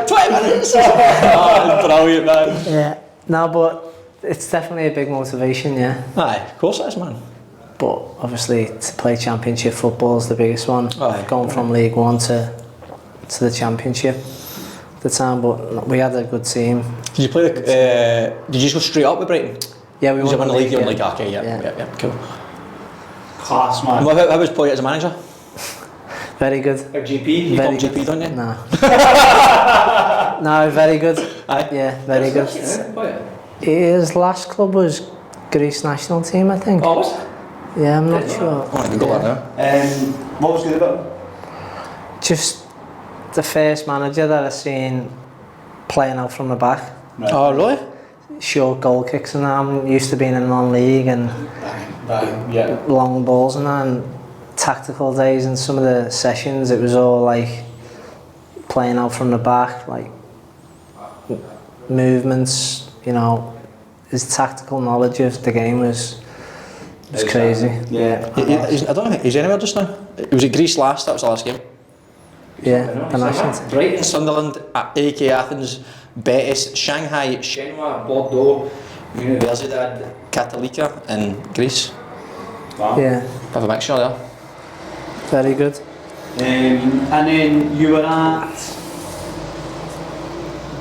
20 minutes! Oh, brilliant, man. Yeah, no, but it's definitely a big motivation, yeah. Aye, of course it is, man. But obviously, to play Championship football is the biggest one. Going from League One to the Championship at the time, but we had a good team. Did you play did you just go straight up with Brighton? Yeah, we Did you won win the league? You won the yeah. league, okay, yeah, cool. Class, man. And how was Poyet as a manager? Very good. Or GP? You call him GP, don't you? No. No, very good. Aye. Yeah, very good. His last club was Greece national team, I think. Oh, was it? Yeah, I'm not sure. Oh, I can go that now. What was good about him? Just the first manager that I've seen playing out from the back. Right. Oh, really? Short goal kicks and that. I'm used to being in non-league and Yeah. long balls and that, and tactical days and some of the sessions it was all like playing out from the back, like movements, you know. His tactical knowledge of the game was crazy. Yeah. I don't think he's anywhere just now. It was at Greece last, that was the last game. Yeah, the national team. Brighton, Sunderland, AK Athens, Betis, Shanghai, Shenhua, Bordeaux, Universidad Católica in Greece. Wow. Yeah, Bit of a mixture there. very good. And then you were at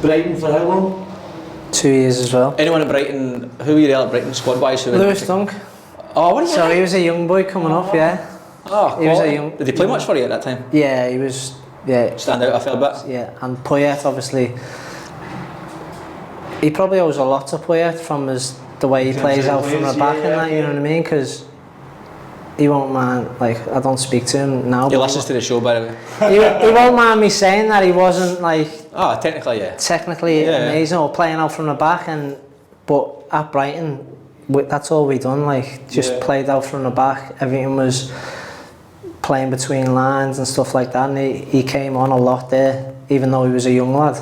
Brighton for how long? 2 years as well. Anyone at Brighton, who were you there at Brighton squad wise? Lewis Dunk. Oh, what are you? So he was a young boy coming up, yeah. Oh, he was a quality. young- Did he play much for you at that time? Yeah, he was, yeah. Stand out a fair bit? Yeah, and Poyet obviously, he probably owes a lot to Poyet from the way he plays out from the back and that, you know what I mean? Because he won't mind, like, I don't speak to him now. He but listens to the show, by the way. he won't mind me saying that he wasn't, like, Oh, technically, yeah. technically amazing or playing out from the back, but at Brighton, that's all we done, like, just played out from the back. Everything was playing between lines and stuff like that, and he came on a lot there, even though he was a young lad.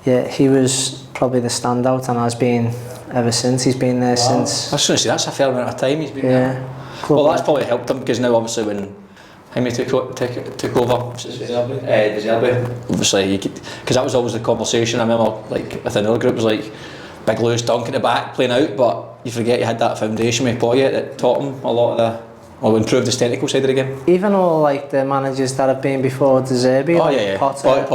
Yeah, he was probably the standout and has been ever since. He's been there since. I was going to say, that's a fair amount of time he's been there. Club. Well, that's probably helped him because now, obviously, when Jaime took over, Deserbi, obviously, because that was always the conversation. I remember, like, within our group, was like, big Lewis Dunk in the back playing out, but you forget you had that foundation with Poyet that taught him a lot of improved his technical side of the game. Even all like the managers that have been before Deserbi, Potter,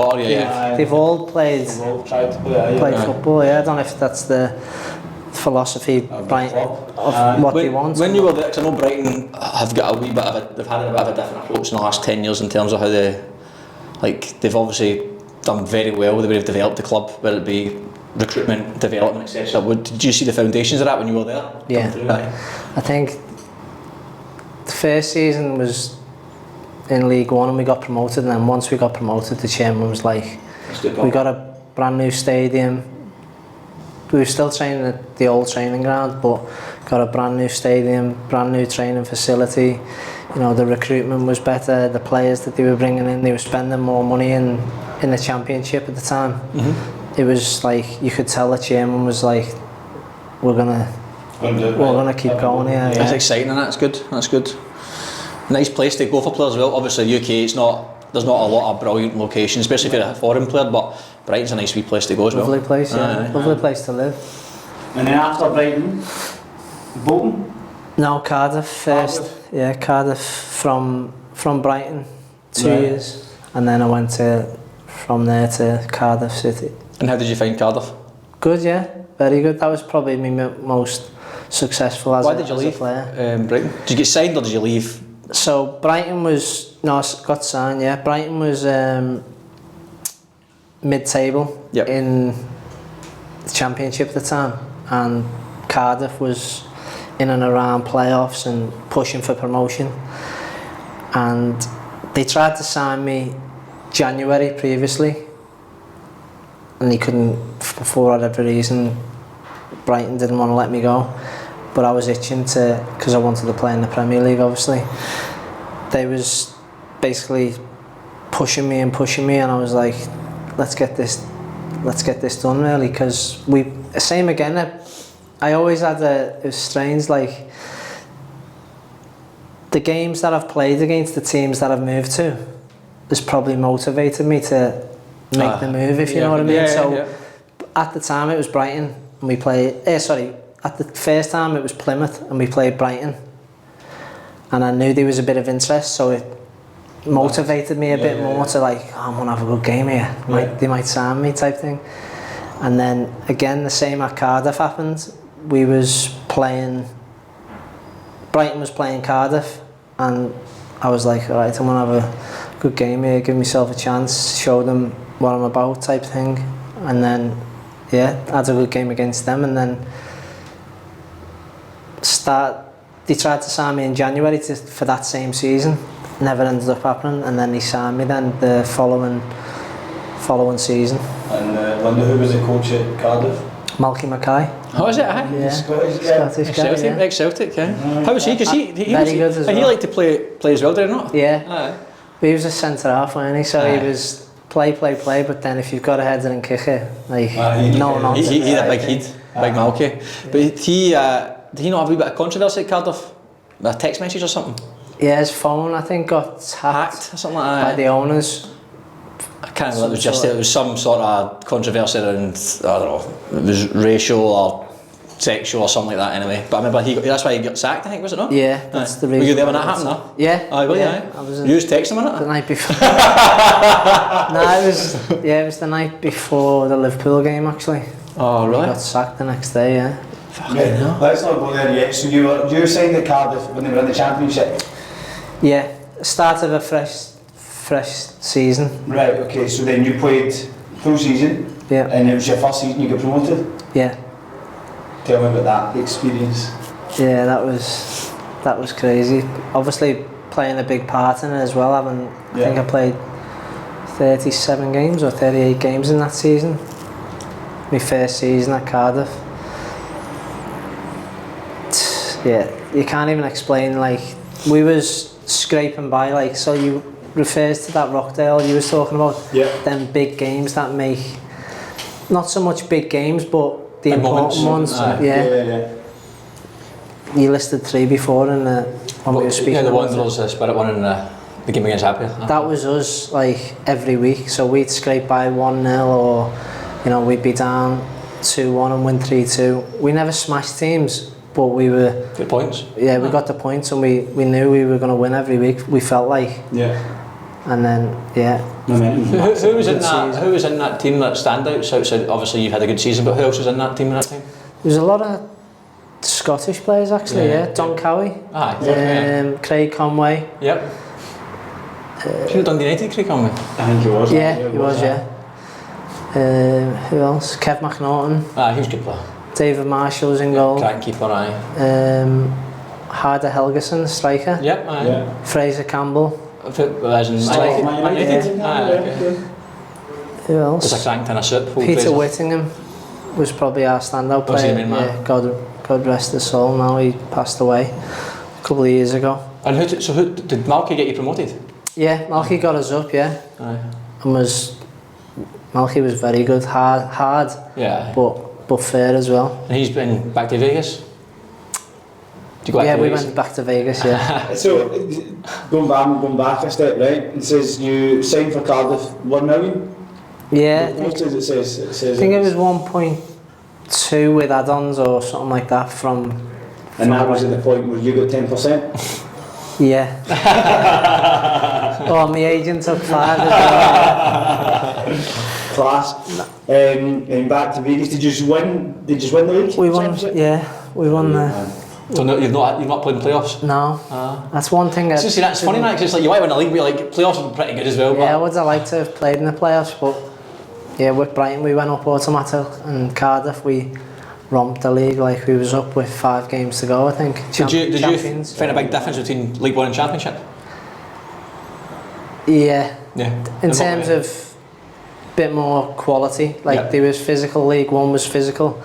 they've all played. They've all tried to play Football. Yeah, I don't know if that's the philosophy of what they want. When you were there, because I know Brighton have got a wee bit of they've had a bit of a different approach in the last 10 years in terms of how they've obviously done very well the way they've developed the club, whether it be recruitment, development, etc. Did you see the foundations of that when you were there? Yeah, I think the first season was in League One and we got promoted, and then once we got promoted, the chairman was like, we got a brand new stadium. We were still training at the old training ground, but got a brand new stadium, brand new training facility. You know, the recruitment was better, the players that they were bringing in, they were spending more money in the championship at the time. It was like, you could tell the chairman was like, we're gonna keep going here. It's exciting and that's good. Nice place to go for players as well. Obviously UK, there's not a lot of brilliant locations, especially if you're a foreign player, but Brighton's a nice wee place to go as well. Lovely place, lovely place to live. And then after Brighton, Bolton? No, Cardiff first. Yeah, Cardiff from Brighton, 2 years, and then I went from there to Cardiff City. And how did you find Cardiff? Good, yeah, very good. That was probably my most successul as a player. Why did you leave Brighton? Did you get signed or did you leave? So Brighton was, no, I got signed, yeah. Brighton was mid-table in the Championship at the time, and Cardiff was in and around playoffs and pushing for promotion. And they tried to sign me January previously, and he couldn't, for whatever reason. Brighton didn't want to let me go, but I was itching because I wanted to play in the Premier League, obviously. They was basically pushing me, and I was like, let's get this done, really, because same again. I always had it was strange, like, the games that I've played against the teams that I've moved to has probably motivated me to make the move, if you know what I mean. At the time it was Brighton, and we played, at the first time it was Plymouth and we played Brighton, and I knew there was a bit of interest, so it motivated me a bit more to like, oh, I'm gonna have a good game here, they might sign me type thing. And then again the same at Cardiff happened. Brighton was playing Cardiff, and I was like, alright, I'm gonna have a good game here, give myself a chance, show them what I'm about type thing. And then I had a good game against them, and then they tried to sign me in January for that same season. Never ended up happening, and then they signed me then the following season. And Linda, who was the coach at Cardiff? Malky Mackay. Oh, is it? Yeah. Scottish guy. Scottish guy, Ex-Celtic, yeah. How was he? Because he very good as well. He liked to play as well, did he not? Yeah. Aye. But he was a centre half, wasn't he? So he was play, but then if you've got a header and kick it, like, He had a big head, big Malky. But did he not have a wee bit of controversy at Cardiff? A text message or something? Yeah, his phone, I think, got hacked or something like that. by the owners. I can't remember, it was some sort of controversy around, I don't know, it was racial or sexual or something like that anyway. But I remember that's why he got sacked, I think, was it not? Yeah, that's the reason. Were you there when that happened though? Yeah. Oh, were you? yeah. I was You just texted him on it? the night before. It was the night before the Liverpool game actually. Oh, really? I got sacked the next day, yeah. Yeah, let's not go there yet. So you were signed at Cardiff when they were in the Championship? Yeah, start of a fresh season. Right, okay, so then you played full season, Yeah. and it was your first season you got promoted? Yeah. Tell me about that experience. Yeah, that was crazy. Obviously playing a big part in it as well. I think I played 37 games or 38 games in that season. My first season at Cardiff. Yeah, you can't even explain, like, we was scraping by, like, so you refers to that Rockdale you was talking about, them big games that make, not so much big games, but the important ones. Yeah. You listed 3 before in the when we were speaking. Yeah, the about Wanderers, the Spirit one, and the game against Happy. That was us, like, every week. So we'd scrape by 1-0, or we'd be down 2-1 and win 3-2. We never smashed teams, but we were good points. Yeah, we got the points, and we knew we were going to win every week. We felt like. Yeah. And then Who was in that? Who was in that team that standouts outside? Obviously, you've had a good season, but who else was in that team at that time? There's a lot of Scottish players actually. Yeah, Don Cowie. Craig Conway. Yep. He was Dundee United, Craig Conway. I think he was. Yeah, he was. Yeah. Who else? Kev McNaughton. He was a good player. David Marshall was in goal. Cracking keeper, Harder Helgeson, striker. Yep. Fraser Campbell. As in Man United. Who else? Just a cranked in a soup. Peter Whittingham was probably our standout player. Was he the main man? Yeah, God rest his soul. Now he passed away a couple of years ago. And who did Malky get you promoted? Yeah, Malky got us up. Yeah. Aye. And Malky was very good, hard. Yeah. But fair as well. And he's been back to Vegas? Did you go back to Vegas? Went back to Vegas, yeah. So, going back a step, right? It says you signed for Cardiff 1 million? Yeah. What does it say? I think it was 1.2 with add-ons or something like that from And that was at the point where you got 10%? Yeah. Oh, my agent took 5 as well. Class. And back to Vegas, did you win the league? We won, yeah, we won the... So no, you've not played in playoffs? No. That's one thing that... See, that's funny, because it's like you might win a league, but like playoffs are pretty good as well. Yeah, I would have liked to have played in the playoffs, but yeah, with Brighton we went up automatic, and Cardiff we romped the league, like we was up with 5 games to go, I think. Did you find a big difference between League One and Championship? Yeah. Yeah. In terms of bit more quality, like there was physical, League One was physical.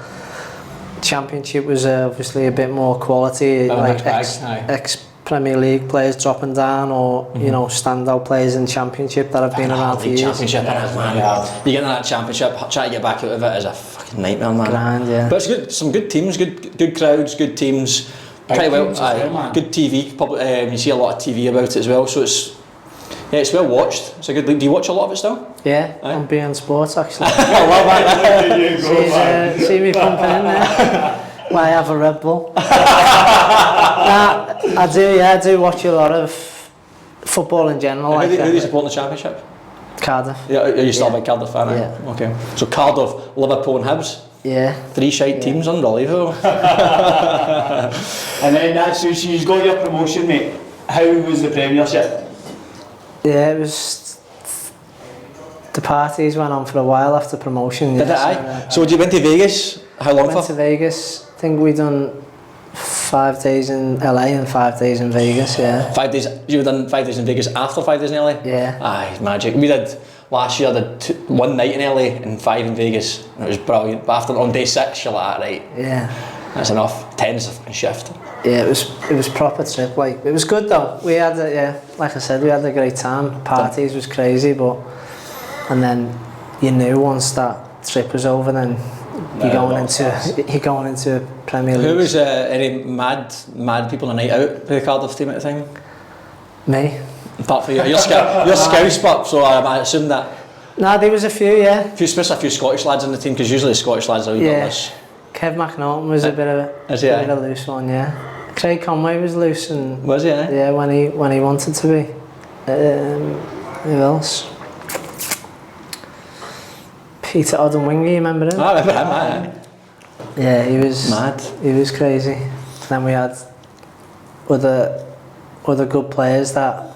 Championship was obviously a bit more quality, like ex-Premier League players dropping down, or standout players in Championship that have been around for years. Championship, man. You get in that Championship, try to get back out of it is a fucking nightmare, man. Grand, yeah. But it's good, some good teams, good crowds, good teams. Pretty well, good TV. You see a lot of TV about it as well, so it's well watched. It's a good league. Do you watch a lot of it still? Yeah, on BN Sports actually. I love that. See me pumping in there. Well, I have a Red Bull. I do watch a lot of football in general. Who do you support in the Championship? Cardiff. Yeah, are you still a big Cardiff fan? Yeah. Okay. So Cardiff, Liverpool and Hibs? Yeah. 3 shite teams, unbelievable. And then so you've got your promotion, mate. How was the Premiership? Yeah, it was... The parties went on for a while after promotion. Did it, So you went to Vegas? How long for? Went to Vegas. I think we done 5 days in LA and 5 days in Vegas, yeah. 5 days, you done 5 days in Vegas after 5 days in LA? Yeah. Aye, magic. We did, last year I did 1 night in LA and 5 in Vegas, and it was brilliant. But after, on day 6, you're like, right, yeah, that's enough. 10's a fucking shift. Yeah, it was proper trip, like, it was good though. We had, like I said, we had a great time. Parties was crazy, but, and then you knew once that trip was over, then you're going into a Premier League. Who was any mad people on a night out for the Cardiff team at the time? Me. Apart from you're Scouse, but so I assume that. No, there was a few, yeah. Especially a few Scottish lads in the team, because usually the Scottish lads are a wee bit less. Kev McNaughton was a bit of a loose one, yeah. Craig Conway was loose and was he? Yeah, when he wanted to be. Who else? Peter Oddenwinger, you remember him? I remember him. Yeah, he was mad. He was crazy. Then we had other good players that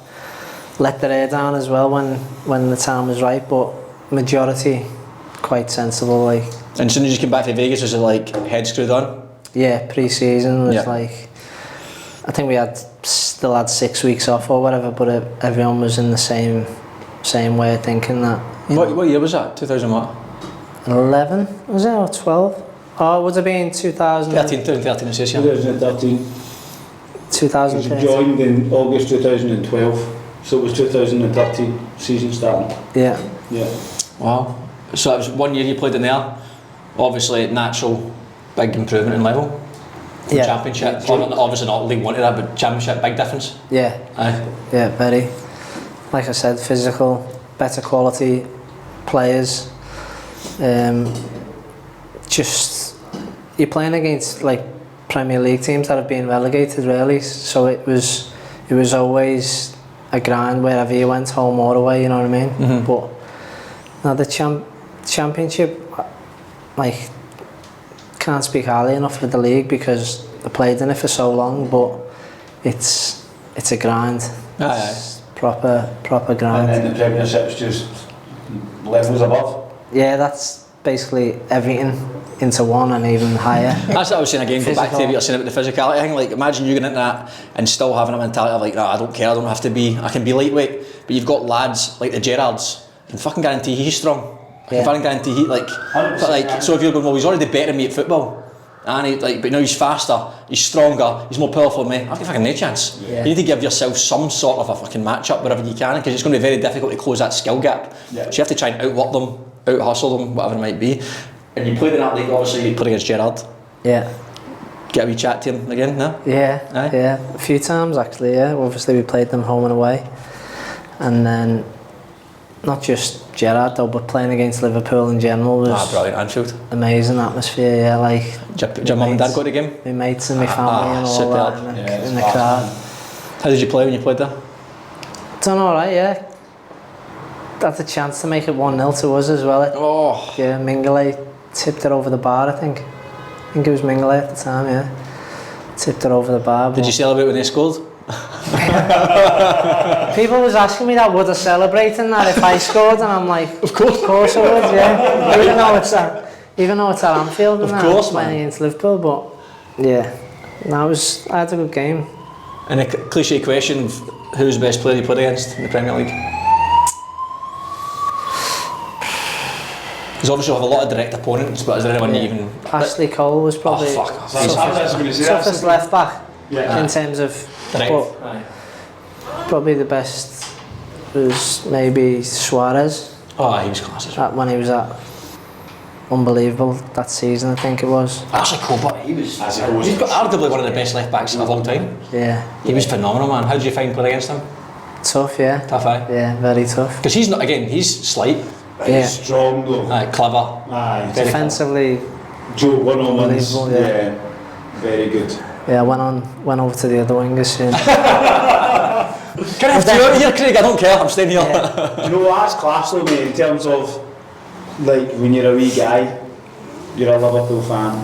let their hair down as well when the time was right, but majority quite sensible. Like. And as soon as you came back to Vegas, was it like head screwed on? Yeah, pre-season was like. I think we still had 6 weeks off or whatever, but everyone was in the same way of thinking that. What year was that? 2000 what? 11 was it or 12? Oh, it would have been 2013. 2013 it says, yeah. 2013. 2013. You joined in August 2012, so it was 2013 season starting. Yeah. Wow. So that was 1 year you played in there. Obviously, natural big improvement in level. Yeah. Championship, obviously not League One to that, but Championship, big difference. Yeah. Aye. Yeah, very. Like I said, physical, better quality players. Just you're playing against like Premier League teams that have been relegated, really. So it was always a grind wherever you went, home or away. You know what I mean? Mm-hmm. But now the Championship, like. Can't speak highly enough of the league because I played in it for so long, but it's a grind. It's proper grind. And then the Premiership's just levels above. Yeah, that's basically everything into one and even higher. That's what I was saying again, go back to what you were saying about the physicality thing. Like, imagine you getting into that and still having a mentality of like, I don't care, I can be lightweight. But you've got lads like the Gerrards, and fucking guarantee he's strong. I can guarantee he like, so if you're going, well, he's already better than me at football, and but now he's faster, he's stronger, he's more powerful than me. I've got fucking no chance. Yeah. You need to give yourself some sort of a fucking match up wherever you can, because it's going to be very difficult to close that skill gap. Yeah. So you have to try and outwork them, out-hustle them, whatever it might be. And you played in that league, obviously you played against Gerrard. Yeah. Get a wee chat to him again, no? Yeah. Aye? Yeah, a few times actually. Yeah, obviously we played them home and away, and then. Not just Gerrard though, but playing against Liverpool in general was brilliant. Anfield, amazing atmosphere. Yeah, like. Did your mum and dad go to the game? My mates and my family and all that in the crowd. How did you play when you played there? Done all right, yeah. Had the chance to make it 1-0 to us as well. Yeah, Mingale tipped it over the bar. I think it was Mingale at the time. Yeah, tipped it over the bar. Did you celebrate when they scored? People was asking me that, would I celebrate in that if I scored, and I'm like, of course I would, yeah. Even though it's at Anfield and playing against Liverpool, but yeah, I had a good game. And a cliche question: who's the best player you played against in the Premier League? Because obviously we have a lot of direct opponents, but is there anyone you even? Ashley Cole was probably toughest left back in terms of. Probably the best was maybe Suarez. Oh, he was class as well. When he was at unbelievable that season, I think it was. Actually, cool, but he's arguably one of the best left backs of all time. Yeah. He was phenomenal, man. How did you find playing against him? Tough, yeah. Tough, eh? Yeah, very tough. Because he's not, again, he's slight. He's strong though. Clever. Defensively. Joe, one-on-ones. Yeah. Very good. Yeah, I went over to the other wingers soon. Can I have two out here, Craig? I don't care, I'm staying here. Yeah. You know, that's class though, mate, in terms of, like, when you're a wee guy, you're a Liverpool fan.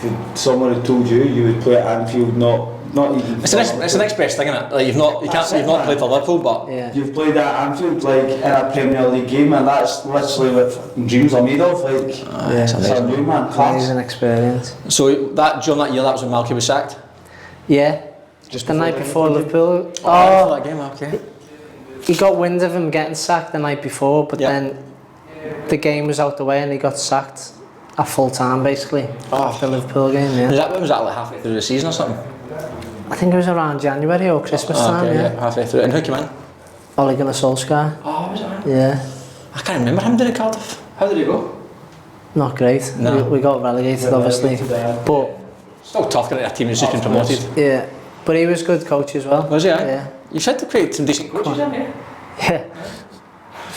If someone had told you would play at Anfield, not even. It's the next best thing, isn't it? Like, you've not played for Liverpool, but you've played at Anfield, like, in a Premier League game, and that's literally what dreams are made of. Like, it's amazing, man. Class. Amazing experience. So during that year, that was when Malky was sacked. Yeah. Just the night before Liverpool. Oh, that game, okay. He got wind of him getting sacked the night before, but then the game was out the way and he got sacked at full time basically after the Liverpool game. Yeah. Was that like halfway through the season or something? I think it was around January or Christmas time. Yeah, halfway through. And who came in? Ole Gunnar Solskjaer. Oh, was it? Yeah. I can't remember him doing Cardiff. How did he go? Not great. No. We got relegated, obviously, but still tough getting a team that's just been promoted. Yeah. But he was a good coach as well. Was he? Yeah. You said to create some decent coaches, didn't you? Yeah.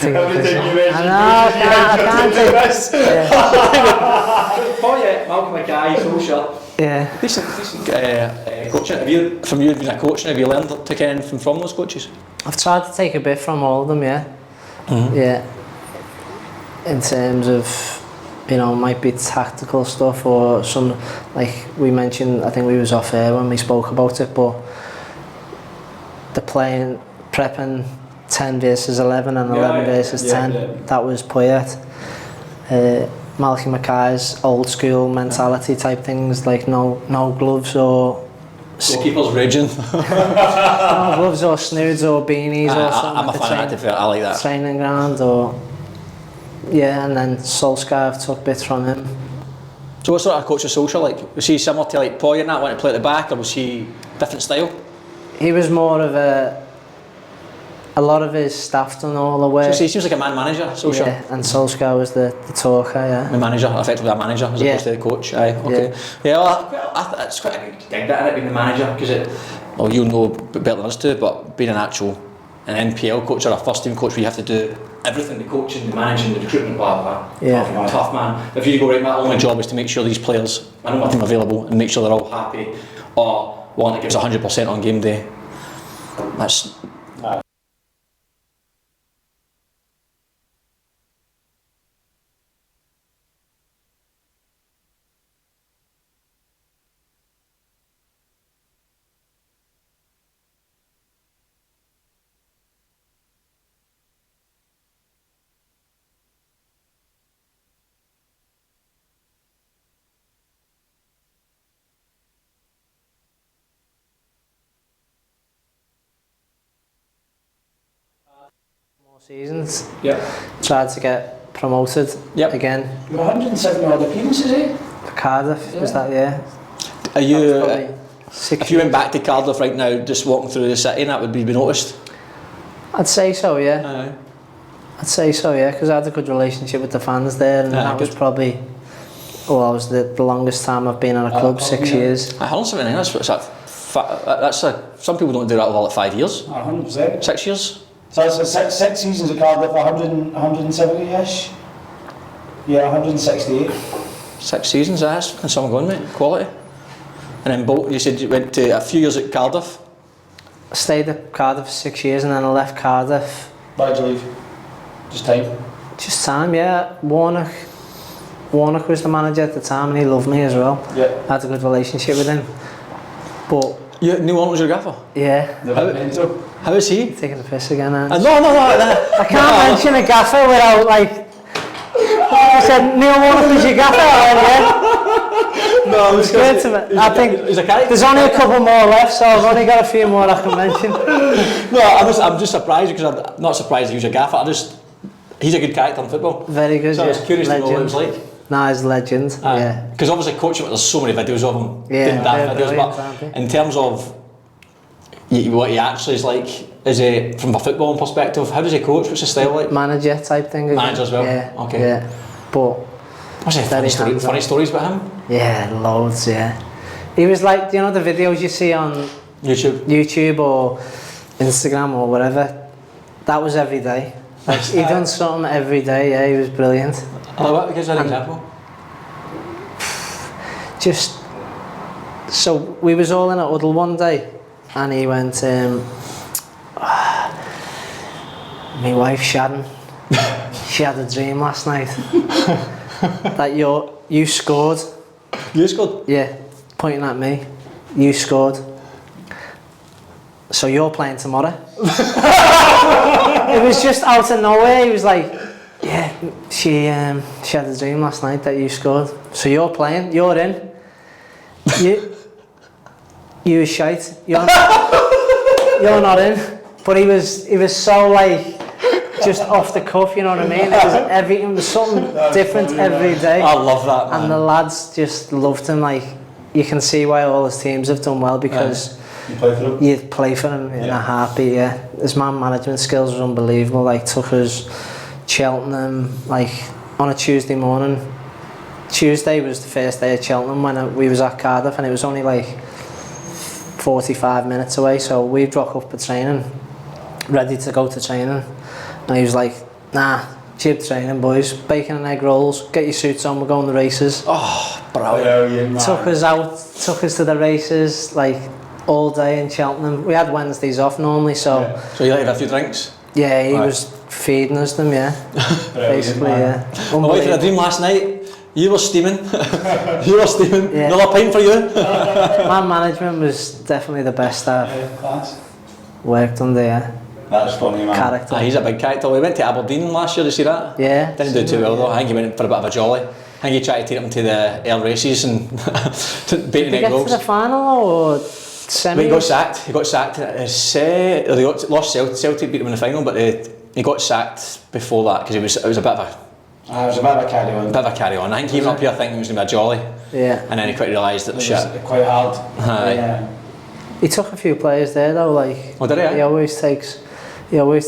Everything you mentioned. I can't do this. Oh yeah, Malcolm Mackay, social. Yeah. Decent coaching. From you being a coach, have you learned to take anything from those coaches? I've tried to take a bit from all of them, yeah. Yeah. In terms of, might be tactical stuff or some, like we mentioned, I think we was off air when we spoke about it, but the prepping 10 versus 11 and 11 versus 10, that was Poyet. Malcolm Mackay's old school mentality type things, like no gloves or goalkeepers raging. no gloves or snoods or beanies or something. I'm a fan of it, I like that. Training ground or and then Solskjaer, I've took bits from him. So what sort of coach was Solskjaer like? Was he similar to like Poyet and that, wanting to play at the back, or was he different style? He was more of a lot of his staff done all the work. So he seems like a man manager, Solskjaer. Yeah, and Solskjaer was the talker, yeah. The manager, effectively a manager as opposed to the coach. Aye, okay. Yeah, well, it's quite a good dig that, it being the manager, because you'll know better than us too, but being an NPL coach or a first team coach where you have to do everything, the coaching, the managing, the recruitment, blah blah blah. Yeah. Tough man. If you go, right, my only job is to make sure these players, I know my team available and make sure they're all happy, or one that gives 100% on game day. That's seasons. yeah. Tried to get promoted again. You're 170 odd appearances, eh? Cardiff, was that, yeah. Are you, If you went back to Cardiff right now, just walking through the city, and that would be noticed? I'd say so, yeah. Aye. I'd say so, yeah, because I had a good relationship with the fans there, and that was probably, that was the longest time I've been at a club, 6 years. 179, some people don't do that all at 5 years. 100%. 6 years. So it's six seasons at Cardiff, 170-ish. Yeah, 168. 6 seasons, that's someone going, mate. Quality. And then Bolton, you said you went to a few years at Cardiff. I stayed at Cardiff for 6 years and then I left Cardiff. Why'd you leave? Just time? Just time, yeah. Warnock was the manager at the time and he loved me as well. Yeah. I had a good relationship with him. But Neil Warnock was your gaffer? yeah. How is he? Taking the piss again, Ange. No. I can't mention a gaffer without I said Neil Warnock was your gaffer, yeah. No, it's good to me. I think he's a character. There's only a couple more left, so I've only got a few more I can mention. No, I'm just surprised, because I'm not surprised he was a gaffer. He's a good character in football. Very good. So I was curious to know what it was like. Nah, he's a legend. Yeah. Because obviously coaching, there's so many videos of him doing that videos, but in terms of what he actually is like, from a footballing perspective, how does he coach? What's his style like? Manager type thing. Manager as well? Yeah. Okay. Yeah. But what's it, funny stories about him? yeah, loads, yeah. He was like, the videos you see on YouTube or Instagram or whatever, that was every day. Like, he done something every day, yeah, he was brilliant. What? Give us an example. Just, so we was all in a huddle one day and he went, my wife Sharon, she had a dream last night that you scored. You scored? Yeah, pointing at me. You scored. So you're playing tomorrow. It was just out of nowhere. He was like, yeah, she had a dream last night that you scored. So you're playing, you're in. You was shite. You're not in. But he was so like just off the cuff, you know what I mean? It was something different every day. I love that, man. And the lads just loved him. Like, you can see why all his teams have done well, because you play for him. You play for him in a heartbeat. Yeah, his man management skills were unbelievable. Like, took us Cheltenham like on a Tuesday morning. Tuesday was the first day at Cheltenham when we was at Cardiff, and it was only like 45 minutes away. So we rock up for training, ready to go to training, and he was like, "Nah, Jib training, boys. Bacon and egg rolls. Get your suits on. We're going to the races. Oh, brilliant. Took us to the races like all day in Cheltenham. We had Wednesdays off normally, so. So you like to have a few drinks? Yeah, he was feeding us them. Yeah, basically. Yeah. My wife had a dream last night. You were steaming. You were steaming. Yeah. Another pint for you. Man management was definitely the best I've worked under. Yeah. That's funny, man. Character. He's a big character. We went to Aberdeen last year, did you see that? Yeah. Didn't do too well though. I think he went for a bit of a jolly. I think he tried to take him to the air races and baiting Did he egg get rolls. to the final or semi? But he got sacked. He got sacked. They lost Celtic beat him in the final, but he got sacked before that because it was a bit of a It was a bit of a carry on. bit of a carry on. I think he went up here thinking he was going to be a jolly, Yeah. and then he quickly realised that It shit. was quite hard. Aye. Yeah. He took a few players there though. Like Oh, did he? he always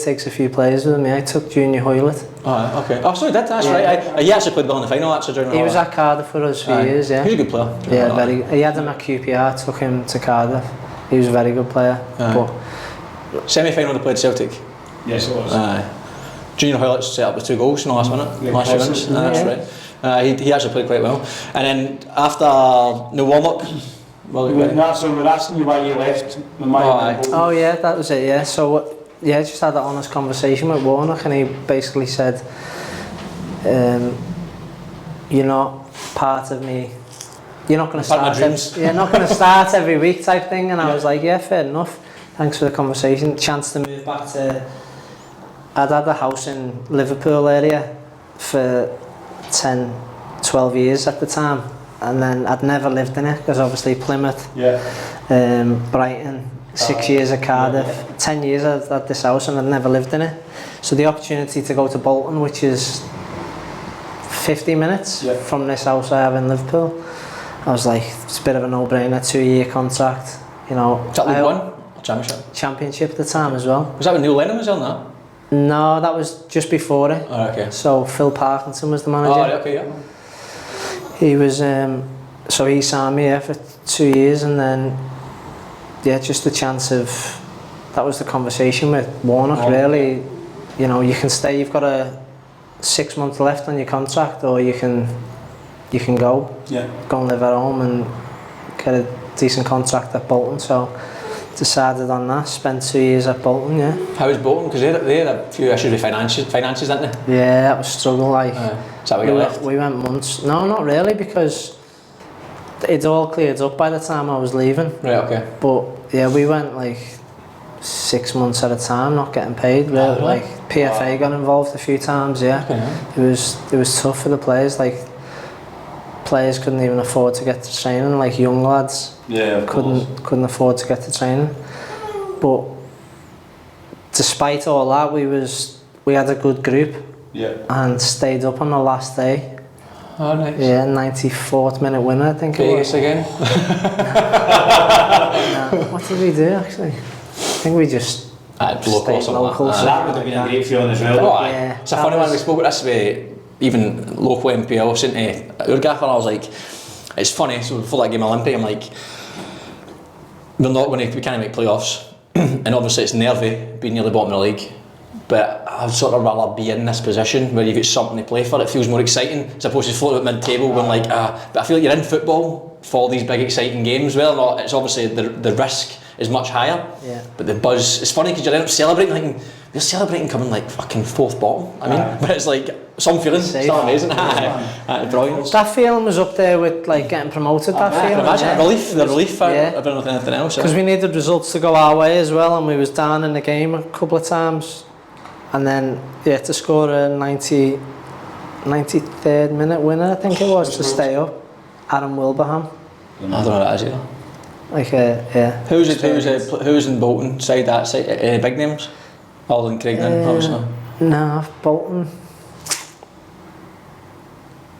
takes a few players with him. Yeah, he took Junior Hoylett. Oh, okay. Oh, so he did. That's Yeah. right. He actually played well in the final. Actually, during the He was whole- at Cardiff for us for Aye. years. Yeah. He was a good player. Yeah, very. He had him at QPR. Took him to Cardiff. He was a very good player. Aye. But Semi-final they played Celtic. Yes, it was. Aye. Junior Hoylett set up with 2 goals in the last minute. Yeah, Last few close. minutes. That's Yeah. right. He actually played quite well. And then after no warm-up, well, So we're asking you why you left. Aye. oh yeah, that was it. Yeah. So yeah, just had that honest conversation with Warnock, and he basically said, "You're not part of me. You're not going to Part of my start. dreams." You're not going to start every week type thing." And I was like, "Yeah, fair enough. Thanks for the conversation. Chance to move back to." I'd had a house in Liverpool area for 10, 12 years at the time, and then I'd never lived in it because obviously Plymouth, Yeah. Brighton, 6 years at Cardiff, 10 years at this house, and I'd never lived in it. So the opportunity to go to Bolton, which is 50 minutes Yeah. from this house I have in Liverpool, I was like, it's a bit of a no-brainer, 2-year contract, you know. was that League One or Championship? Championship at the time as well. Was that when Neil Lennon was on that? No, that was just before it. Oh, okay. So Phil Parkinson was the manager. Oh, right, okay, yeah. He was, so he signed me for 2 years, and then, yeah, just the chance of, that was the conversation with Warnock, really. You know, you can stay, you've got a 6 months left on your contract, or you can go and live at home and get a decent contract at Bolton. So decided on that, spent 2 years at Bolton, yeah. How was Bolton? Because they had a few issues with finances, didn't they? Yeah, that was struggle, like. Is that why you left? We went months. No, not really, because it's all cleared up by the time I was leaving. Right, okay. But yeah, we went like 6 months at a time, not getting paid. Really. Oh, really? Like PFA got involved a few times. Yeah, Okay, yeah. it was tough for the players. Like players couldn't even afford to get to training. Like young lads couldn't afford to get to training. But despite all that, we had a good group. Yeah. And stayed up on the last day. Oh, nice. Yeah, 94th minute winner, I think it Vegas was. again? What did we do actually? I think we just Local or stayed something local. like So that would have been a great feeling as well. Oh, aye. Yeah, It's a that funny one. We was- spoke about this with even local NPL saying to our gaffer, I was like, it's funny. So before that game Olympic, I'm like, we can't make playoffs, and obviously it's nervy being near the bottom of the league. But I'd sort of rather be in this position where you've got something to play for. It feels more exciting as opposed to floating at mid-table when like, but I feel like you're in football for these big exciting games. Well, not it's obviously the risk is much higher. Yeah. But the buzz, it's funny because you end up celebrating thinking, you're celebrating coming like fucking 4th bottom. I mean, but it's like some feeling. It's Safe. still amazing. Brilliant. That feeling was up there with like getting promoted. That I can feeling. imagine yeah. the relief Yeah. of anything else. Because we needed results to go our way as well, and we was down in the game a couple of times, and then to score a 93rd minute winner, I think it was, to stay up. Adam Wilbraham. I don't know what that is either. Like yeah. Who's in Bolton side that side? Any big names? Other than Craig Noone, obviously. No, Bolton.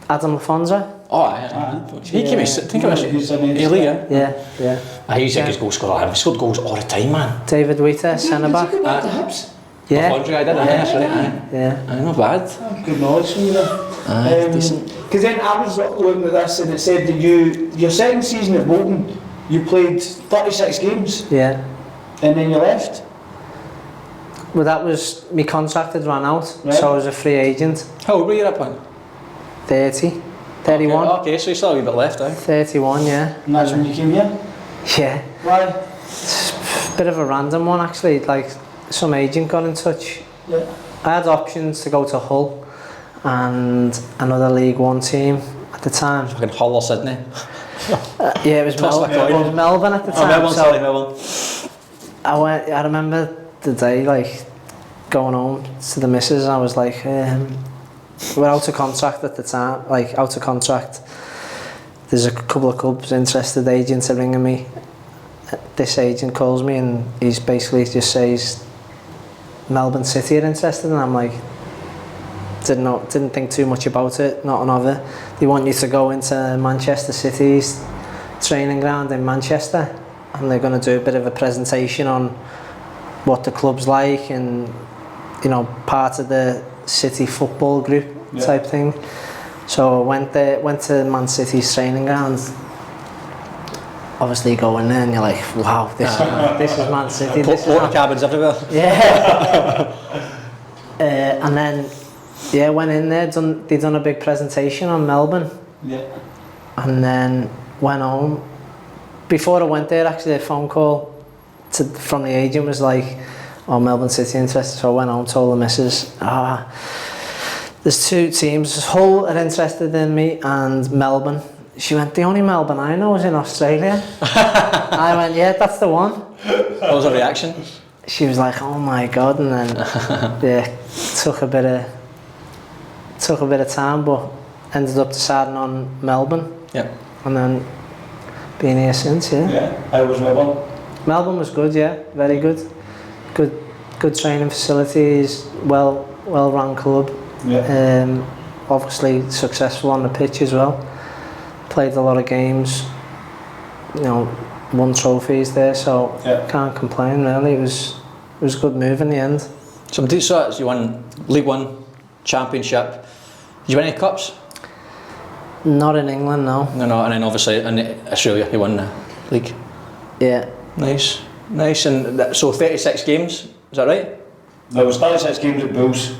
Adam Lafonza. Oh, aye. He came in, think of He's it, amazing. A-League, Yeah. he's a good goal scorer. He scored goals all the time, man. David Wheater, centre back. Yeah. Laundry, I did, that's right, aye. Yeah. Aye, not bad. Good knowledge from you there. Aye, decent. Because then I was looking at this and it said that your second season at Bolton, you played 36 games Yeah. and then you left. Well, that was, my contract had run out, Right. so I was a free agent. How old were you at that point? 30, 31. Okay, so you still have a wee bit left, eh? 31, yeah. And that's when you came here? Yeah. Why? Bit of a random one actually, like some agent got in touch. Yeah. I had options to go to Hull and another League One team at the time. Fucking Hull or Sydney. Yeah, it was, Toss the coin. it was Melbourne at the Oh, time. Melbourne, so sorry, Melbourne. I remember the day, like, going home to the missus, I was like, we're out of contract at the time, like, out of contract. There's a couple of clubs interested, agents are ringing me. This agent calls me and he's basically just says, Melbourne City are interested, and I'm like, didn't think too much about it, nothing of it. They want you to go into Manchester City's training ground in Manchester, and they're going to do a bit of a presentation on what the club's like and, you know, part of the City football group type thing. So I went to Man City's training ground. Obviously you go in there and you're like, wow, this is Man City. Water cabins everywhere. Yeah. And then, went in there, they done a big presentation on Melbourne. Yeah. And then went home. Before I went there, actually, a phone call from the agent was like, oh, Melbourne City interested. So I went home, told the missus, there's two teams, Hull are interested in me and Melbourne. She went, the only Melbourne I know is in Australia. I went, yeah, that's the one. What was her reaction? She was like, oh my God, and then took a bit of time, but ended up deciding on Melbourne. Yeah. And then been here since, yeah. Yeah. How was Melbourne? Melbourne was good, yeah, very good. Good training facilities, well run club. Yeah. Obviously successful on the pitch as well. Played a lot of games, you know, won trophies there, so can't complain really. It was a good move in the end. So you won League One, Championship. Did you win any cups? Not in England, no. No, and then obviously in Australia you won the league. Yeah. Nice. And so 36 games, is that right? There was 36 games at Bulls.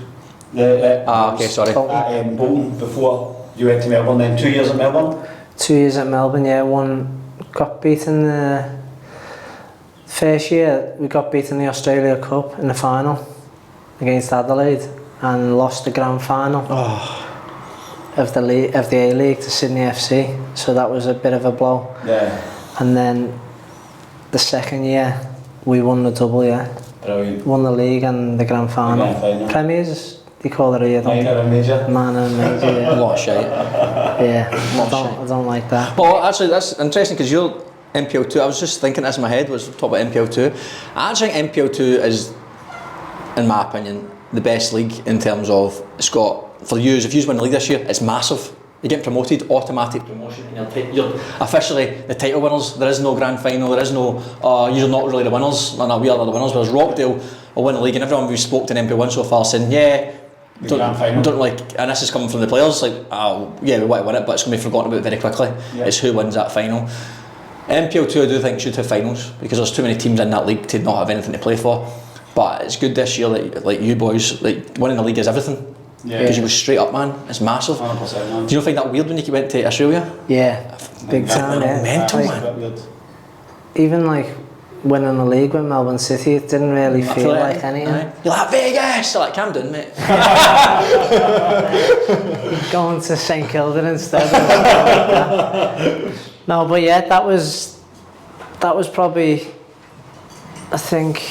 Okay, sorry. At Bolton before you went to Melbourne, then 2 years at Melbourne? 2 years at Melbourne, yeah. Got beaten the first year, we got beaten the Australia Cup in the final against Adelaide and lost the grand final of the A-League to Sydney FC, so that was a bit of a blow. Yeah. And then the second year we won the double, yeah. Brilliant. Won the league and the grand final. The grand final. Premiers, they call it a year, don't Minor and major. Minor and major, yeah. A lot of shite. Yeah, I don't like that. Well, actually, that's interesting because you're NPL 2. I was just thinking this in my head, was talk about NPL 2. I actually think NPL 2 is, in my opinion, the best league in terms of it's got, for you, if you win the league this year, it's massive. You get promoted, automatic promotion, and you're officially the title winners. There is no grand final, there is no, you're not really the winners. No, we are the winners, whereas Rockdale will win the league, and everyone we've spoken to in NPL 1 so far saying, don't like, and this is coming from the players, like, we want to win it, but it's going to be forgotten about very quickly. Yeah. It's who wins that final. NPL 2 I do think should have finals, because there's too many teams in that league to not have anything to play for. But it's good this year, like you boys, like winning the league is everything. Yeah. Because you go straight up, man. It's massive. 100%, man. Do you not find that weird when you went to Australia? Yeah, big time, yeah. Mental, like, man. Even like winning the league with Melbourne City, it didn't really feel like anything. Right. You're like, Vegas! You're like, Camden, mate. Going to St Kilda instead. No, but yeah, that was probably, I think,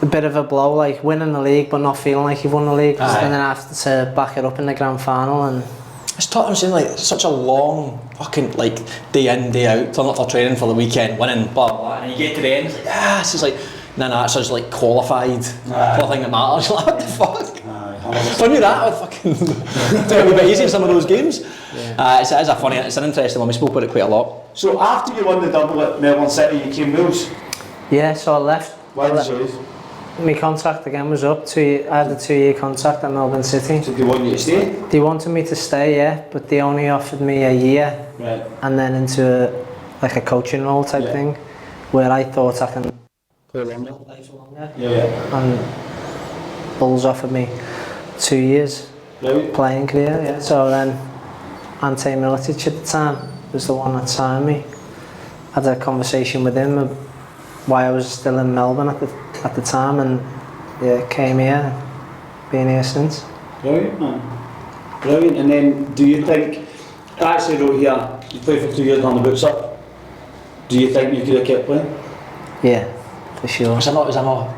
a bit of a blow, like winning the league but not feeling like you've won the league, and then after to back it up in the grand final. And it's tough, I'm saying, like, it's such a long fucking, like, day in, day out, turn up for training for the weekend, winning, blah, blah, blah, and you get to the end, it's like, it's like, it's just like qualified for the thing that matters. Like, what the fuck? If I knew that, I would fucking do it a bit easy in some of those games. Yeah. It's an interesting one, we spoke about it quite a lot. So after you won the double at Melbourne City, you came Bulls? Yeah, so I left. Why did you leave? My contract again was up. I had a 2-year contract at Melbourne City. So they want you to stay? They wanted me to stay, yeah, but they only offered me a year, right, and then into a coaching role type thing, where I thought I can And Bulls offered me 2 years playing career, yeah. So then Ante Militic at the time was the one that signed me. I had a conversation with him of why I was still in Melbourne at the time, and yeah, came here, been here since. Brilliant, man. Brilliant. And then, do you think, I actually wrote here, you played for 2 years on the boots up. Do you think you could have kept playing? Yeah, for sure. Was that not?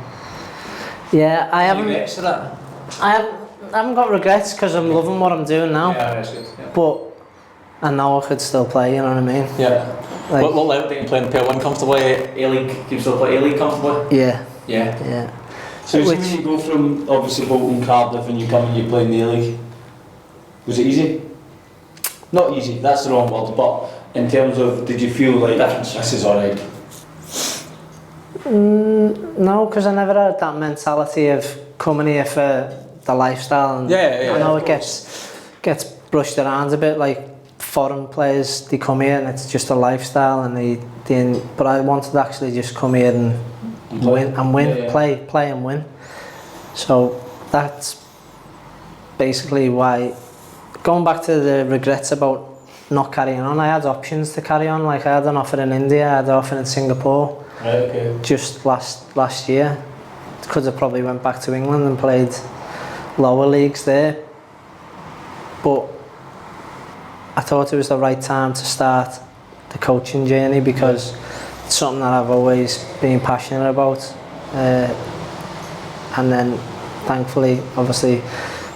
Yeah, I haven't. Regrets to that? I haven't got regrets because I'm loving what I'm doing now. Yeah, that's good. Yeah. But I know I could still play. You know what I mean? Yeah. Like, what level do you play in NPL 1 comfortably? A-League? Can you still play A-League comfortably? Yeah. Yeah. Yeah. So when you go from obviously Bolton, Cardiff, and you come and you play in the A-League, was it easy? Not easy, that's the wrong word, but in terms of, did you feel like this is alright? No, because I never had that mentality of coming here for the lifestyle. And I know it gets brushed around a bit, like foreign players, they come here and it's just a lifestyle, and but I wanted to actually just come here and win, play and win. So that's basically why. Going back to the regrets about not carrying on, I had options to carry on. Like I had an offer in India, I had an offer in Singapore. Right, okay. Just last year. Could have probably went back to England and played lower leagues there. But I thought it was the right time to start the coaching journey because it's something that I've always been passionate about. And then thankfully, obviously,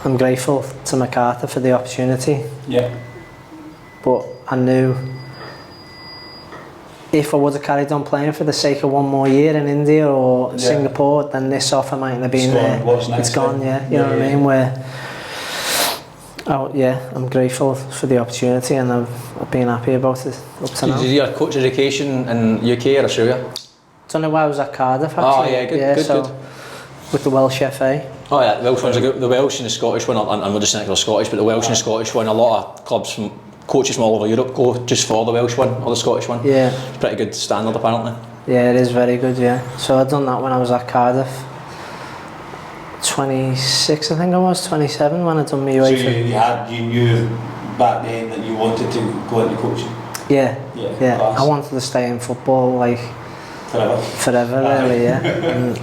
I'm grateful to MacArthur for the opportunity. Yeah. But I knew if I would have carried on playing for the sake of one more year in India or Singapore, then this offer mightn't have been there. It's gone, yeah. You know what I mean? Where, I'm grateful for the opportunity, and I've been happy about it up to now. Did you do your coach education in UK or Australia? Don't know why I was at Cardiff actually. Oh yeah, good. With the Welsh FA. Oh yeah, the Welsh one's the Welsh and the Scottish one, and we're just saying they're Scottish, but the Welsh and the Scottish one, a lot of clubs from coaches from all over Europe go just for the Welsh one or the Scottish one. Yeah. It's pretty good standard apparently. Yeah, it is very good, yeah. So I'd done that when I was at Cardiff. 26 I think I was, 27 when I'd done my UEFA. So you knew back then that you wanted to go into coaching? Yeah. Class. I wanted to stay in football like forever really, yeah. I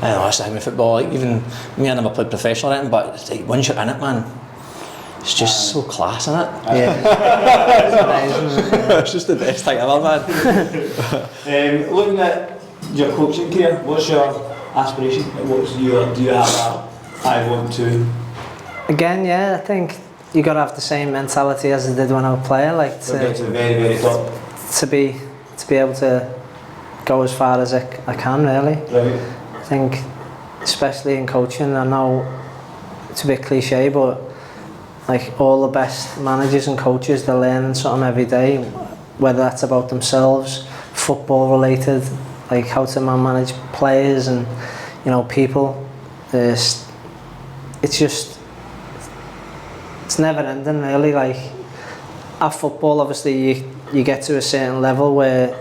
know, that's the thing with football, like even me, I never played professional or anything, but it's like once you're in it, man, it's just so class, isn't it? Yeah. It's amazing. It's just the best thing ever, man. Looking at your coaching career, what's your aspiration? Do you have I want to? Again, yeah, I think you got to have the same mentality as I did when I was playing, like to get to the very, very top. To be able to go as far as I can, really. Right. I think, especially in coaching, I know it's a bit cliche, but like all the best managers and coaches, they're learning something every day, whether that's about themselves, football related, like how to manage players and people. It's never ending really. Like at football, obviously you get to a certain level where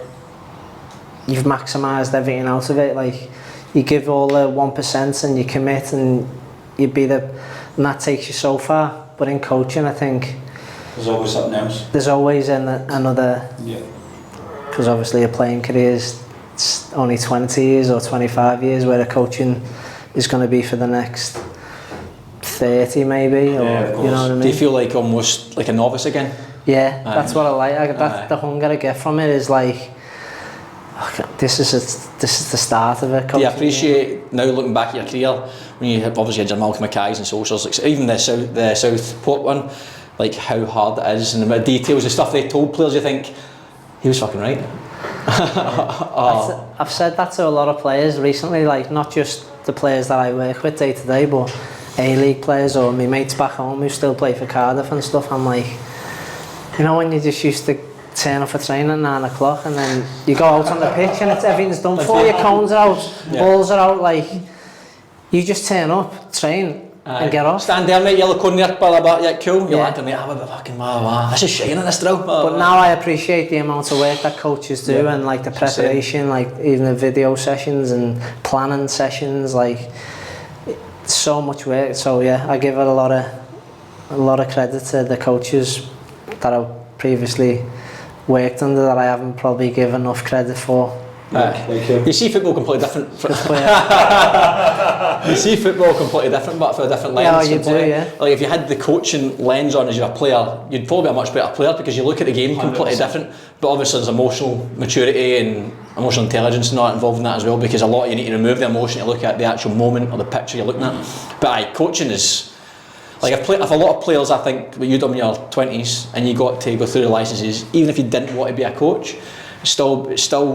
you've maximised everything out of it. Like you give all the 1% and you commit and and that takes you so far. But in coaching, I think there's always something else. There's always another. Yeah. Because obviously a playing career is only 20 years or 25 years, where the coaching is going to be for the next 30 maybe, or you know what I mean. Do you feel like almost like a novice again? Yeah, that's what I like. That's the hunger I get from it, is like, this is the start of it. Do you appreciate now looking back at your career when you obviously had your Malcolm Mackay's and socials, like even the Southport one, like how hard it is and the details, the stuff they told players, you think he was fucking right. I've said that to a lot of players recently, like not just the players that I work with day to day, but A-League players or my mates back home who still play for Cardiff and stuff. I'm like, when you just used to turn up for training at 9 o'clock and then you go out on the pitch and everything's done for you, cones are out, balls are out, like you just turn up, train, and get off. Stand there, mate, yellow cone there, blah, blah, yeah, cool. You're Yeah. like, mate, I'm a fucking wow. This is shining this drill. But now I appreciate the amount of work that coaches do and like the preparation, like even the video sessions and planning sessions, like it's so much work. So yeah, I give it a lot of credit to the coaches that I've previously worked under that I haven't probably given enough credit for. You see football completely different. You see football completely different, but for a different lens. Yeah, you do, yeah. Like if you had the coaching lens on as you're a player, you'd probably be a much better player because you look at the game completely 100%. different. But obviously there's emotional maturity and emotional intelligence and all that involved in that as well, because a lot you need to remove the emotion to look at the actual moment or the picture you're looking at. But coaching is like if a lot of players, I think, what you done in your 20s and you got to go through the licenses, even if you didn't want to be a coach, still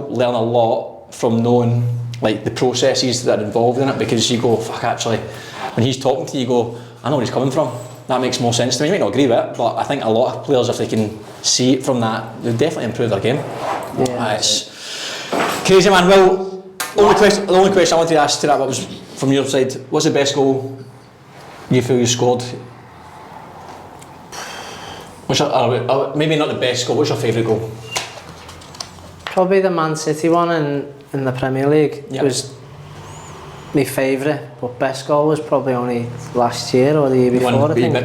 learn a lot from knowing like the processes that are involved in it, because you go, fuck, actually when he's talking to you, you go, I know where he's coming from, that makes more sense to me. You might not agree with it, but I think a lot of players, if they can see it from that, they'll definitely improve their game. It's crazy, man. Well, the only question I wanted to ask to that was from your side, what's the best goal you feel you scored? Maybe not the best goal, what's your favourite goal? Probably the Man City one in the Premier League. Yep. Was my favourite, but best goal was probably only last year or the year before, I think.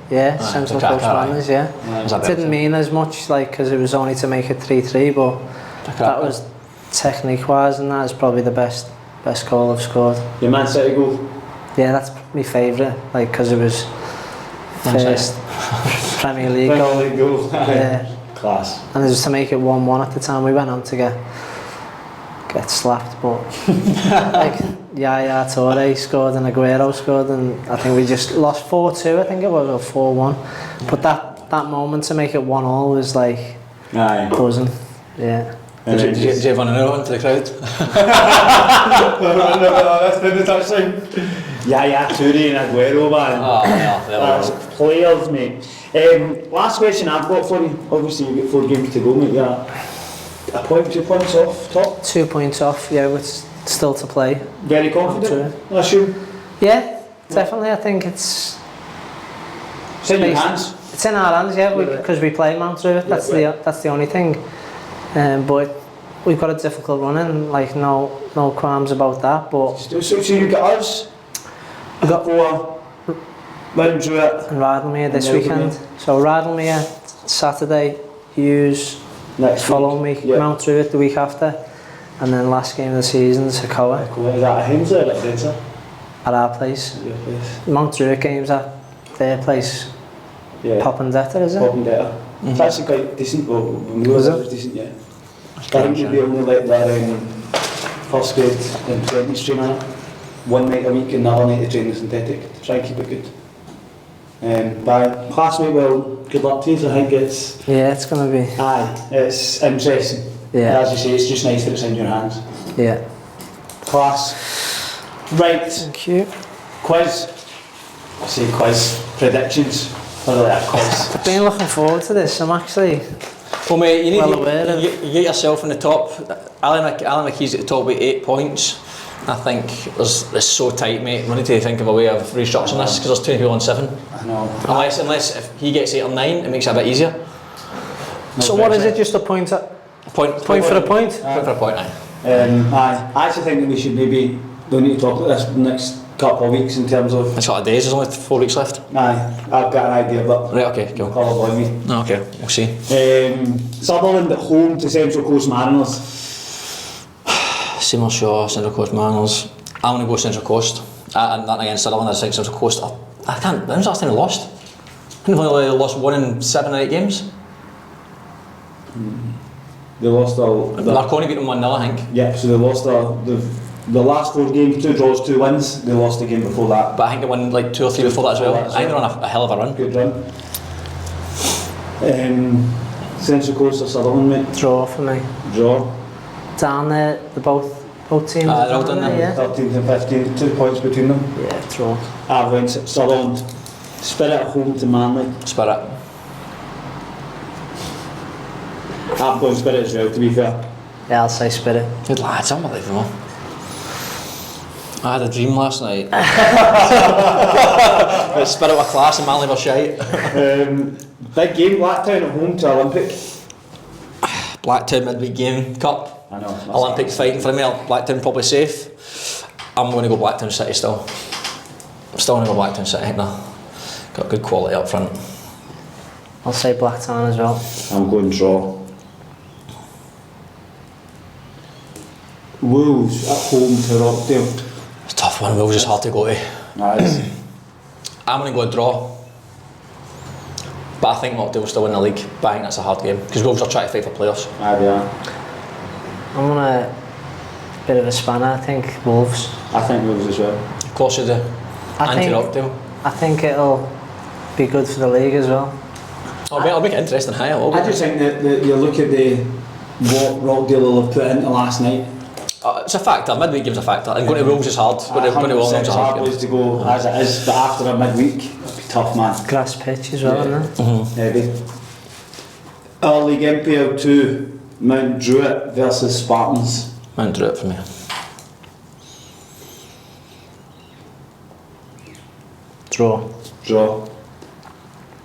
Yeah, central post runners, yeah. It didn't mean as much, like, because it was only to make it 3-3, but that was technique-wise, and that is probably the best goal I've scored. Your Man City goal? Yeah, that's my favourite, like, because it was first Premier League goal. Yeah. Class. And it was to make it 1-1 at the time. We went on to get slapped, but like Yaya Toure scored and Aguero scored, and I think we just lost 4-2, I think it was, or 4-1. But that moment to make it 1-1 was like buzzing. Yeah. Did you have another one to the crowd? That's the touchline. Yaya Toure and Aguero, man. Oh, yeah, That's players, mate. Last question I've got for you. Obviously, you've got 4 games to go, mate. Yeah. A point, 2 points off top. 2 points off, yeah, with still to play. Very confident, I assume. Yeah, definitely. I think it's in your hands. It's in our hands, yeah, because we play Mount Druitt. That's the only thing. But we've got a difficult run in, like no qualms about that. But So you got us. we got 4. Mount Druitt and Radlemere this weekend. So Radlemere Saturday, Hughes next following week, Mount Druitt the week after, and then last game of the season is Hakoah Is that a Himsa or a Densa? at our place. Your place. Mount Druitt games at their place. Yeah. Poppendetta, is it? Poppendetta. It's actually quite decent. Well, Was it? it was decent, yeah. I think you'd be only like that first grade in 20s training. One night a week and another night to train the synthetic to try and keep it good. By classmate, well, good luck to you. I think it's going to be. It's interesting. Yeah. As you say, it's just nice that it's in your hands. Yeah. Class. Right. Thank you. Quiz. I say quiz. Predictions for that quiz. I've been looking forward to this. I'm actually. Well, mate, you need Well you get yourself in the top. Alan McKee's at the top with 8 points. I think it's so tight, mate. We need to think of a way of restructuring this because there's 2 people on 7. I know. Unless if he gets 8 or 9, it makes it a bit easier. So what is it? Just a point? Point for a point? Point for a point, aye. I actually think that we should maybe don't need to talk about this the next couple of weeks in terms of. It's sort of days. There's only 4 weeks left. I've got an idea, but Right. Okay. Cool. call it by me. Oh, okay. We'll see. Sutherland at home to Central Coast Mariners. Seymour Shaw, Central Coast Mariners. I'm going to go Central Coast. And that against Sutherland, I think Central Coast. I can't. When's the last time they lost? I think they've only lost 1 in 7 or 8 games. They lost all. Marconi beat them 1-0, I think. Yeah, so they lost the last 4 games, 2 draws, 2 wins. They lost the game before that. But I think they won like 2 or 3 before that as well. I think they're on a hell of a run. Good run. Central Coast or Sutherland, mate? Draw for me. Draw. Down there, both teams. They're all done there, then. yeah. 13th and 15th, 2 points between them. Yeah, draw. I've went Sutherland. Spirit at home to Manly. Spirit. I've gone Spirit as well, to be fair. Yeah, I'll say Spirit. Good lads, unbelievable. I had a dream last night. The spirit of class and Manly were shite. Big game, Blacktown at home to Olympic. Blacktown midweek game, cup. I know. Olympic fighting for me. Blacktown probably safe. I'm going to go Blacktown City still. I'm still going to go Blacktown City. I think they've got good quality up front. I'll say Blacktown as well. I'm going draw. Wolves at home to Rockdale. It's a tough one. Wolves is hard to go to. Nice. I'm going to go draw. But I think Rockdale will still win the league. But I think that's a hard game because Wolves are trying to fight for playoffs. Aye, yeah. I'm on a bit of a spanner, I think Wolves. I think Wolves as well. Of course you do. Anti-Rockdale. I think it'll be good for the league as well. I'll make it interesting. I just think that you look at what Rockdale will have put into last night. It's a factor. Midweek game's a factor. And going to Wolves is hard. Going to Wolves is a hard game. To go as it is, but after a midweek, it'll be tough, man. Grass pitch as well, isn't it? Heavy. Our League NPL 2, Mount Druitt versus Spartans. Mount Druitt for me. Draw.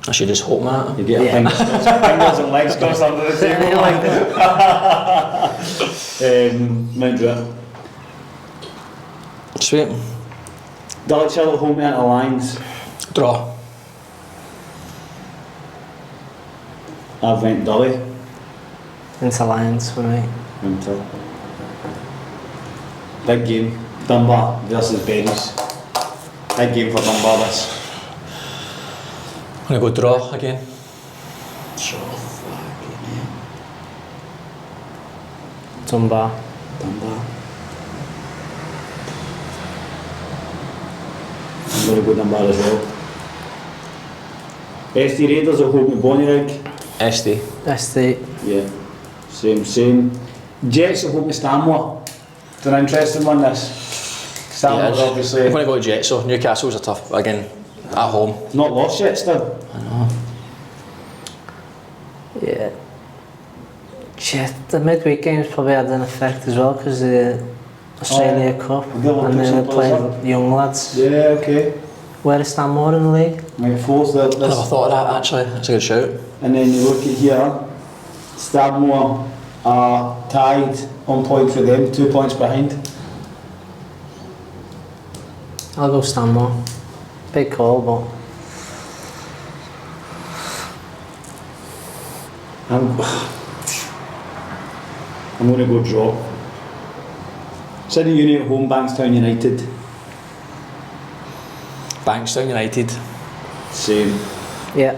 I should just hope that. You get fingers and legs crossed under the table. Mount Druitt. Sweet. Dulwich Hill at home to Lions. Draw. I've went Dully. Into Lions for me. Big game. Dunbar versus Berries. Big game for Dunbar this. I'm going to go draw again. Dunbar. I'm going to go Dunbar as well. SD Raiders at home to Bonnyrigg. SD. Yeah. Same. Jets at home to Stanmore. It's an interesting one this. Stanmore's obviously... I'm going to go to Jets, so Newcastle's a tough, again, at home. Not lost yet still. I know. Yeah. The midweek games probably had an effect as well because the Australia Cup and then they played young lads. Yeah, okay. Where is Stanmore in the league? Like fourth. I never thought of that actually, that's a good shout. And then you look at here, Stanmore are tied on points with them, 2 points behind. I'll go Stanmore. Big call, but I'm going to go draw. Sydney Uni at home, Bankstown United. Bankstown United. Same. yeah.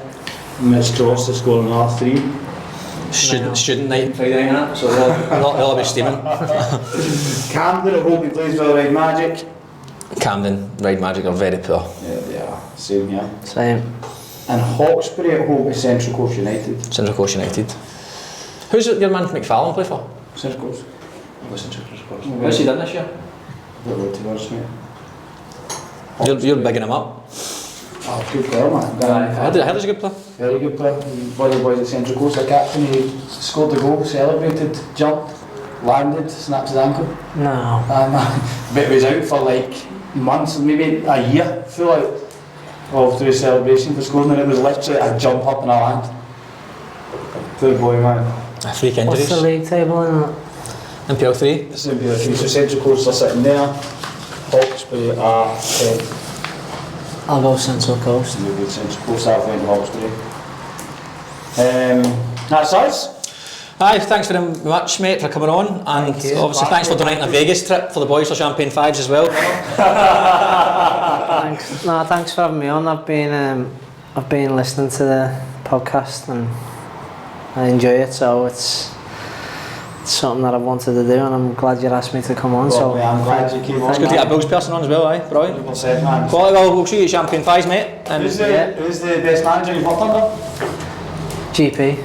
Mitch Cross to score another 3. Student night Friday night, so they'll be steaming. Camden at home, he plays with Red Magic. Camden, Ride Magic are very poor. Yeah, they are. Same here. Same. And Hawkesbury at home to Central Coast United. Central Coast United. Who's your man from McFarlane play for? Central Coast. What's he done this year? Don't to us, mate. You're bigging him up. Oh, good player, man. I heard he's a good player. Very good player. One of the boys at Central Coast, our captain, he scored the goal, celebrated, jumped, landed, snapped his ankle. No. And but he was out for like months, maybe a year, full out of through celebration for scoring, and it was literally a jump up and a land. Poor boy, man. Freak injuries. What's the league table in it? NPL 3. This is NPL 3, so Central Coast are sitting there, Hawkesbury are 10th. I'll go Central Coast. Maybe Central Coast, I've went Hawkesbury. That's us. Aye, thanks very much, mate, for coming on, and obviously thanks for donating a Vegas trip for the boys for Champagne Fives as well. Thanks. No, thanks for having me on. I've been listening to the podcast and I enjoy it. So it's something that I've wanted to do, and I'm glad you asked me to come on. So I'm glad you came on. It's good to get a Bills person on as well, aye, brilliant. Quality, well, we'll see you at Champagne Fives, mate. And Who's the best manager you've worked under? GP.